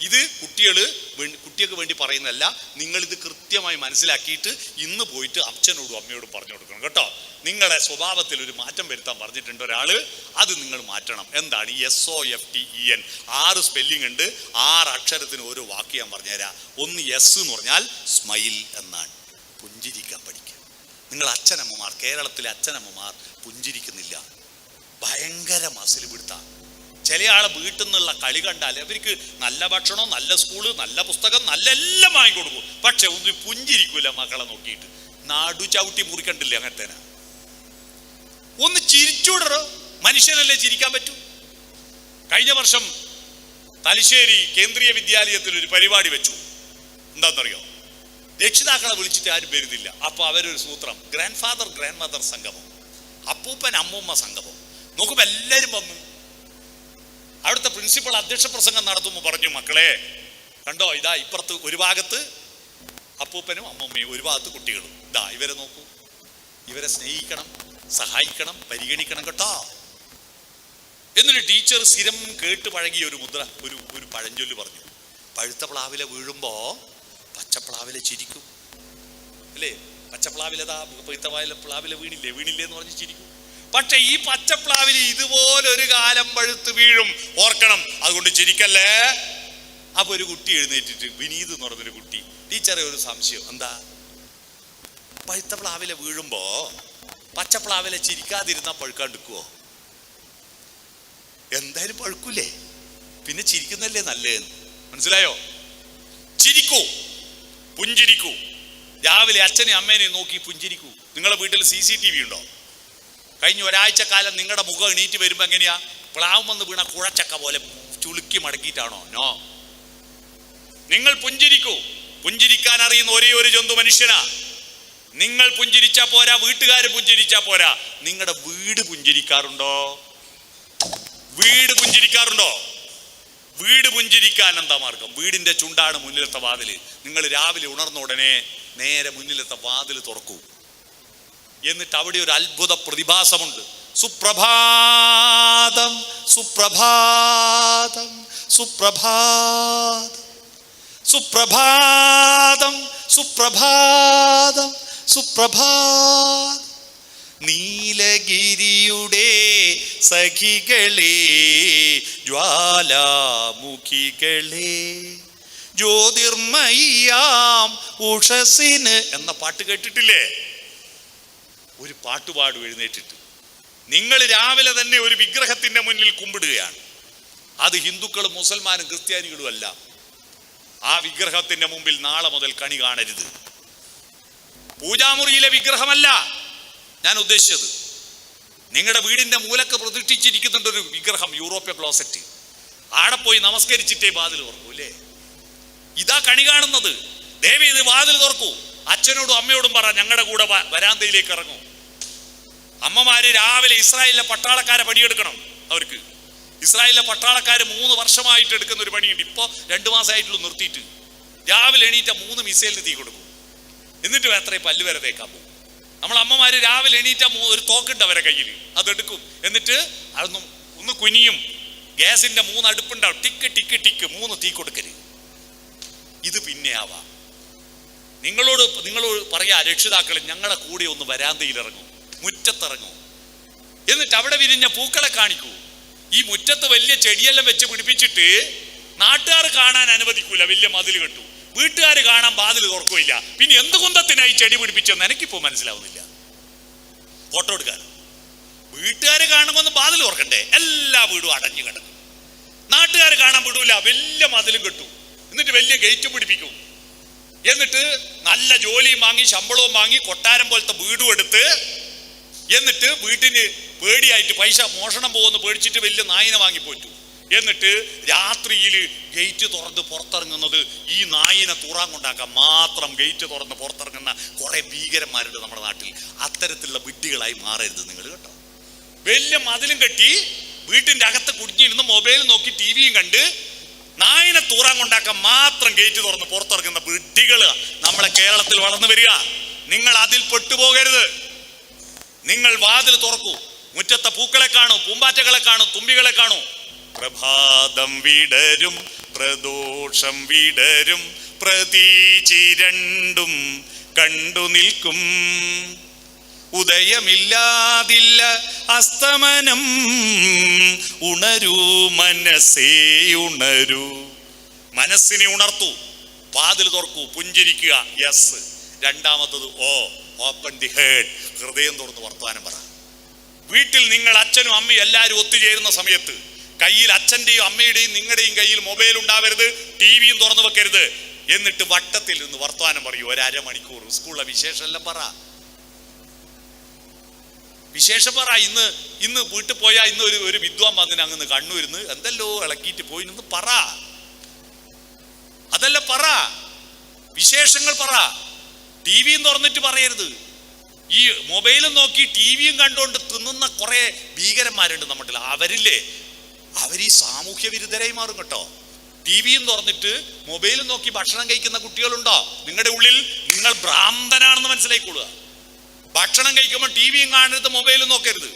ഇത് കുട്ടികൾക്ക് വേണ്ടി പറയുന്നതല്ല. നിങ്ങൾ ഇത് കൃത്യമായി മനസ്സിലാക്കിയിട്ട് ഇന്ന് പോയിട്ട് അച്ഛനോടും അമ്മയോടും പറഞ്ഞു കൊടുക്കണം കേട്ടോ. നിങ്ങളെ സ്വഭാവത്തിൽ ഒരു മാറ്റം വരുത്താൻ പറഞ്ഞിട്ടുണ്ട് ഒരാള്, അത് നിങ്ങൾ മാറ്റണം. എന്താണ് ഈ SOFTEN? 6 സ്പെല്ലിംഗ് ഉണ്ട്. 6 അക്ഷരത്തിന് ഓരോ വാക്ക് ഞാൻ പറഞ്ഞുതരാം. ഒന്ന് S എന്ന് പറഞ്ഞാൽ സ്മൈൽ എന്നാണ്. പുഞ്ചിരിക്കാൻ പഠിക്കുക. നിങ്ങൾ അച്ഛനമ്മമാർ, കേരളത്തിലെ അച്ഛനമ്മമാർ പുഞ്ചിരിക്കുന്നില്ല. ഭയങ്കര മസിൽ പിടുത്താണ്. ചില ആളെ വീട്ടിൽ നിന്നുള്ള കളി കണ്ടാൽ അവർക്ക് നല്ല ഭക്ഷണം, നല്ല സ്കൂള്, നല്ല പുസ്തകം, നല്ല എല്ലാം വാങ്ങിക്കൊടുക്കും. പക്ഷെ ഒന്ന് പുഞ്ചിരിക്കൂല മക്കളെ നോക്കിയിട്ട്. നാടു ചവിട്ടി മുറിക്കണ്ടില്ലേ? അങ്ങനത്തെ ഒന്ന് ചിരിച്ചൂടറോ. മനുഷ്യനല്ലേ ചിരിക്കാൻ പറ്റൂ. കഴിഞ്ഞ വർഷം തലശ്ശേരി കേന്ദ്രീയ വിദ്യാലയത്തിൽ ഒരു പരിപാടി വെച്ചു. എന്താണെന്നറിയോ? രക്ഷിതാക്കളെ വിളിച്ചിട്ട് ആരും വരുന്നില്ല. അപ്പൊ അവരൊരു സൂത്രം, ഗ്രാൻഡ് ഫാദർ ഗ്രാൻഡ് മദർ സംഗമം, അപ്പൂപ്പൻ അമ്മൂമ്മ സംഗമം. നോക്കുമ്പോ എല്ലാരും വന്നു. അവിടുത്തെ പ്രിൻസിപ്പൾ അധ്യക്ഷ പ്രസംഗം നടത്തുമ്പോൾ പറഞ്ഞു, മക്കളെ കണ്ടോ, ഇതാ ഇപ്പുറത്ത് ഒരു ഭാഗത്ത് അപ്പൂപ്പനും അമ്മൂമ്മയും, ഒരു ഭാഗത്ത് കുട്ടികളും. ഇതാ ഇവരെ നോക്കൂ, ഇവരെ സ്നേഹിക്കണം, സഹായിക്കണം, പരിഗണിക്കണം കേട്ടോ. എന്നൊരു ടീച്ചർ സ്ഥിരം കേട്ട് പഴകിയ ഒരു മുദ്ര, ഒരു പഴഞ്ചൊല്ല് പറഞ്ഞു, പഴുത്ത പ്ലാവില വീഴുമ്പോ പച്ചപ്ലാവില ചിരിക്കും. അല്ലേ? പച്ചപ്ലാവിലതാ പഴുത്ത പ്ലാവില വീണില്ലേ എന്ന് പറഞ്ഞ് ചിരിക്കും. പക്ഷെ ഈ പച്ചപ്ലാവില് ഇതുപോലെ ഒരു കാലം പഴുത്ത് വീഴും, ഓർക്കണം, അതുകൊണ്ട് ചിരിക്കല്ലേ. അപ്പൊ ഒരു കുട്ടി എഴുന്നേറ്റിട്ട്, വിനീത് എന്ന് പറഞ്ഞൊരു കുട്ടി, ടീച്ചറെ ഒരു സംശയം, എന്താ പഴുത്ത പ്ലാവില വീഴുമ്പോ പച്ചപ്ലാവില ചിരിക്കാതിരുന്നാ പഴുക്കാണ്ടിരിക്കുവോ? എന്തായാലും പഴുക്കൂലേ, പിന്നെ ചിരിക്കുന്നല്ലേ നല്ലതെന്ന്. മനസ്സിലായോ? ചിരിക്കൂ, പുഞ്ചിരിക്കൂ. രാവിലെ അച്ഛനെയും അമ്മേനെയും നോക്കി പുഞ്ചിരിക്കൂ. നിങ്ങളുടെ വീട്ടിൽ CCTV ഉണ്ടോ? കഴിഞ്ഞ ഒരാഴ്ച കാലം നിങ്ങളുടെ മുഖം എണീറ്റ് വരുമ്പോ എങ്ങനെയാ? പ്ലാവുമെന്ന് വീണ കുഴച്ചക്ക പോലെ ചുളുക്കി മടക്കിയിട്ടാണോ? നോ. നിങ്ങൾ പുഞ്ചിരിക്കൂ. പുഞ്ചിരിക്കാൻ അറിയുന്ന ഒരേ ഒരു ജന്തു മനുഷ്യനാ. നിങ്ങൾ പുഞ്ചിരിച്ചാ പോരാ, വീട്ടുകാർ പുഞ്ചിരിച്ചാ പോരാ, നിങ്ങളുടെ വീട് പുഞ്ചിരിക്കാറുണ്ടോ? വീട് പുഞ്ചിരിക്കാറുണ്ടോ? വീട് പുഞ്ചിരിക്കാൻ എന്താ മാർഗം? വീടിന്റെ ചുണ്ടാണ് മുന്നിലത്തെ വാതില്. നിങ്ങൾ രാവിലെ ഉണർന്ന ഉടനെ നേരെ മുന്നിലത്തെ വാതിൽ തുറക്കൂ. എന്നിട്ട് അവിടെ ഒരു അത്ഭുത പ്രതിഭാസമുണ്ട്. സുപ്രഭാതം സുപ്രഭാതം സുപ്രഭാതം സുപ്രഭാതം സുപ്രഭാതം സുപ്രഭാതം. നീലഗിരിയുടെ സഖികളെ, ജ്വാലാമുഖികളെ, ജ്യോതിർമയ്യാം ഉഷസിന് എന്ന പാട്ട് കേട്ടിട്ടില്ലേ? ഒരു പാട്ടുപാടും എഴുന്നേറ്റിട്ട്. നിങ്ങൾ രാവിലെ തന്നെ ഒരു വിഗ്രഹത്തിന്റെ മുന്നിൽ കുമ്പിടുകയാണ്. അത് ഹിന്ദുക്കളും മുസൽമാനും ക്രിസ്ത്യാനികളും അല്ല. ആ വിഗ്രഹത്തിന്റെ മുമ്പിൽ നാളെ മുതൽ കണി കാണരുത്. പൂജാമുറിയിലെ വിഗ്രഹമല്ല ഞാൻ ഉദ്ദേശിച്ചത്. നിങ്ങളുടെ വീടിന്റെ മൂലക്ക് പ്രതിഷ്ഠിച്ചിരിക്കുന്നുണ്ട് ഒരു വിഗ്രഹം, യൂറോപ്യ ക്ലോസറ്റ്. ആടെ പോയി നമസ്കരിച്ചിട്ടേ വാതിൽ തുറക്കൂല്ലേ? ഇതാ കണി കാണുന്നത്. ദേവി ഇത് വാതിൽ തുറക്കൂ. അച്ഛനോടും അമ്മയോടും പറ, ഞങ്ങളുടെ കൂടെ വരാന്തയിലേക്ക് ഇറങ്ങൂ. അമ്മമാര് രാവിലെ ഇസ്രായേലിലെ പട്ടാളക്കാരെ പണിയെടുക്കണം. അവർക്ക് ഇസ്രായേലിലെ പട്ടാളക്കാര് 3 വർഷമായിട്ട് എടുക്കുന്ന ഒരു പണിയുണ്ട്. ഇപ്പൊ 2 മാസമായിട്ടുള്ളൂ നിർത്തിയിട്ട്. രാവിലെ എണീറ്റ 3 മിസൈലിന് തീ കൊടുക്കും. എന്നിട്ട് എത്ര പല്ല് വരെ തേക്കാൻ പോകും. നമ്മൾ അമ്മമാര് രാവിലെ എണീറ്റ ഒരു തോക്കുണ്ട് അവരെ കയ്യിൽ, അതെടുക്കും. എന്നിട്ട് അതൊന്നും ഒന്ന് കുനിയും. ഗ്യാസിന്റെ 3 അടുപ്പുണ്ടാവും. ടിക്ക് ടിക്ക് ടിക്ക് 3 തീ കൊടുക്കരുത്. ഇത് പിന്നെ ആവാം. നിങ്ങളോട് പറയാ, രക്ഷിതാക്കളെ ഞങ്ങളുടെ കൂടെ ഒന്ന് വരാന്തയിൽ ഇറങ്ങും, മുറ്റത്തിറങ്ങും. എന്നിട്ട് അവിടെ വിരിഞ്ഞ പൂക്കളെ കാണിക്കൂ. ഈ മുറ്റത്ത് വലിയ ചെടിയെല്ലാം വെച്ച് പിടിപ്പിച്ചിട്ട് നാട്ടുകാർ കാണാൻ അനുവദിക്കൂല, വലിയ മതിൽ കെട്ടു. വീട്ടുകാർ കാണാൻ വാതിൽ തുറക്കില്ല. പിന്നെ എന്ത് കുന്തത്തിനായി ചെടി പിടിപ്പിച്ചെന്ന് എനിക്കിപ്പോ മനസ്സിലാവുന്നില്ല. ഫോട്ടോ എടുക്കാൻ വീട്ടുകാർ കാണുമ്പോൾ വാതിൽ തുറക്കണ്ടേ? എല്ലാ വീടും അടഞ്ഞു കിടക്കും. നാട്ടുകാർ കാണാൻ വിടൂല, വലിയ മതിലും കെട്ടും. എന്നിട്ട് വലിയ ഗേറ്റും പിടിപ്പിക്കും. എന്നിട്ട് നല്ല ജോലിയും വാങ്ങി, ശമ്പളവും വാങ്ങി, കൊട്ടാരം പോലത്തെ വീടും എടുത്ത്, എന്നിട്ട് വീട്ടിന് പേടിയായിട്ട് പൈസ മോഷണം പോകുമെന്ന് പേടിച്ചിട്ട് വലിയ നായിനെ വാങ്ങിപ്പോറ്റു. എന്നിട്ട് രാത്രിയിൽ ഗേറ്റ് തുറന്ന് പുറത്തിറങ്ങുന്നത് ഈ നായിനെ തൂറാൻ കൊണ്ടാക്കാൻ മാത്രം ഗേറ്റ് തുറന്ന് പുറത്തിറങ്ങുന്ന കുറെ ഭീകരന്മാരുണ്ട് നമ്മുടെ നാട്ടിൽ. അത്തരത്തിലുള്ള വിഡ്ഢികളായി മാറരുത് നിങ്ങൾ കേട്ടോ. വലിയ മതിലും കെട്ടി വീട്ടിന്റെ അകത്ത് കുടിഞ്ഞിരുന്ന് മൊബൈൽ നോക്കി ടിവിയും കണ്ട് നായിനെ തൂറാൻ കൊണ്ടാക്കാൻ മാത്രം ഗേറ്റ് തുറന്ന് പുറത്തിറങ്ങുന്ന വിഡ്ഢികള് നമ്മളെ കേരളത്തിൽ വളർന്നു വരിക. നിങ്ങൾ അതിൽ പെട്ടുപോകരുത്. നിങ്ങൾ വാതിൽ തുറക്കൂ. മുറ്റത്തെ പൂക്കളെ കാണൂ, പൂമ്പാറ്റകളെ കാണൂ, തുമ്പികളെ കാണൂ. പ്രഭാതം വിടരും, പ്രദോഷം വിടരും, പ്രതീചി രണ്ടും കണ്ടു നിൽക്കും. ഉദയമില്ലാതില്ല അസ്തമനം, ഉണരൂ മനസ്സേ ഉണരൂ. മനസ്സിനെ ഉണർത്തൂ, വാതിൽ തുറക്കൂ, പുഞ്ചിരിക്കുക. യെസ്. രണ്ടാമത്തത് ഓപ്പൺ ദി ഹേർട്ട്, ഹൃദയം തുറന്ന് വർത്തമാനം പറ. വീട്ടിൽ നിങ്ങൾ അച്ഛനും അമ്മയും എല്ലാവരും ഒത്തുചേരുന്ന സമയത്ത് കയ്യിൽ അച്ഛന്റെയും അമ്മയുടെയും നിങ്ങളുടെയും കയ്യിൽ മൊബൈൽ ഉണ്ടാവരുത്, ടിവിയും തുറന്നു വെക്കരുത്. എന്നിട്ട് വട്ടത്തിൽ നിന്ന് വർത്തമാനം പറയൂ. 1.5 മണിക്കൂർ സ്കൂളിലെ വിശേഷം എല്ലാം പറ. വിശേഷം പറ. ഇന്ന് വീട്ടിൽ പോയാൽ ഇന്ന് ഒരു വിദ്വാൻ വന്നിന് അങ്ങ് കണ്ണൂരിന്ന് എന്തെല്ലോ ഇളക്കിയിട്ട് പോയി പറ. അതല്ല പറ. വിശേഷങ്ങൾ പറ. ടിവിയും തുറന്നിട്ട് പറയരുത്. ഈ മൊബൈലും നോക്കി ടിവിയും കണ്ടുകൊണ്ട് തിന്നുന്ന കുറെ ഭീകരന്മാരുണ്ട് നമ്മുടെ. അവരീ സാമൂഹ്യ വിരുദ്ധരായി മാറും കേട്ടോ. ടിവിയും തുറന്നിട്ട് മൊബൈലും നോക്കി ഭക്ഷണം കഴിക്കുന്ന കുട്ടികളുണ്ടോ നിങ്ങളുടെ ഉള്ളിൽ? നിങ്ങൾ ഭ്രാന്തനാണെന്ന് മനസ്സിലായിക്കൊള്ളുക. ഭക്ഷണം കഴിക്കുമ്പോൾ ടിവിയും കാണരുത്, മൊബൈലും നോക്കരുത്.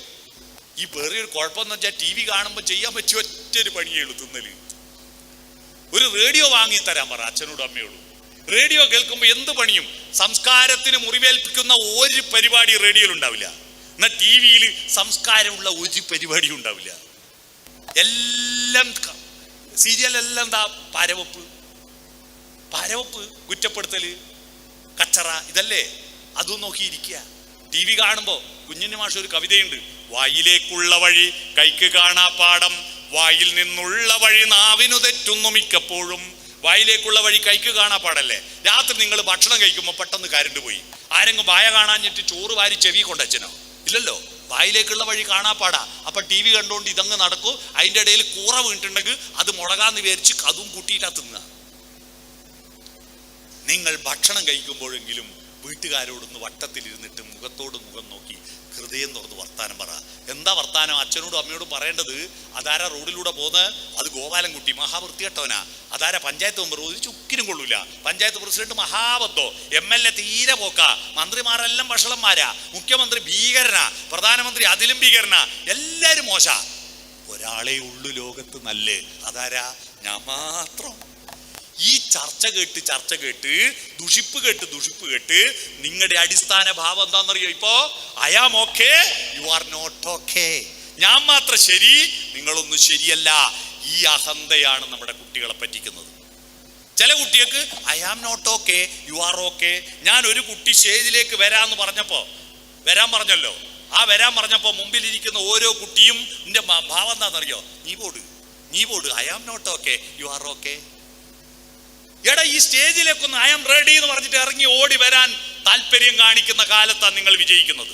ഈ വേറെ ഒരു കുഴപ്പമെന്ന് വെച്ചാൽ ടി വി കാണുമ്പോൾ ചെയ്യാൻ പറ്റിയ ഒറ്റൊരു പണിയേ ഉള്ളൂ, തിന്നല്. ഒരു റേഡിയോ വാങ്ങി തരാൻ പറ അച്ഛനോടും അമ്മയോടും. റേഡിയോ കേൾക്കുമ്പോൾ എന്ത് പണിയും, സംസ്കാരത്തിന് മുറിവേൽപ്പിക്കുന്ന ഒരു പരിപാടി റേഡിയോയിൽ ഉണ്ടാവില്ല. എന്നാൽ ടി വിയിൽ സംസ്കാരമുള്ള ഒരു പരിപാടിയും ഉണ്ടാവില്ല. എല്ലാം സീരിയലെല്ലാം എന്താ? പരവപ്പ്, കുറ്റപ്പെടുത്തല്, കച്ചറ, ഇതല്ലേ? അതും നോക്കിയിരിക്കുക. ടി വി കാണുമ്പോ കുഞ്ഞിന് മാഷ് ഒരു കവിതയുണ്ട്: വായിലേക്കുള്ള വഴി കൈക്ക് കാണാപ്പാടം, വായിൽ നിന്നുള്ള വഴി നാവിനു തെറ്റുന്നു മിക്കപ്പോഴും. വായിലേക്കുള്ള വഴി കൈക്ക് കാണാപ്പാടല്ലേ? രാത്രി നിങ്ങൾ ഭക്ഷണം കഴിക്കുമ്പോൾ പെട്ടെന്ന് കരണ്ട് പോയി, ആരെങ്കിലും വായ കാണാഞ്ഞിട്ട് ചോറ് വാരി ചെവി കൊണ്ടച്ചനോ? ഇല്ലല്ലോ. വായിലേക്കുള്ള വഴി കാണാപ്പാടാ. അപ്പൊ ടി വി കണ്ടുകൊണ്ട് ഇതങ്ങ് നടക്കൂ. അതിൻ്റെ ഇടയിൽ കൂറ വീണിട്ടുണ്ടെങ്കിൽ അത് മുളകാന്ന് വിചാരിച്ച് അതും കൂട്ടിയിട്ടാ തിന്നുക. നിങ്ങൾ ഭക്ഷണം കഴിക്കുമ്പോഴെങ്കിലും വീട്ടുകാരോടൊന്ന് വട്ടത്തിലിരുന്നിട്ട് മുഖത്തോട് മുഖം നോക്കി ഹൃദയം തുറന്ന് വർത്താനം പറ. എന്താ വർത്താനം? അച്ഛനോടും അമ്മയോടും പറയേണ്ടത്. അതാരാ റോഡിലൂടെ പോകുന്നത്? അത് ഗോപാലൻകുട്ടി, മഹാവൃത്തികെട്ടവനാ. അതാരാ പഞ്ചായത്ത് മെമ്പർ? ഒരു ചുക്കിനും കൊള്ളൂല. പഞ്ചായത്ത് പ്രസിഡന്റ് മഹാബദ്ധോ, MLA തീരെ പോക്കാ, മന്ത്രിമാരെല്ലാം വഷളന്മാരാ, മുഖ്യമന്ത്രി ഭീകരനാ, പ്രധാനമന്ത്രി അതിലും ഭീകരനാ, എല്ലാരും മോശ. ഒരാളെ ഉള്ളു ലോകത്ത് നല്ലേ. അതാരാ? ഞാൻ മാത്രം. ഈ ചർച്ച കേട്ട് ദുഷിപ്പ് കേട്ട് നിങ്ങളുടെ അടിസ്ഥാന ഭാവം എന്താണെന്നറിയോ? ഇപ്പോ I am okay, you are not okay. ഞാൻ മാത്രം ശരി, നിങ്ങളൊന്നും ശരിയല്ല. ഈ അഹന്തയാണ് നമ്മുടെ കുട്ടികളെ പറ്റിക്കുന്നത്. ചില കുട്ടികൾക്ക് I am not okay, you are okay. ഞാൻ ഒരു കുട്ടി സ്റ്റേജിലേക്ക് വരാൻ പറഞ്ഞല്ലോ. ആ വരാൻ പറഞ്ഞപ്പോ മുമ്പിലിരിക്കുന്ന ഓരോ കുട്ടിയും എന്റെ ഭാവം എന്താണെന്നറിയോ? നീ പോട്, I am not okay, you are okay. എടാ, ഈ സ്റ്റേജിലേക്കൊന്ന് ഐ ആം റെഡി എന്ന് പറഞ്ഞിട്ട് ഇറങ്ങി ഓടി വരാൻ താല്പര്യം കാണിക്കുന്ന കാലത്താണ് നിങ്ങൾ വിജയിക്കുന്നത്.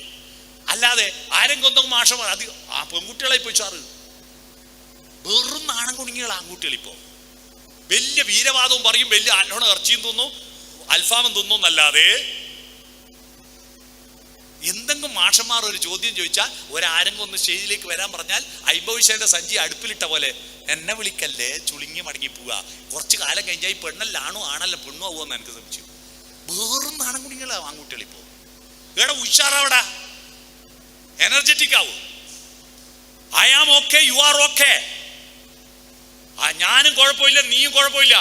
അല്ലാതെ ആരെങ്കിലും മാഷമാർ അത് ആ പെൺകുട്ടികളെ പോയി സാറ് വെറും നാണം കുടുങ്ങികൾ ആൺകുട്ടികൾ. ഇപ്പോ വലിയ വീരവാദവും പറയും, വലിയ അല്ലോണ ഇറച്ചിയും തിന്നും, അൽഫാമും തിന്നും എന്നല്ലാതെ എന്തെങ്കിലും മാഷന്മാർ ഒരു ചോദ്യം ചോദിച്ചാൽ ഒരാരെങ്കിലും ഒന്ന് സ്റ്റേജിലേക്ക് വരാൻ പറഞ്ഞാൽ 50 പൈസയുടെ സഞ്ചി അടുപ്പിലിട്ട പോലെ എന്നെ വിളിക്കല്ലേ, ചുളുങ്ങി മടങ്ങി പോവുക. കുറച്ച് കാലം കഴിഞ്ഞാൽ ഈ പെണ്ണല്ലാണോ ആണല്ല പെണ്ണു ആവുമെന്ന് എനിക്ക് സംശയം. വേറും നാണം കുടികളാ ആൺകുട്ടികൾ. ഇപ്പോ ഇവിടെ ഉഷാറാവടാ, എനർജറ്റിക് ആവും. I am okay, you are okay. ഞാനും കുഴപ്പമില്ല, നീയും കുഴപ്പമില്ല.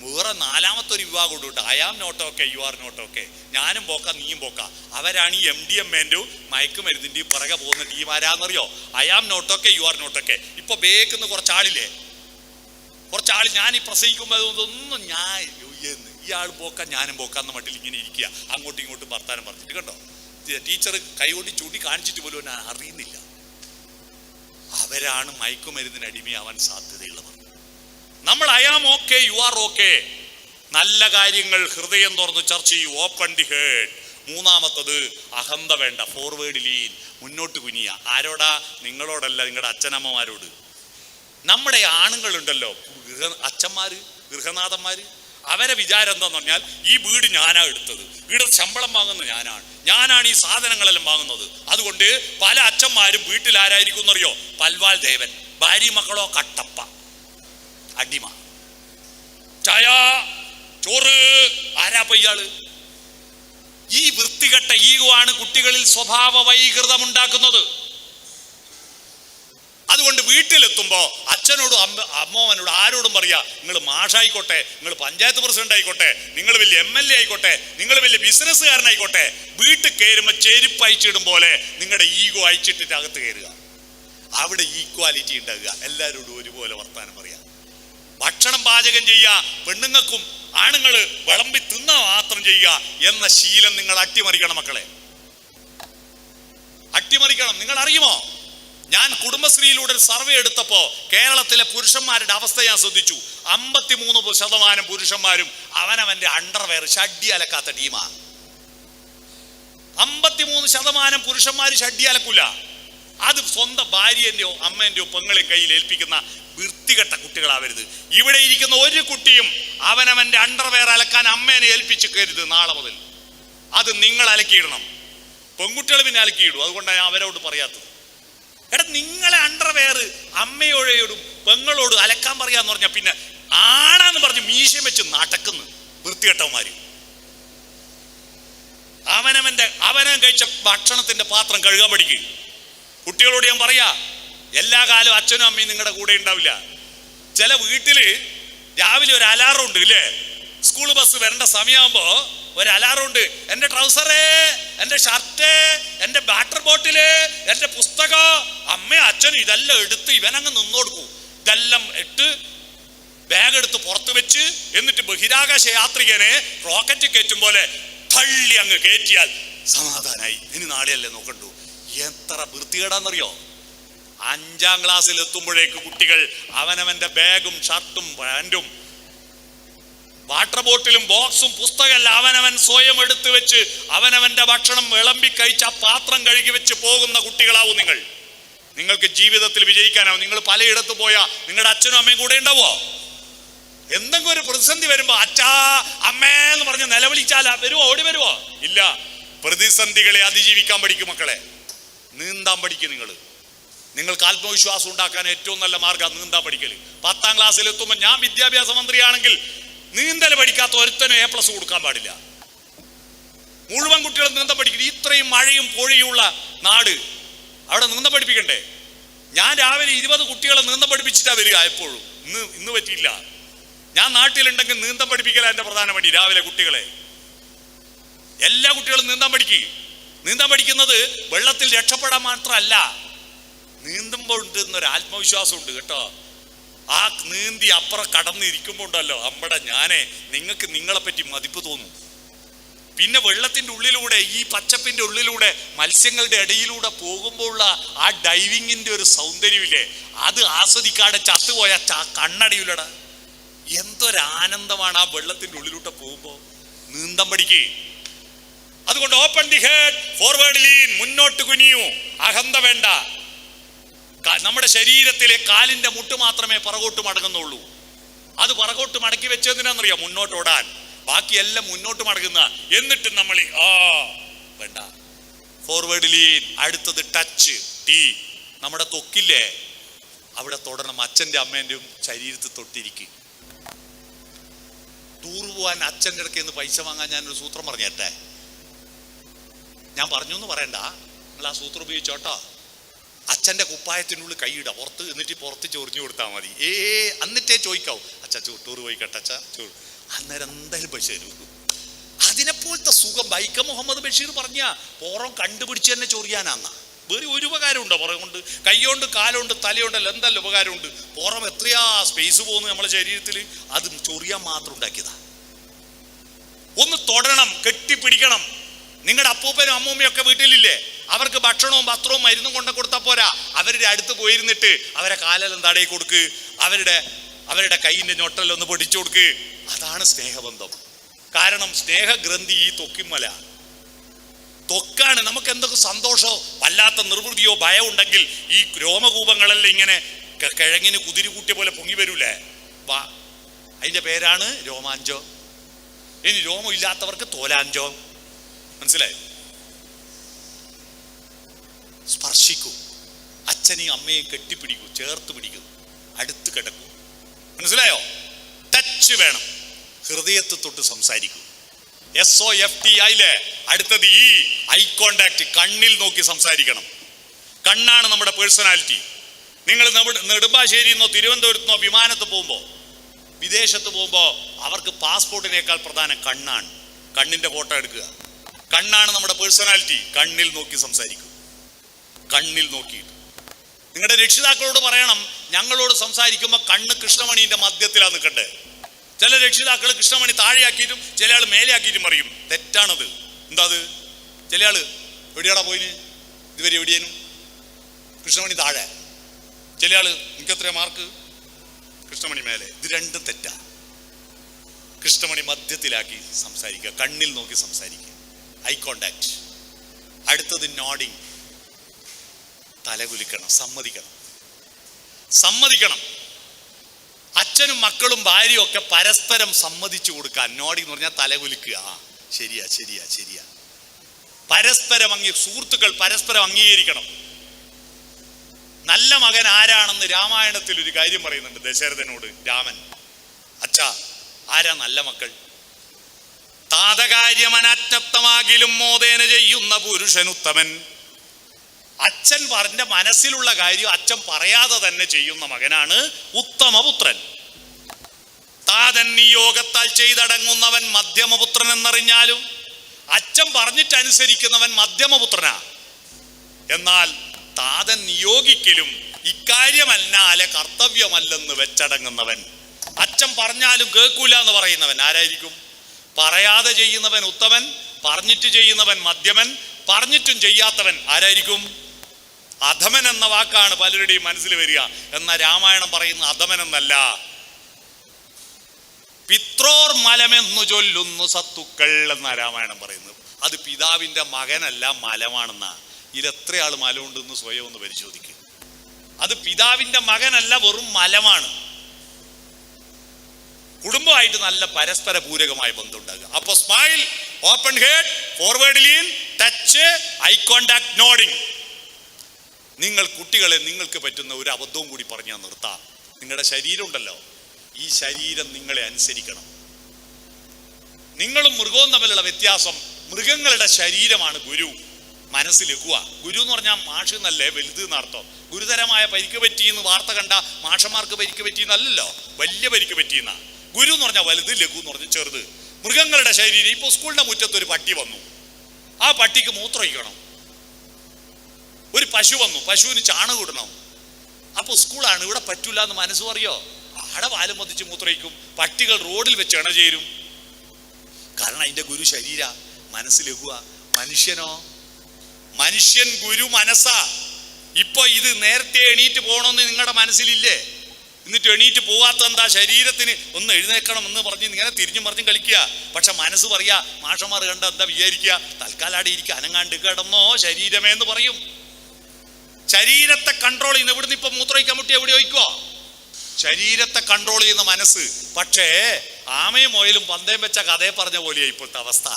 വേറെ നാലാമത്തെ ഒരു വിവാഹം കൊണ്ടുവിട്ട് I am not okay, you are not okay. ഞാനും പോക്ക, നീയും പോക്ക. അവരാണ് ഈ MDMAന്റെയും മയക്കുമരുന്നിന്റെയും പുറകെ പോകുന്ന ടീം. ആരാന്നറിയോ? I am not okay, you are not okay. ഇപ്പൊ ബേക്കുന്ന കുറച്ചാളില്ലേ, ഞാൻ ഈ പ്രസംഗിക്കുമ്പോൾ ഒന്നും ഞാൻ ഇയാൾ പോക്ക ഞാനും പോക്കാന്ന മട്ടിൽ ഇങ്ങനെ ഇരിക്കുക, അങ്ങോട്ടും ഇങ്ങോട്ടും വർത്താനം പറഞ്ഞിട്ട്. കണ്ടോ, ടീച്ചർ കൈകൊണ്ടി ചൂണ്ടി കാണിച്ചിട്ട് പോലും ഞാൻ അറിയുന്നില്ല. അവരാണ് മയക്കുമരുന്നിന് അടിമയാവാൻ സാധ്യതയുള്ളവർ. നമ്മൾ I am okay, you are okay. നല്ല കാര്യങ്ങൾ ഹൃദയം തുറന്ന് ചർച്ച ചെയ്യൂ. Open the heart. മൂന്നാമത്തത് അഹന്ത വേണ്ട. ഫോർവേഡ് ലീൻ, മുന്നോട്ട് കുനിയ. ആരോടാ? നിങ്ങളോടല്ല, നിങ്ങളുടെ അച്ഛനമ്മമാരോട്. നമ്മുടെ ആണുങ്ങളുണ്ടല്ലോ, അച്ഛന്മാര്, ഗൃഹനാഥന്മാര്, അവരെ വിചാരം എന്താന്ന് പറഞ്ഞാൽ ഈ വീട് ഞാനാ എടുത്തത്, വീട് ശമ്പളം വാങ്ങുന്നത് ഞാനാണ് ഈ സാധനങ്ങളെല്ലാം വാങ്ങുന്നത്. അതുകൊണ്ട് പല അച്ഛന്മാരും വീട്ടിൽ ആരായിരിക്കും എന്നറിയോ? പൽവാൾ ദേവൻ. ഭാര്യ മക്കളോ കട്ടപ്പ, അടിമ. ചായ, ചോറ്, ആരാപ്പ ഇയാള്? ഈ വൃത്തികെട്ട ഈഗോ ആണ് കുട്ടികളിൽ സ്വഭാവ വൈകൃതം ഉണ്ടാക്കുന്നത്. അതുകൊണ്ട് വീട്ടിലെത്തുമ്പോ അച്ഛനോടും അമ്മോവനോടും ആരോടും പറയാ, നിങ്ങൾ മാഷായിക്കോട്ടെ, നിങ്ങൾ പഞ്ചായത്ത് പ്രസിഡന്റ് ആയിക്കോട്ടെ, നിങ്ങൾ വലിയ MLA ആയിക്കോട്ടെ, നിങ്ങൾ വലിയ ബിസിനസ്സുകാരനായിക്കോട്ടെ, വീട്ടിൽ കയറുമ്പോ ചെരുപ്പ് അയച്ചിടും പോലെ നിങ്ങളുടെ ഈഗോ അയച്ചിട്ടിട്ട് അകത്ത് കയറുക. അവിടെ ഈക്വാലിറ്റി ഉണ്ടാകുക. എല്ലാവരോടും ഒരുപോലെ വർത്താനം പറയാ. ഭക്ഷണം പാചകം ചെയ്യുക, പെണ്ണുങ്ങൾക്കും ആണുങ്ങൾ വിളമ്പി തിന്ന മാത്രം ചെയ്യുക എന്ന ശീലം നിങ്ങൾ അട്ടിമറിക്കണം മക്കളെ, അട്ടിമറിക്കണം. നിങ്ങൾ അറിയുമോ, ഞാൻ കുടുംബശ്രീയിലൂടെ ഒരു സർവേ എടുത്തപ്പോ കേരളത്തിലെ പുരുഷന്മാരുടെ അവസ്ഥ ഞാൻ ശ്രദ്ധിച്ചു. 53% പുരുഷന്മാരും അവനവന്റെ അണ്ടർവെയർ ഷഡ്ഡി അലക്കാത്ത ടീമാ. 53% പുരുഷന്മാര് ഷഡ്ഡി അലക്കൂല. അത് സ്വന്തം ഭാര്യൻ്റെയോ അമ്മേൻ്റെയോ പെങ്ങളെയോ കയ്യിൽ ഏൽപ്പിക്കുന്ന വൃത്തികെട്ട കുട്ടികളാവരുത്. ഇവിടെ ഇരിക്കുന്ന ഒരു കുട്ടിയും അവനവന്റെ അണ്ടർവെയർ അലക്കാൻ അമ്മേനെ ഏൽപ്പിച്ചിക്കരുത് നാളെ മുതൽ. അത് നിങ്ങൾ അലക്കിയിടണം. പെൺകുട്ടികൾ പിന്നെ അലക്കിയിടും. അതുകൊണ്ടാണ് ഞാൻ അവരോട് പറയാത്തത്. എടാ, നിങ്ങളെ അണ്ടർവെയർ അമ്മയോടും പെങ്ങളോട് അലക്കാൻ പറയാന്ന് പറഞ്ഞാൽ പിന്നെ ആണാന്ന് പറഞ്ഞ് മീശം വെച്ച് നടക്കുന്നു വൃത്തികെട്ടവന്മാര്. അവനവൻ കഴിച്ച ഭക്ഷണത്തിന്റെ പാത്രം കഴുകാൻ പഠിക്കും. കുട്ടികളോട് ഞാൻ പറയാ, എല്ലാ കാലവും അച്ഛനും അമ്മയും നിങ്ങളുടെ കൂടെ ഉണ്ടാവില്ല. ചില വീട്ടില് രാവിലെ ഒരു അലാറം ഉണ്ട് ഇല്ലേ? സ്കൂൾ ബസ് വരേണ്ട സമയമാകുമ്പോ ഒരു അലാറം ഉണ്ട്. എന്റെ ട്രൗസറ്, എന്റെ ഷർട്ട്, എന്റെ വാട്ടർ ബോട്ടില്, എന്റെ പുസ്തകം, അമ്മയും അച്ഛനും ഇതെല്ലാം എടുത്ത് ഇവനങ്ങ് നിന്നോടുക്കും. ഇതെല്ലാം ഇട്ട് ബാഗ് എടുത്ത് പുറത്ത് വെച്ച് എന്നിട്ട് ബഹിരാകാശ യാത്രികനെ റോക്കറ്റ് കയറ്റും പോലെ തള്ളി അങ്ങ് കയറ്റിയാൽ സമാധാനായി. ഇനി നാളെയല്ലേ നോക്കണ്ടു. എത്ര വൃത്തികേടാന്നറിയോ? 5ാം ക്ലാസ്സിൽ എത്തുമ്പോഴേക്ക് കുട്ടികൾ അവനവന്റെ ബാഗും ഷർട്ടും പാൻറ്റും വാട്ടർ ബോട്ടിലും ബോക്സും പുസ്തകമല്ല അവനവൻ സ്വയം എടുത്തു വെച്ച് അവനവന്റെ ഭക്ഷണം വിളമ്പി കഴിച്ച പാത്രം കഴുകി വെച്ച് പോകുന്ന കുട്ടികളാവും നിങ്ങൾ. നിങ്ങൾക്ക് ജീവിതത്തിൽ വിജയിക്കാനാവും. നിങ്ങൾ പലയിടത്ത് പോയാ നിങ്ങളുടെ അച്ഛനും അമ്മയും കൂടെ ഉണ്ടാവോ? എന്തെങ്കിലും ഒരു പ്രതിസന്ധി വരുമ്പോ അച്ഛാ അമ്മേന്ന് പറഞ്ഞ് നിലവിളിച്ചാൽ വരുവോ? ഓടി വരുവോ? ഇല്ല. പ്രതിസന്ധികളെ അതിജീവിക്കാൻ പഠിക്കും മക്കളെ. നീന്താൻ പഠിക്കും. നിങ്ങൾക്ക് ആത്മവിശ്വാസം ഉണ്ടാക്കാൻ ഏറ്റവും നല്ല മാർഗം നീന്താൻ പഠിക്കല്. 10ാം ക്ലാസ്സിൽ എത്തുമ്പോൾ ഞാൻ വിദ്യാഭ്യാസ മന്ത്രിയാണെങ്കിൽ നീന്തൽ പഠിക്കാത്ത ഒരുത്തനും A+ കൊടുക്കാൻ പാടില്ല. മുഴുവൻ കുട്ടികളും നീന്തം പഠിക്കണം. ഇത്രയും മഴയും പൊഴിയുള്ള നാട്, അവിടെ നീന്തം പഠിപ്പിക്കണ്ടേ? ഞാൻ രാവിലെ 20 കുട്ടികളെ നീന്തം പഠിപ്പിച്ചിട്ടാ വരിക എപ്പോഴും. ഇന്ന് പറ്റിയില്ല. ഞാൻ നാട്ടിലുണ്ടെങ്കിൽ നീന്തം പഠിപ്പിക്കല എന്റെ പ്രധാന പണി. രാവിലെ കുട്ടികളെ എല്ലാ കുട്ടികളും നീന്താൻ പഠിക്കുക. നീന്താൻ പഠിക്കുന്നത് വെള്ളത്തിൽ രക്ഷപ്പെടാൻ മാത്രമല്ല, നീന്തുമ്പോൾ ഉണ്ടെന്നൊരു ആത്മവിശ്വാസം ഉണ്ട് കേട്ടോ. ആ നീന്തി അപ്പുറം കടന്നിരിക്കുമ്പോൾ ഉണ്ടല്ലോ നിങ്ങൾക്ക് നിങ്ങളെ പറ്റി മതിപ്പ് തോന്നും. പിന്നെ വെള്ളത്തിന്റെ ഉള്ളിലൂടെ, ഈ പച്ചപ്പിന്റെ ഉള്ളിലൂടെ, മത്സ്യങ്ങളുടെ ഇടയിലൂടെ പോകുമ്പോഴുള്ള ആ ഡൈവിങ്ങിന്റെ ഒരു സൗന്ദര്യമില്ലേ, അത് ആസ്വദിക്കാതെ ചത്തുപോയ കണ്ണടിയില്ലടാ. എന്തൊരാനന്ദമാണ് ആ വെള്ളത്തിന്റെ ഉള്ളിലൂടെ പോകുമ്പോ. നീന്തം പഠിക്കേ. അതുകൊണ്ട് open the head, forward lean, മുന്നോട്ട് കുനിയൂ, അഹന്ത വേണ്ട. നമ്മുടെ ശരീരത്തിലെ കാലിന്റെ മുട്ട് മാത്രമേ പുറകോട്ട് മടങ്ങുന്നുള്ളൂ. അത് പുറകോട്ട് മടക്കി വെച്ചതിനാന്നറിയാം? മുന്നോട്ട് ഓടാൻ. ബാക്കിയെല്ലാം മുന്നോട്ട് മടങ്ങുന്ന. എന്നിട്ട് നമ്മൾ വേണ്ട, ഫോർവേഡ് ലീൻ. അടുത്തത് ടച്ച്, ടീ. നമ്മുടെ തൊക്കില്ലേ, അവിടെ തൊടണം. അച്ഛൻ്റെ അമ്മേൻ്റെയും ശരീരത്തിൽ തൊട്ടിരിക്കും. ടൂർ പോവാൻ അച്ഛൻ്റെ ഇടയ്ക്ക് നിന്ന് പൈസ വാങ്ങാൻ ഞാനൊരു സൂത്രം പറഞ്ഞേട്ടെ. ഞാൻ പറഞ്ഞു എന്ന് പറയണ്ട, നിങ്ങൾ ആ സൂത്രം ഉപയോഗിച്ചോട്ടോ. അച്ഛൻ്റെ കുപ്പായത്തിനുള്ളിൽ കൈയിട പുറത്ത്, എന്നിട്ട് പുറത്ത് ചൊറിഞ്ഞു കൊടുത്താൽ മതി. എന്നിട്ടേ ചോദിക്കാവൂ, അച്ഛാ ടൂർ പോയി കേട്ടച്ചാ. അന്നേരം എന്തായാലും പൈസ തരൂ. അതിനെപ്പോലത്തെ സുഖം വൈക്കം മുഹമ്മദ് ബഷീർ പറഞ്ഞ പുറം കണ്ടുപിടിച്ച് തന്നെ ചൊറിയാനാന്ന. വേറെ ഒരു ഉപകാരമുണ്ടോ പുറം കൊണ്ട്? കൈകൊണ്ട്, കാലുകൊണ്ട്, തലയുണ്ടല്ലോ, എന്തെല്ലാം ഉപകാരമുണ്ട്. പുറം എത്രയാ സ്പേസ് പോകുന്നു നമ്മുടെ ശരീരത്തിൽ. അത് ചൊറിയാൻ മാത്രം ഉണ്ടാക്കിയതാ. ഒന്ന് തൊടണം, കെട്ടിപ്പിടിക്കണം. നിങ്ങളുടെ അപ്പൂപ്പനും അമ്മൂമ്മയും ഒക്കെ വീട്ടിലില്ലേ? അവർക്ക് ഭക്ഷണവും വസ്ത്രവും മരുന്നും കൊണ്ട കൊടുത്താൽ പോരാ. അവരുടെ അടുത്ത് പോയിരുന്നിട്ട് അവരെ കാലെല്ലാം തടയി കൊടുക്ക്, അവരുടെ കൈയിന്റെ ഞൊട്ടെല്ലാം പൊടിച്ചു കൊടുക്ക്. അതാണ് സ്നേഹബന്ധം. കാരണം സ്നേഹഗ്രന്ഥി ഈ തൊക്കിമല, തൊക്കാണ്. നമുക്ക് എന്തൊക്കെ സന്തോഷമോ വല്ലാത്ത നിർവൃതിയോ ഭയം ഉണ്ടെങ്കിൽ ഈ രോമകൂപങ്ങളെല്ലാം ഇങ്ങനെ കിഴങ്ങിന് കുതിരി കൂട്ടിയ പോലെ പൊങ്ങി വരൂലേ, അതിന്റെ പേരാണ് രോമാഞ്ചോ. ഇനി രോമം ഇല്ലാത്തവർക്ക് തോലാഞ്ചോ. മനസ്സിലായോ? സ്പർശിക്കൂ, അച്ഛനെയും അമ്മയെയും കെട്ടിപ്പിടിക്കൂ, ചേർത്ത് പിടിക്കൂ, അടുത്ത് കിടക്കൂ. മനസ്സിലായോ? ടച്ച് വേണം. ഹൃദയത്തെ തൊട്ട് സംസാരിക്കൂ. SOFT ആയില്ലേ? അടുത്തത് ഐ കോണ്ടാക്ട്. കണ്ണിൽ നോക്കി സംസാരിക്കണം. കണ്ണാണ് നമ്മുടെ പേഴ്സണാലിറ്റി. നിങ്ങൾ നെടുമ്പാശ്ശേരിയിൽ നിന്നോ തിരുവനന്തപുരത്ത് നിന്നോ വിമാനത്ത് പോകുമ്പോൾ, വിദേശത്ത് പോകുമ്പോൾ അവർക്ക് പാസ്പോർട്ടിനേക്കാൾ പ്രധാനം കണ്ണാണ്. കണ്ണിന്റെ ഫോട്ടോ എടുക്കുക. കണ്ണാണ് നമ്മുടെ പേഴ്സണാലിറ്റി. കണ്ണിൽ നോക്കി സംസാരിക്കും. കണ്ണിൽ നോക്കിയിട്ട് നിങ്ങളുടെ രക്ഷിതാക്കളോട് പറയണം, ഞങ്ങളോട് സംസാരിക്കുമ്പോൾ കണ്ണ് കൃഷ്ണമണിന്റെ മധ്യത്തിലാണ് നിൽക്കണ്ടേ. ചില രക്ഷിതാക്കൾ കൃഷ്ണമണി താഴെയാക്കിയിട്ടും ചില ആൾ മേലെയാക്കിയിട്ടും പറയും. തെറ്റാണത്. എന്താ അത്? ചില ആള് എവിടെയാടാ പോയിന്, ഇതുവരെ എവിടെയേനും കൃഷ്ണമണി താഴെ. ചില ആള് എനിക്കെത്ര മാർക്ക്, കൃഷ്ണമണി മേലെ. ഇത് രണ്ടും തെറ്റാ. കൃഷ്ണമണി മധ്യത്തിലാക്കി സംസാരിക്കുക, കണ്ണിൽ നോക്കി സംസാരിക്കുക. Eye contact. അടുത്തത് നോഡിങ്. തലകുലിക്കണം, സമ്മതിക്കണം. അച്ഛനും മക്കളും ഭാര്യയും ഒക്കെ പരസ്പരം സമ്മതിച്ചു കൊടുക്കുക. നോടി എന്ന് പറഞ്ഞാൽ തലകുലിക്കുക. ശരിയാ. പരസ്പരം സുഹൃത്തുക്കൾ പരസ്പരം അംഗീകരിക്കണം. നല്ല മകൻ ആരാണെന്ന് രാമായണത്തിൽ ഒരു കാര്യം പറയുന്നുണ്ട്. ദശരഥനോട് രാമൻ, അച്ഛാ, ആരാ നല്ല മക്കൾ? താതകാര്യമനാജ്ഞപ്തമാകിലും മോദേന ചെയ്യുന്ന പുരുഷനുത്തമൻ. അച്ഛൻ പറഞ്ഞ മനസ്സിലുള്ള കാര്യം അച്ഛൻ പറയാതെ തന്നെ ചെയ്യുന്ന മകനാണ് ഉത്തമപുത്രൻ. താതൻ നിയോഗത്താൽ ചെയ്തടങ്ങുന്നവൻ മധ്യമപുത്രൻ എന്നറിഞ്ഞാലും അച്ഛൻ പറഞ്ഞിട്ടനുസരിക്കുന്നവൻ മധ്യമപുത്രനാ. എന്നാൽ താതൻ നിയോഗിക്കലും ഇക്കാര്യമല്ലാലെ കർത്തവ്യമല്ലെന്ന് വെച്ചടങ്ങുന്നവൻ, അച്ഛൻ പറഞ്ഞാലും കേൾക്കൂല എന്ന് പറയുന്നവൻ ആരായിരിക്കും? പറയാതെ ചെയ്യുന്നവൻ ഉത്തമൻ, പറഞ്ഞിട്ട് ചെയ്യുന്നവൻ മധ്യമൻ, പറഞ്ഞിട്ടും ചെയ്യാത്തവൻ ആരായിരിക്കും? അധമൻ എന്ന വാക്കാണ് പലരുടെയും മനസ്സിൽ വരിക. എന്ന രാമായണം പറയുന്ന അധമൻ എന്നല്ല. പിത്രോർ മലമെന്നു ചൊല്ലുന്നു സത്തുക്കൾ എന്ന രാമായണം പറയുന്നത്. അത് പിതാവിന്റെ മകനല്ല, മലമാണെന്നാ. ഇതിലെത്ര ആൾ മലമുണ്ടെന്ന് സ്വയം ഒന്ന് പരിശോധിക്കുക. അത് പിതാവിന്റെ മകനല്ല, വെറും മലമാണ്. കുടുംബമായിട്ട് നല്ല പരസ്പര പൂരകമായ ബന്ധം ഉണ്ടാകുക. അപ്പൊ smile, open head, forward lean, touch, eye contact, nodding. നിങ്ങൾ കുട്ടികളെ നിങ്ങൾക്ക് പറ്റുന്ന ഒരു അബദ്ധവും കൂടി പറഞ്ഞാൽ നിർത്താം. നിങ്ങളുടെ ശരീരം ഉണ്ടല്ലോ, ഈ ശരീരം നിങ്ങളെ അനുസരിക്കണം. നിങ്ങളും മൃഗവും തമ്മിലുള്ള വ്യത്യാസം, മൃഗങ്ങളുടെ ശരീരമാണ് ഗുരു, മനസ്സ് ലഘുവ. ഗുരു എന്ന് പറഞ്ഞാൽ മാഷ് എന്നല്ലേ, വലുത് എന്നർത്ഥം. ഗുരുതരമായ പരിക്ക് പറ്റിയെന്ന് വാർത്ത കണ്ട മാഷന്മാർക്ക് പരിക്ക് പറ്റിയെന്നല്ലോ, വലിയ പരിക്ക് പറ്റിയെന്ന. ഗുരു എന്ന് പറഞ്ഞാൽ വലുത്, ലഘു എന്ന് പറഞ്ഞാൽ ചെറുത്. മൃഗങ്ങളുടെ ശരീരം, ഇപ്പൊ സ്കൂളിന്റെ മുറ്റത്ത് ഒരു പട്ടി വന്നു, ആ പട്ടിക്ക് മൂത്രമൊഴിക്കണം. ഒരു പശു വന്നു, പശുവിന് ചാണകം ഇടണം. അപ്പൊ സ്കൂളാണ്, ഇവിടെ പറ്റൂല എന്ന് മനസ്സ് പറയോ? അവിടെ വാലും വധിച്ച് മൂത്രയിക്കും. പട്ടികൾ റോഡിൽ വെച്ച് ഇണചേരും. കാരണം അതിന്റെ ഗുരു ശരീര, മനസ്സ് ലഘുവ. മനുഷ്യനോ? മനുഷ്യൻ ഗുരു മനസ്സാ. ഇപ്പൊ ഇത് നേരത്തെ എണീറ്റ് പോകണമെന്ന് നിങ്ങളുടെ മനസ്സിലില്ലേ? എന്നിട്ട് എണീറ്റ് പോവാത്ത എന്താ? ശരീരത്തിന് ഒന്ന് എഴുന്നേക്കണം എന്ന് പറഞ്ഞ് ഇങ്ങനെ തിരിഞ്ഞും പറഞ്ഞും കളിക്കുക. പക്ഷെ മനസ്സ് പറയാ, മാഷന്മാർ കണ്ട എന്താ വിചാരിക്കുക? തൽക്കാലാടെ ഇരിക്കുക, അനങ്ങാണ്ട് കിടന്നോ ശരീരമേ എന്ന് പറയും. ശരീരത്തെ കൺട്രോൾ ചെയ്യുന്ന, ഇവിടുന്ന് ഇപ്പൊ മൂത്രമൊഴിക്കാൻ മുട്ടി എവിടെ ഒഴിക്കോ? ശരീരത്തെ കൺട്രോൾ ചെയ്യുന്ന മനസ്സ്. പക്ഷേ ആമയും മുയലും പന്തയം വെച്ച കഥയെ പറഞ്ഞ പോലെയാ ഇപ്പോഴത്തെ അവസ്ഥ.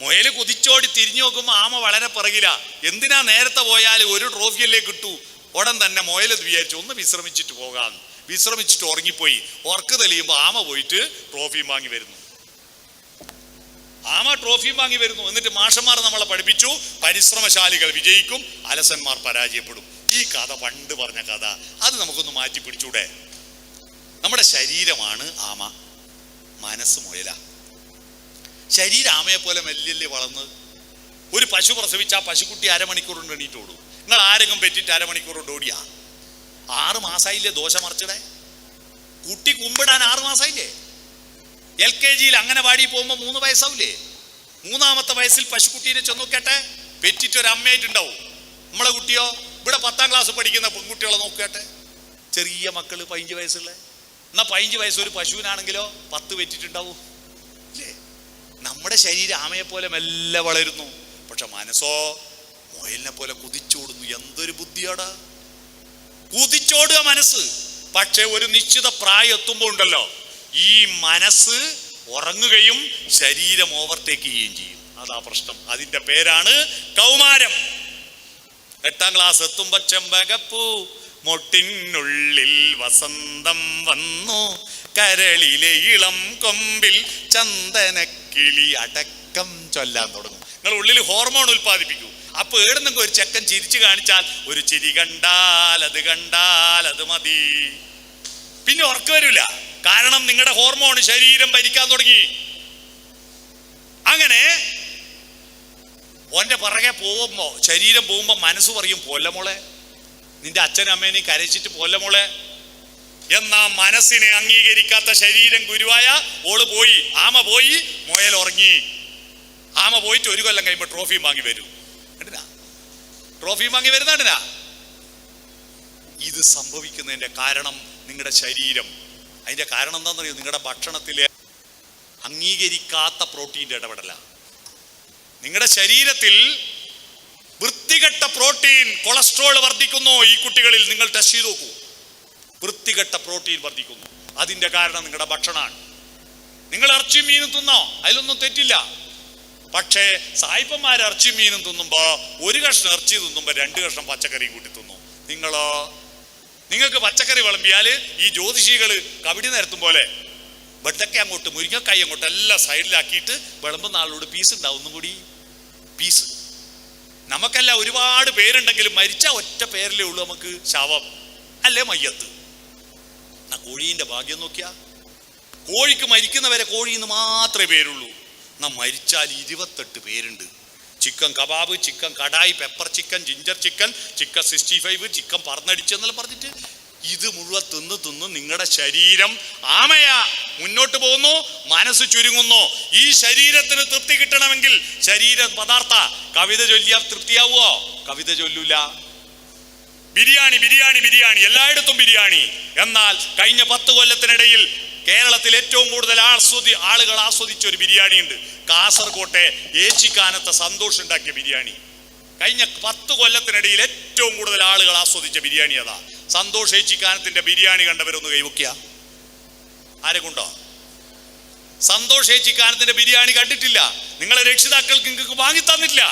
മുയല് കുതിച്ചോടി തിരിഞ്ഞു നോക്കുമ്പോ ആമ വളരെ പിറകില. എന്തിനാ നേരത്തെ പോയാൽ ഒരു ട്രോഫിയല്ലേ കിട്ടൂ? ഉടൻ തന്നെ മുയൽ വിചാരിച്ചു ഒന്ന് വിശ്രമിച്ചിട്ട് പോകാം. വിശ്രമിച്ചിട്ട് ഉറങ്ങിപ്പോയി. ഉറക്ക് തെളിയുമ്പോ ആമ പോയിട്ട് ട്രോഫിയും വാങ്ങി വരുന്നു. ആമ ട്രോഫിയും വാങ്ങി വരുന്നു. എന്നിട്ട് മാഷന്മാർ നമ്മളെ പഠിപ്പിച്ചു, പരിശ്രമശാലികൾ വിജയിക്കും, അലസന്മാർ പരാജയപ്പെടും. ഈ കഥ പണ്ട് പറഞ്ഞ കഥ, അത് നമുക്കൊന്ന് മാറ്റി പിടിച്ചൂടെ? നമ്മുടെ ശരീരമാണ് ആമ, മനസ്സ് മുയല. ശരീരം ആമയെ പോലെ മെല്ലെ വളർന്ന്. ഒരു പശു പ്രസവിച്ച ആ പശുക്കുട്ടി അരമണിക്കൂർ കൊണ്ട് എണീറ്റോടും. നിങ്ങൾ ആരെങ്കിലും പറ്റിയിട്ട് അരമണിക്കൂർ കൊണ്ട് ഓടിയാ? 6 മാസമായില്ലേ ദോശ മറിച്ചിടെ? കുട്ടി കുമ്പിടാൻ 6 മാസമായില്ലേ? LKG അങ്ങനെ വാടി പോകുമ്പോ 3 വയസ്സാവില്ലേ? 3ാമത്തെ വയസ്സിൽ പശുക്കുട്ടീനെ ചെന്ന് നോക്കട്ടെ, പെറ്റിട്ടൊരു അമ്മയായിട്ടുണ്ടാവും. നമ്മളെ കുട്ടിയോ? ഇവിടെ 10ാം ക്ലാസ് പഠിക്കുന്ന പെൺകുട്ടികളെ നോക്കട്ടെ, ചെറിയ മക്കള് 15 വയസ്സുള്ള. എന്നാ 15 വയസ്സ് ഒരു പശുവിനാണെങ്കിലോ 10 പെറ്റിട്ടുണ്ടാവും അല്ലേ? നമ്മുടെ ശരീരം ആമയെ പോലെ മെല്ലെ വളരുന്നു. പക്ഷെ മനസ്സോ മുയലിനെ പോലെ കുതിച്ചോടുന്നു. എന്തൊരു ബുദ്ധിയാടാ! കുതിച്ചോടുക മനസ്സ്. പക്ഷെ ഒരു നിശ്ചിത പ്രായം എത്തുമ്പോൾ ഉണ്ടല്ലോ, ഈ മനസ്സ് ഉറങ്ങുകയും ശരീരം ഓവർടേക്ക് ചെയ്യുകയും ചെയ്യും. അതാ പ്രശ്നം. അതിന്റെ പേരാണ് കൗമാരം. 8ാം ക്ലാസ് എത്തുമ്പോ ചെമ്പകപ്പൂ മൊട്ടിനുള്ളിൽ വസന്തം വന്നു, കരളിലെ ഇളം കൊമ്പിൽ ചന്ദനക്കിളി അടക്കം ചൊല്ലാൻ തുടങ്ങും. നിങ്ങൾ ഉള്ളിൽ ഹോർമോൺ ഉൽപ്പാദിപ്പിക്കൂ. അപ്പൊ ഏടുന്നെങ്കിൽ ഒരു ചെക്കൻ ചിരിച്ചു കാണിച്ചാൽ, ഒരു ചിരി കണ്ടാൽ അത് മതി. പിന്നെ ഉറക്കം വരില്ല. കാരണം നിങ്ങളുടെ ഹോർമോൺ ശരീരം ഭരിക്കാൻ തുടങ്ങി. അങ്ങനെ ഓന്റെ പിറകെ പോകുമ്പോ, ശരീരം പോകുമ്പോ മനസ്സ് പറയും, പോല്ലമോളെ, നിന്റെ അച്ഛനും അമ്മേനെയും കരച്ചിട്ട് പോല്ലമോളെ. എന്നാ മനസ്സിനെ അംഗീകരിക്കാത്ത ശരീരം ഗുരുവായ ഓള് പോയി, ആമ പോയി, മുയൽ ഉറങ്ങി. ആമ പോയിട്ട് 1 കൊല്ലം കഴിയുമ്പോ ട്രോഫിയും വാങ്ങി വരും. ട്രോഫിയും വാങ്ങി വരുന്നുണ്ടാ. ഇത് സംഭവിക്കുന്നതിന്റെ കാരണം നിങ്ങളുടെ ശരീരം. അതിന്റെ കാരണം എന്താണെന്നറിയോ? നിങ്ങളുടെ ഭക്ഷണത്തിലെ അംഗീകരിക്കാത്ത പ്രോട്ടീൻ്റെ ഇടപെടല. നിങ്ങളുടെ ശരീരത്തിൽ വൃത്തികെട്ട പ്രോട്ടീൻ, കൊളസ്ട്രോൾ വർദ്ധിക്കുന്നു ഈ കുട്ടികളിൽ. നിങ്ങൾ ടെസ്റ്റ് ചെയ്ത് നോക്കൂ. വൃത്തികെട്ട പ്രോട്ടീൻ വർദ്ധിക്കുന്നു. അതിന്റെ കാരണം നിങ്ങളുടെ ഭക്ഷണമാണ്. നിങ്ങൾ ഇറച്ചിയും മീനും തിന്നോ, അതിലൊന്നും തെറ്റില്ല. പക്ഷേ സായിപ്പന്മാർ ഇറച്ചിയും മീനും തിന്നുമ്പോ ഒരു കഷ്ണം ഇറച്ചി തിന്നുമ്പോ 2 കഷ്ണം പച്ചക്കറി കൂട്ടി തിന്നു. നിങ്ങളോ? നിങ്ങൾക്ക് പച്ചക്കറി വിളമ്പിയാല് ഈ ജ്യോതിഷികള് കബഡി നിരത്തും പോലെ വെണ്ടയ്ക്ക അങ്ങോട്ട്, മുരിങ്ങക്കായി അങ്ങോട്ട് എല്ലാം സൈഡിലാക്കിയിട്ട് വിളമ്പുന്ന ആളോട് പീസ് ഉണ്ടാവും. ഒന്നും കൂടി പീസ്. നമുക്കെല്ലാം ഒരുപാട് പേരുണ്ടെങ്കിലും മരിച്ച ഒറ്റ പേരിലേ ഉള്ളൂ നമുക്ക് ശവം, അല്ലേ മയ്യത്ത്. എന്നാ കോഴീന്റെ ഭാഗ്യം നോക്കിയാ, കോഴിക്ക് മരിക്കുന്നവരെ കോഴിന്ന് മാത്രമേ പേരുള്ളൂ. എന്നാ മരിച്ചാൽ 28 പേരുണ്ട്. Chicken kebab, chicken kadai, pepper chicken, ginger chicken, chicken 65, chicken പറന്നടിച്ചെന്നെല്ലാം പറഞ്ഞിട്ട് ഇത് മുഴുവൻ തിന്ന് നിങ്ങളുടെ ശരീരം ആമയാ മുന്നോട്ട് പോകുന്നു, മനസ്സ് ചുരുങ്ങുന്നു. ഈ ശരീരത്തിന് തൃപ്തി കിട്ടണമെങ്കിൽ ശരീര പദാർത്ഥ കവിത ചൊല്ലിയാൽ തൃപ്തിയാവോ? കവിത ചൊല്ലൂല. ബിരിയാണി ബിരിയാണി ബിരിയാണി, എല്ലായിടത്തും ബിരിയാണി. എന്നാൽ കഴിഞ്ഞ 10 കൊല്ലത്തിനിടയിൽ കേരളത്തിൽ ഏറ്റവും കൂടുതൽ ആളുകൾ ആസ്വദിച്ച ഒരു ബിരിയാണി ഉണ്ട്. കാസർകോട്ടെ ഏച്ചിക്കാനത്തെ സന്തോഷം ഉണ്ടാക്കിയ ബിരിയാണി. കഴിഞ്ഞ 10 കൊല്ലത്തിനിടയിൽ ഏറ്റവും കൂടുതൽ ആളുകൾ ആസ്വദിച്ച ബിരിയാണി അതാ. സന്തോഷ് ഏച്ചിക്കാനത്തിന്റെ ബിരിയാണി കണ്ടവരൊന്ന് കൈവയ്ക്കുക. ആരെ കൊണ്ടോ? സന്തോഷ് ഏച്ചിക്കാനത്തിന്റെ ബിരിയാണി കണ്ടിട്ടില്ല. നിങ്ങളെ രക്ഷിതാക്കൾക്ക് നിങ്ങൾക്ക് വാങ്ങി തന്നിട്ടില്ല.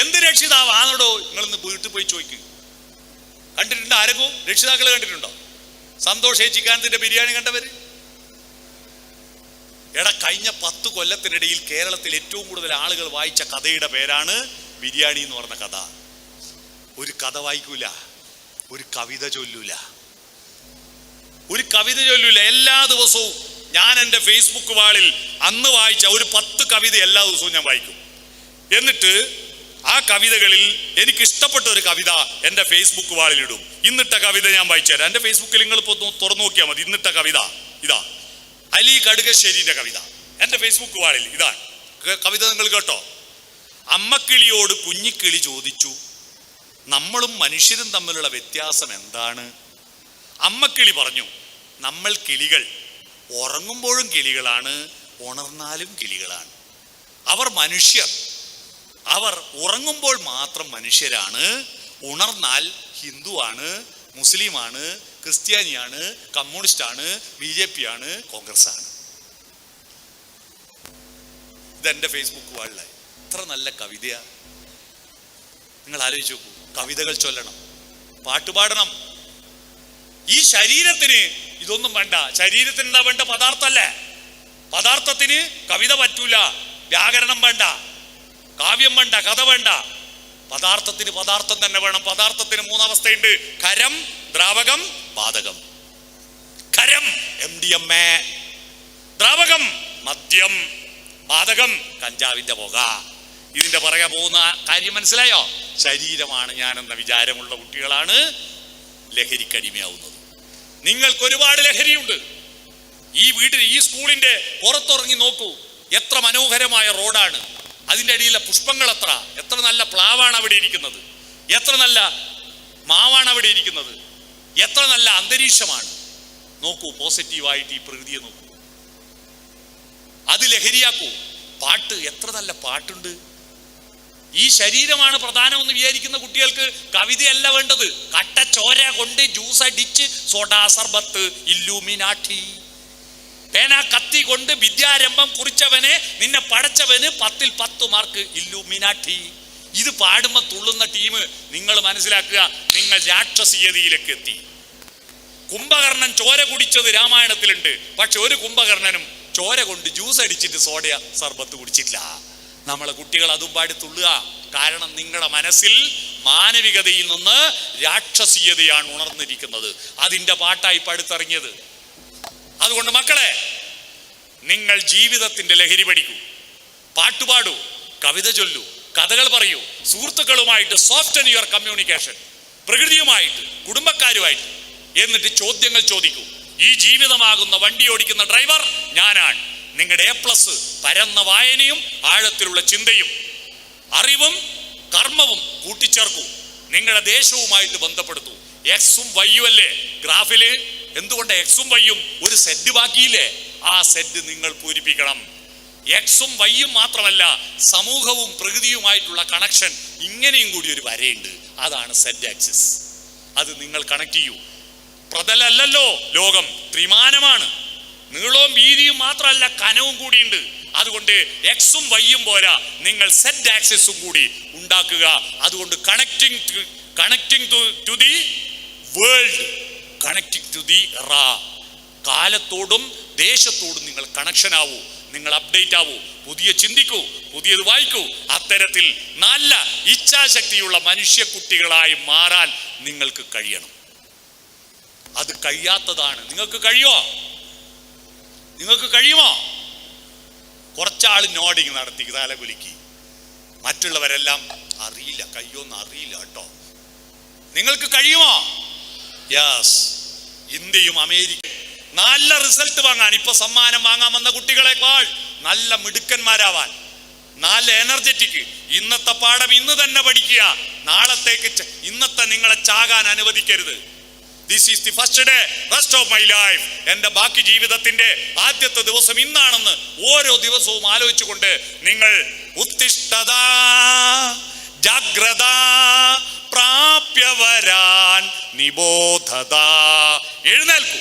എന്ത് രക്ഷിതാവാണോ? നിങ്ങളിന്ന് വീട്ടിൽ പോയി ചോദിക്കുക. കണ്ടിട്ടുണ്ടോ? ആരെങ്കിലും രക്ഷിതാക്കൾ കണ്ടിട്ടുണ്ടോ സന്തോഷ് ഏച്ചിക്കാനത്തിന്റെ ബിരിയാണി കണ്ടവര്? കഴിഞ്ഞ 10 കൊല്ലത്തിനിടയിൽ കേരളത്തിൽ ഏറ്റവും കൂടുതൽ ആളുകൾ വായിച്ച കഥയുടെ പേരാണ് ബിരിയാണി എന്ന് പറഞ്ഞ കഥ. ഒരു കഥ വായിക്കൂല, ഒരു കവിത ചൊല്ലൂല, ഒരു കവിത ചൊല്ലൂല. എല്ലാ ദിവസവും ഞാൻ എൻ്റെ ഫേസ്ബുക്ക് വാളിൽ അന്ന് വായിച്ച ഒരു 10 കവിത എല്ലാ ദിവസവും ഞാൻ വായിക്കും. എന്നിട്ട് ആ കവിതകളിൽ എനിക്ക് ഇഷ്ടപ്പെട്ട ഒരു കവിത എൻ്റെ ഫേസ്ബുക്ക് വാളിൽ ഇടും. ഇന്നിട്ട കവിത ഞാൻ വായിച്ചു തരാം. എൻ്റെ ഫേസ്ബുക്കിൽ നിങ്ങൾ ഇപ്പോൾ തുറന്നു നോക്കിയാൽ മതി. ഇന്നിട്ട കവിത ഇതാ, അലി കടുകശ്ശേരിന്റെ കവിത എൻ്റെ ഫേസ്ബുക്ക് വാളിൽ. ഇതാണ് കവിത, നിങ്ങൾ കേട്ടോ. അമ്മക്കിളിയോട് കുഞ്ഞിക്കിളി ചോദിച്ചു, നമ്മളും മനുഷ്യരും തമ്മിലുള്ള വ്യത്യാസം എന്താണ്? അമ്മക്കിളി പറഞ്ഞു, നമ്മൾ കിളികൾ, ഉറങ്ങുമ്പോഴും കിളികളാണ്, ഉണർന്നാലും കിളികളാണ്. അവർ മനുഷ്യർ, അവർ ഉറങ്ങുമ്പോൾ മാത്രം മനുഷ്യരാണ്, ഉണർന്നാൽ ഹിന്ദുവാണ്, മുസ്ലിമാണ്, ക്രിസ്ത്യാനിയാണ്, കമ്മ്യൂണിസ്റ്റാണ്, BJP ആണ്, കോൺഗ്രസ് ആണ്. ഇതെന്റെ ഫേസ്ബുക്ക് വാളിലായി. എത്ര നല്ല കവിതയാ. നിങ്ങൾ ആലോചിച്ച് നോക്കൂ. കവിതകൾ ചൊല്ലണം, പാട്ടുപാടണം. ഈ ശരീരത്തിന് ഇതൊന്നും വേണ്ട. ശരീരത്തിന് എന്താ വേണ്ട? പദാർത്ഥല്ലേ. പദാർത്ഥത്തിന് കവിത പറ്റൂല, വ്യാകരണം വേണ്ട, കാവ്യം വേണ്ട, കഥ വേണ്ട. പദാർത്ഥത്തിന് പദാർത്ഥം തന്നെ വേണം. പദാർത്ഥത്തിന് 3 അവസ്ഥയുണ്ട്: ഖരം, ദ്രാവകം, വാതകം. ഖരം MDMA, ദ്രാവകം മദ്യം, വാതകം കഞ്ചാവിന്റെ പുക. ഇതിന്റെ പുറകെ പോകുന്ന കാര്യം മനസ്സിലായോ? ശരീരമാണ് ഞാനെന്ന വിചാരമുള്ള കുട്ടികളാണ് ലഹരിക്കടിമയാവുന്നത്. നിങ്ങൾക്ക് ഒരുപാട് ലഹരിയുണ്ട്. ഈ വീട്ടിൽ, ഈ സ്കൂളിന്റെ പുറത്തിറങ്ങി നോക്കൂ, എത്ര മനോഹരമായ റോഡാണ്. അതിൻ്റെ അടിയിലെ പുഷ്പങ്ങൾ എത്ര നല്ല പ്ലാവാണ് അവിടെ ഇരിക്കുന്നത്, എത്ര നല്ല മാവാണ് അവിടെ ഇരിക്കുന്നത്, എത്ര നല്ല അന്തരീക്ഷമാണ്. നോക്കൂ, പോസിറ്റീവായിട്ട് ഈ പ്രകൃതിയെ നോക്കൂ. അത് ലഹരിയാക്കൂ. പാട്ട്, എത്ര നല്ല പാട്ടുണ്ട്. ഈ ശരീരമാണ് പ്രധാനമെന്ന് വിചാരിക്കുന്ന കുട്ടികൾക്ക് കവിതയല്ല വേണ്ടത്. കട്ട ചോര കൊണ്ട് ജ്യൂസ് അടിച്ച് സോഡാ സർബത്ത്, ഇല്ലൂമിനാട്ടി. പേന കത്തി കൊണ്ട് വിദ്യാരംഭം കുറിച്ചവനെ നിന്നെ പടച്ചവന് 10ൽ 10 മാർക്ക്, ഇല്ലൂമിനാട്ടി. ഇത് പാടുമ്പോൾ തുള്ളുന്ന ടീം നിങ്ങൾ മനസ്സിലാക്കുക, നിങ്ങൾ രാക്ഷസീയതയിലേക്ക് എത്തി. കുംഭകർണൻ ചോര കുടിച്ചത് രാമായണത്തിലുണ്ട്. പക്ഷെ ഒരു കുംഭകർണനും ചോര കൊണ്ട് ജ്യൂസ് അടിച്ചിട്ട് സോഡ സർബത്ത് കുടിച്ചിട്ടില്ല. നമ്മളെ കുട്ടികൾ അതും പാടി തുള്ളുക. കാരണം നിങ്ങളുടെ മനസ്സിൽ മാനവികതയിൽ നിന്ന് രാക്ഷസീയതയാണ് ഉണർന്നിരിക്കുന്നത്. അതിൻ്റെ പാട്ടായി പടുത്തിറങ്ങിയത്. അതുകൊണ്ട് മക്കളെ, നിങ്ങൾ ജീവിതത്തിന്റെ ലഹരി പഠിക്കൂ, പാട്ടുപാടൂ, കവിത ചൊല്ലൂ, കഥകൾ പറയൂ, സുഹൃത്തുക്കളുമായിട്ട് സോഫ്റ്റൻ യുവർ കമ്മ്യൂണിക്കേഷൻ, പ്രകൃതിയുമായിട്ട്, കുടുംബക്കാരുമായിട്ട്. എന്നിട്ട് ചോദ്യങ്ങൾ ചോദിക്കൂ. ഈ ജീവിതമാകുന്ന വണ്ടി ഓടിക്കുന്ന ഡ്രൈവർ ഞാനാണ്. നിങ്ങളുടെ A+ പരന്ന വായനയും ആഴത്തിലുള്ള ചിന്തയും അറിവും കർമ്മവും കൂട്ടിച്ചേർക്കൂ. നിങ്ങളുടെ ദേശവുമായിട്ട് ബന്ധപ്പെടുത്തൂ. Xഉം Yയും അല്ലേ ഗ്രാഫില്? എന്തുകൊണ്ട് Xഉം Yയും ഒരു സെറ്റ് ബാക്കിയില്ലേ? ആ സെറ്റ് നിങ്ങൾ പൂരിപ്പിക്കണം. Xഉം Yയും മാത്രമല്ല, സമൂഹവും പ്രകൃതിയുമായിട്ടുള്ള കണക്ഷൻ ഇങ്ങനെയും കൂടി ഒരു വരയുണ്ട്, അതാണ് സെഡ് ആക്സിസ്. അത് നിങ്ങൾ കണക്ട് ചെയ്യൂ. പ്രതലല്ലോ ലോകം, ത്രിമാനമാണ്. നീളവും വീതിയും മാത്രമല്ല, കനവും കൂടിയുണ്ട്. അതുകൊണ്ട് എക്സും വൈയും പോരാ, നിങ്ങൾ സെഡ് ആക്സിസും കൂടി ഉണ്ടാക്കുക. അതുകൊണ്ട് connecting to the world, connecting to the റാ. കാലത്തോടും ദേശത്തോടും നിങ്ങൾ കണക്ഷൻ ആവൂ, നിങ്ങൾ അപ്ഡേറ്റ് ആവൂ, പുതിയ ചിന്തിക്കൂ, പുതിയത് വായിക്കൂ. അത്തരത്തിൽ നല്ല ഇച്ഛാശക്തിയുള്ള മനുഷ്യക്കുട്ടികളായി മാറാൻ നിങ്ങൾക്ക് കഴിയണം. അത് കഴിയാത്തതാണ്. നിങ്ങൾക്ക് കഴിയുമോ? കുറച്ചാൾ നോഡിങ് നടത്തി തലകുലുക്കി, മറ്റുള്ളവരെല്ലാം അറിയില്ല, കയ്യൊന്നും അറിയില്ല കേട്ടോ. നിങ്ങൾക്ക് കഴിയുമോ? യെസ്. ഇന്ത്യയും അമേരിക്കയും നല്ല റിസൾട്ട് വാങ്ങാൻ, ഇപ്പൊ സമ്മാനം വാങ്ങാൻ വന്ന കുട്ടികളെക്കാൾ നല്ല മിടുക്കന്മാരാവാൻ, നല്ല എനർജറ്റിക്. ഇന്നത്തെ പാഠം ഇന്ന് തന്നെ പഠിക്കുക. നാളത്തേക്ക് ഇന്നത്തെ നിങ്ങളെ ചാകാൻ അനുവദിക്കരുത്. This is the first day, rest of my life. എന്റെ ബാക്കി ജീവിതത്തിന്റെ ആദ്യത്തെ ദിവസം ഇന്നാണെന്ന് ഓരോ ദിവസവും ആലോചിച്ചുകൊണ്ട് നിങ്ങൾ ഉത്തിഷ്ഠത ജാഗ്രത പ്രാപ്യവരാൻ നിബോധത, എഴുന്നേൽക്കൂ,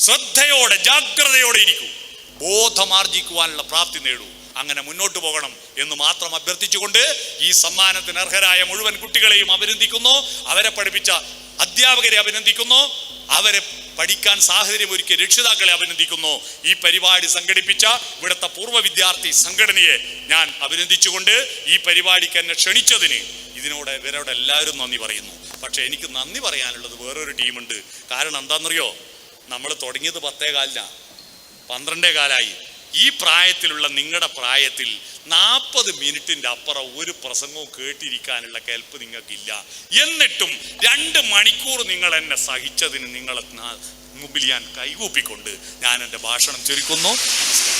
ശ്രദ്ധയോടെ ജാഗ്രതയോടെ ഇരിക്കൂ, ബോധമാർജിക്കുവാനുള്ള പ്രാപ്തി നേടൂ. അങ്ങനെ മുന്നോട്ട് പോകണം എന്ന് മാത്രം അഭ്യർത്ഥിച്ചുകൊണ്ട് ഈ സമ്മാനത്തിന് അർഹരായ മുഴുവൻ കുട്ടികളെയും അഭിനന്ദിക്കുന്നു. അവരെ പഠിപ്പിച്ച അധ്യാപകരെ അഭിനന്ദിക്കുന്നു. അവരെ പഠിക്കാൻ സാഹചര്യം ഒരുക്കിയ രക്ഷിതാക്കളെ അഭിനന്ദിക്കുന്നു. ഈ പരിപാടി സംഘടിപ്പിച്ച ഇവിടുത്തെ പൂർവ്വ വിദ്യാർത്ഥി സംഘടനയെ ഞാൻ അഭിനന്ദിച്ചുകൊണ്ട് ഈ പരിപാടിക്ക് എന്നെ ക്ഷണിച്ചതിന് ഇവരോട് എല്ലാവരും നന്ദി പറയുന്നു. പക്ഷെ എനിക്ക് നന്ദി പറയാനുള്ളത് വേറൊരു ടീമുണ്ട്. കാരണം എന്താണെന്നറിയോ? നമ്മൾ തുടങ്ങിയത് 10:15, 12:15. ഈ പ്രായത്തിലുള്ള നിങ്ങളുടെ പ്രായത്തിൽ 40 മിനിറ്റിന്റെ അപ്പുറം ഒരു പ്രസംഗവും കേട്ടിരിക്കാനുള്ള കെൽപ്പ് നിങ്ങൾക്കില്ല. എന്നിട്ടും 2 മണിക്കൂർ നിങ്ങൾ എന്നെ സഹിച്ചതിന് നിങ്ങളെ മുമ്പിൽ ഞാൻ കൈകൂപ്പിക്കൊണ്ട് ഞാൻ എൻ്റെ ഭാഷണം ചുരുക്കുന്നു. നമസ്കാരം.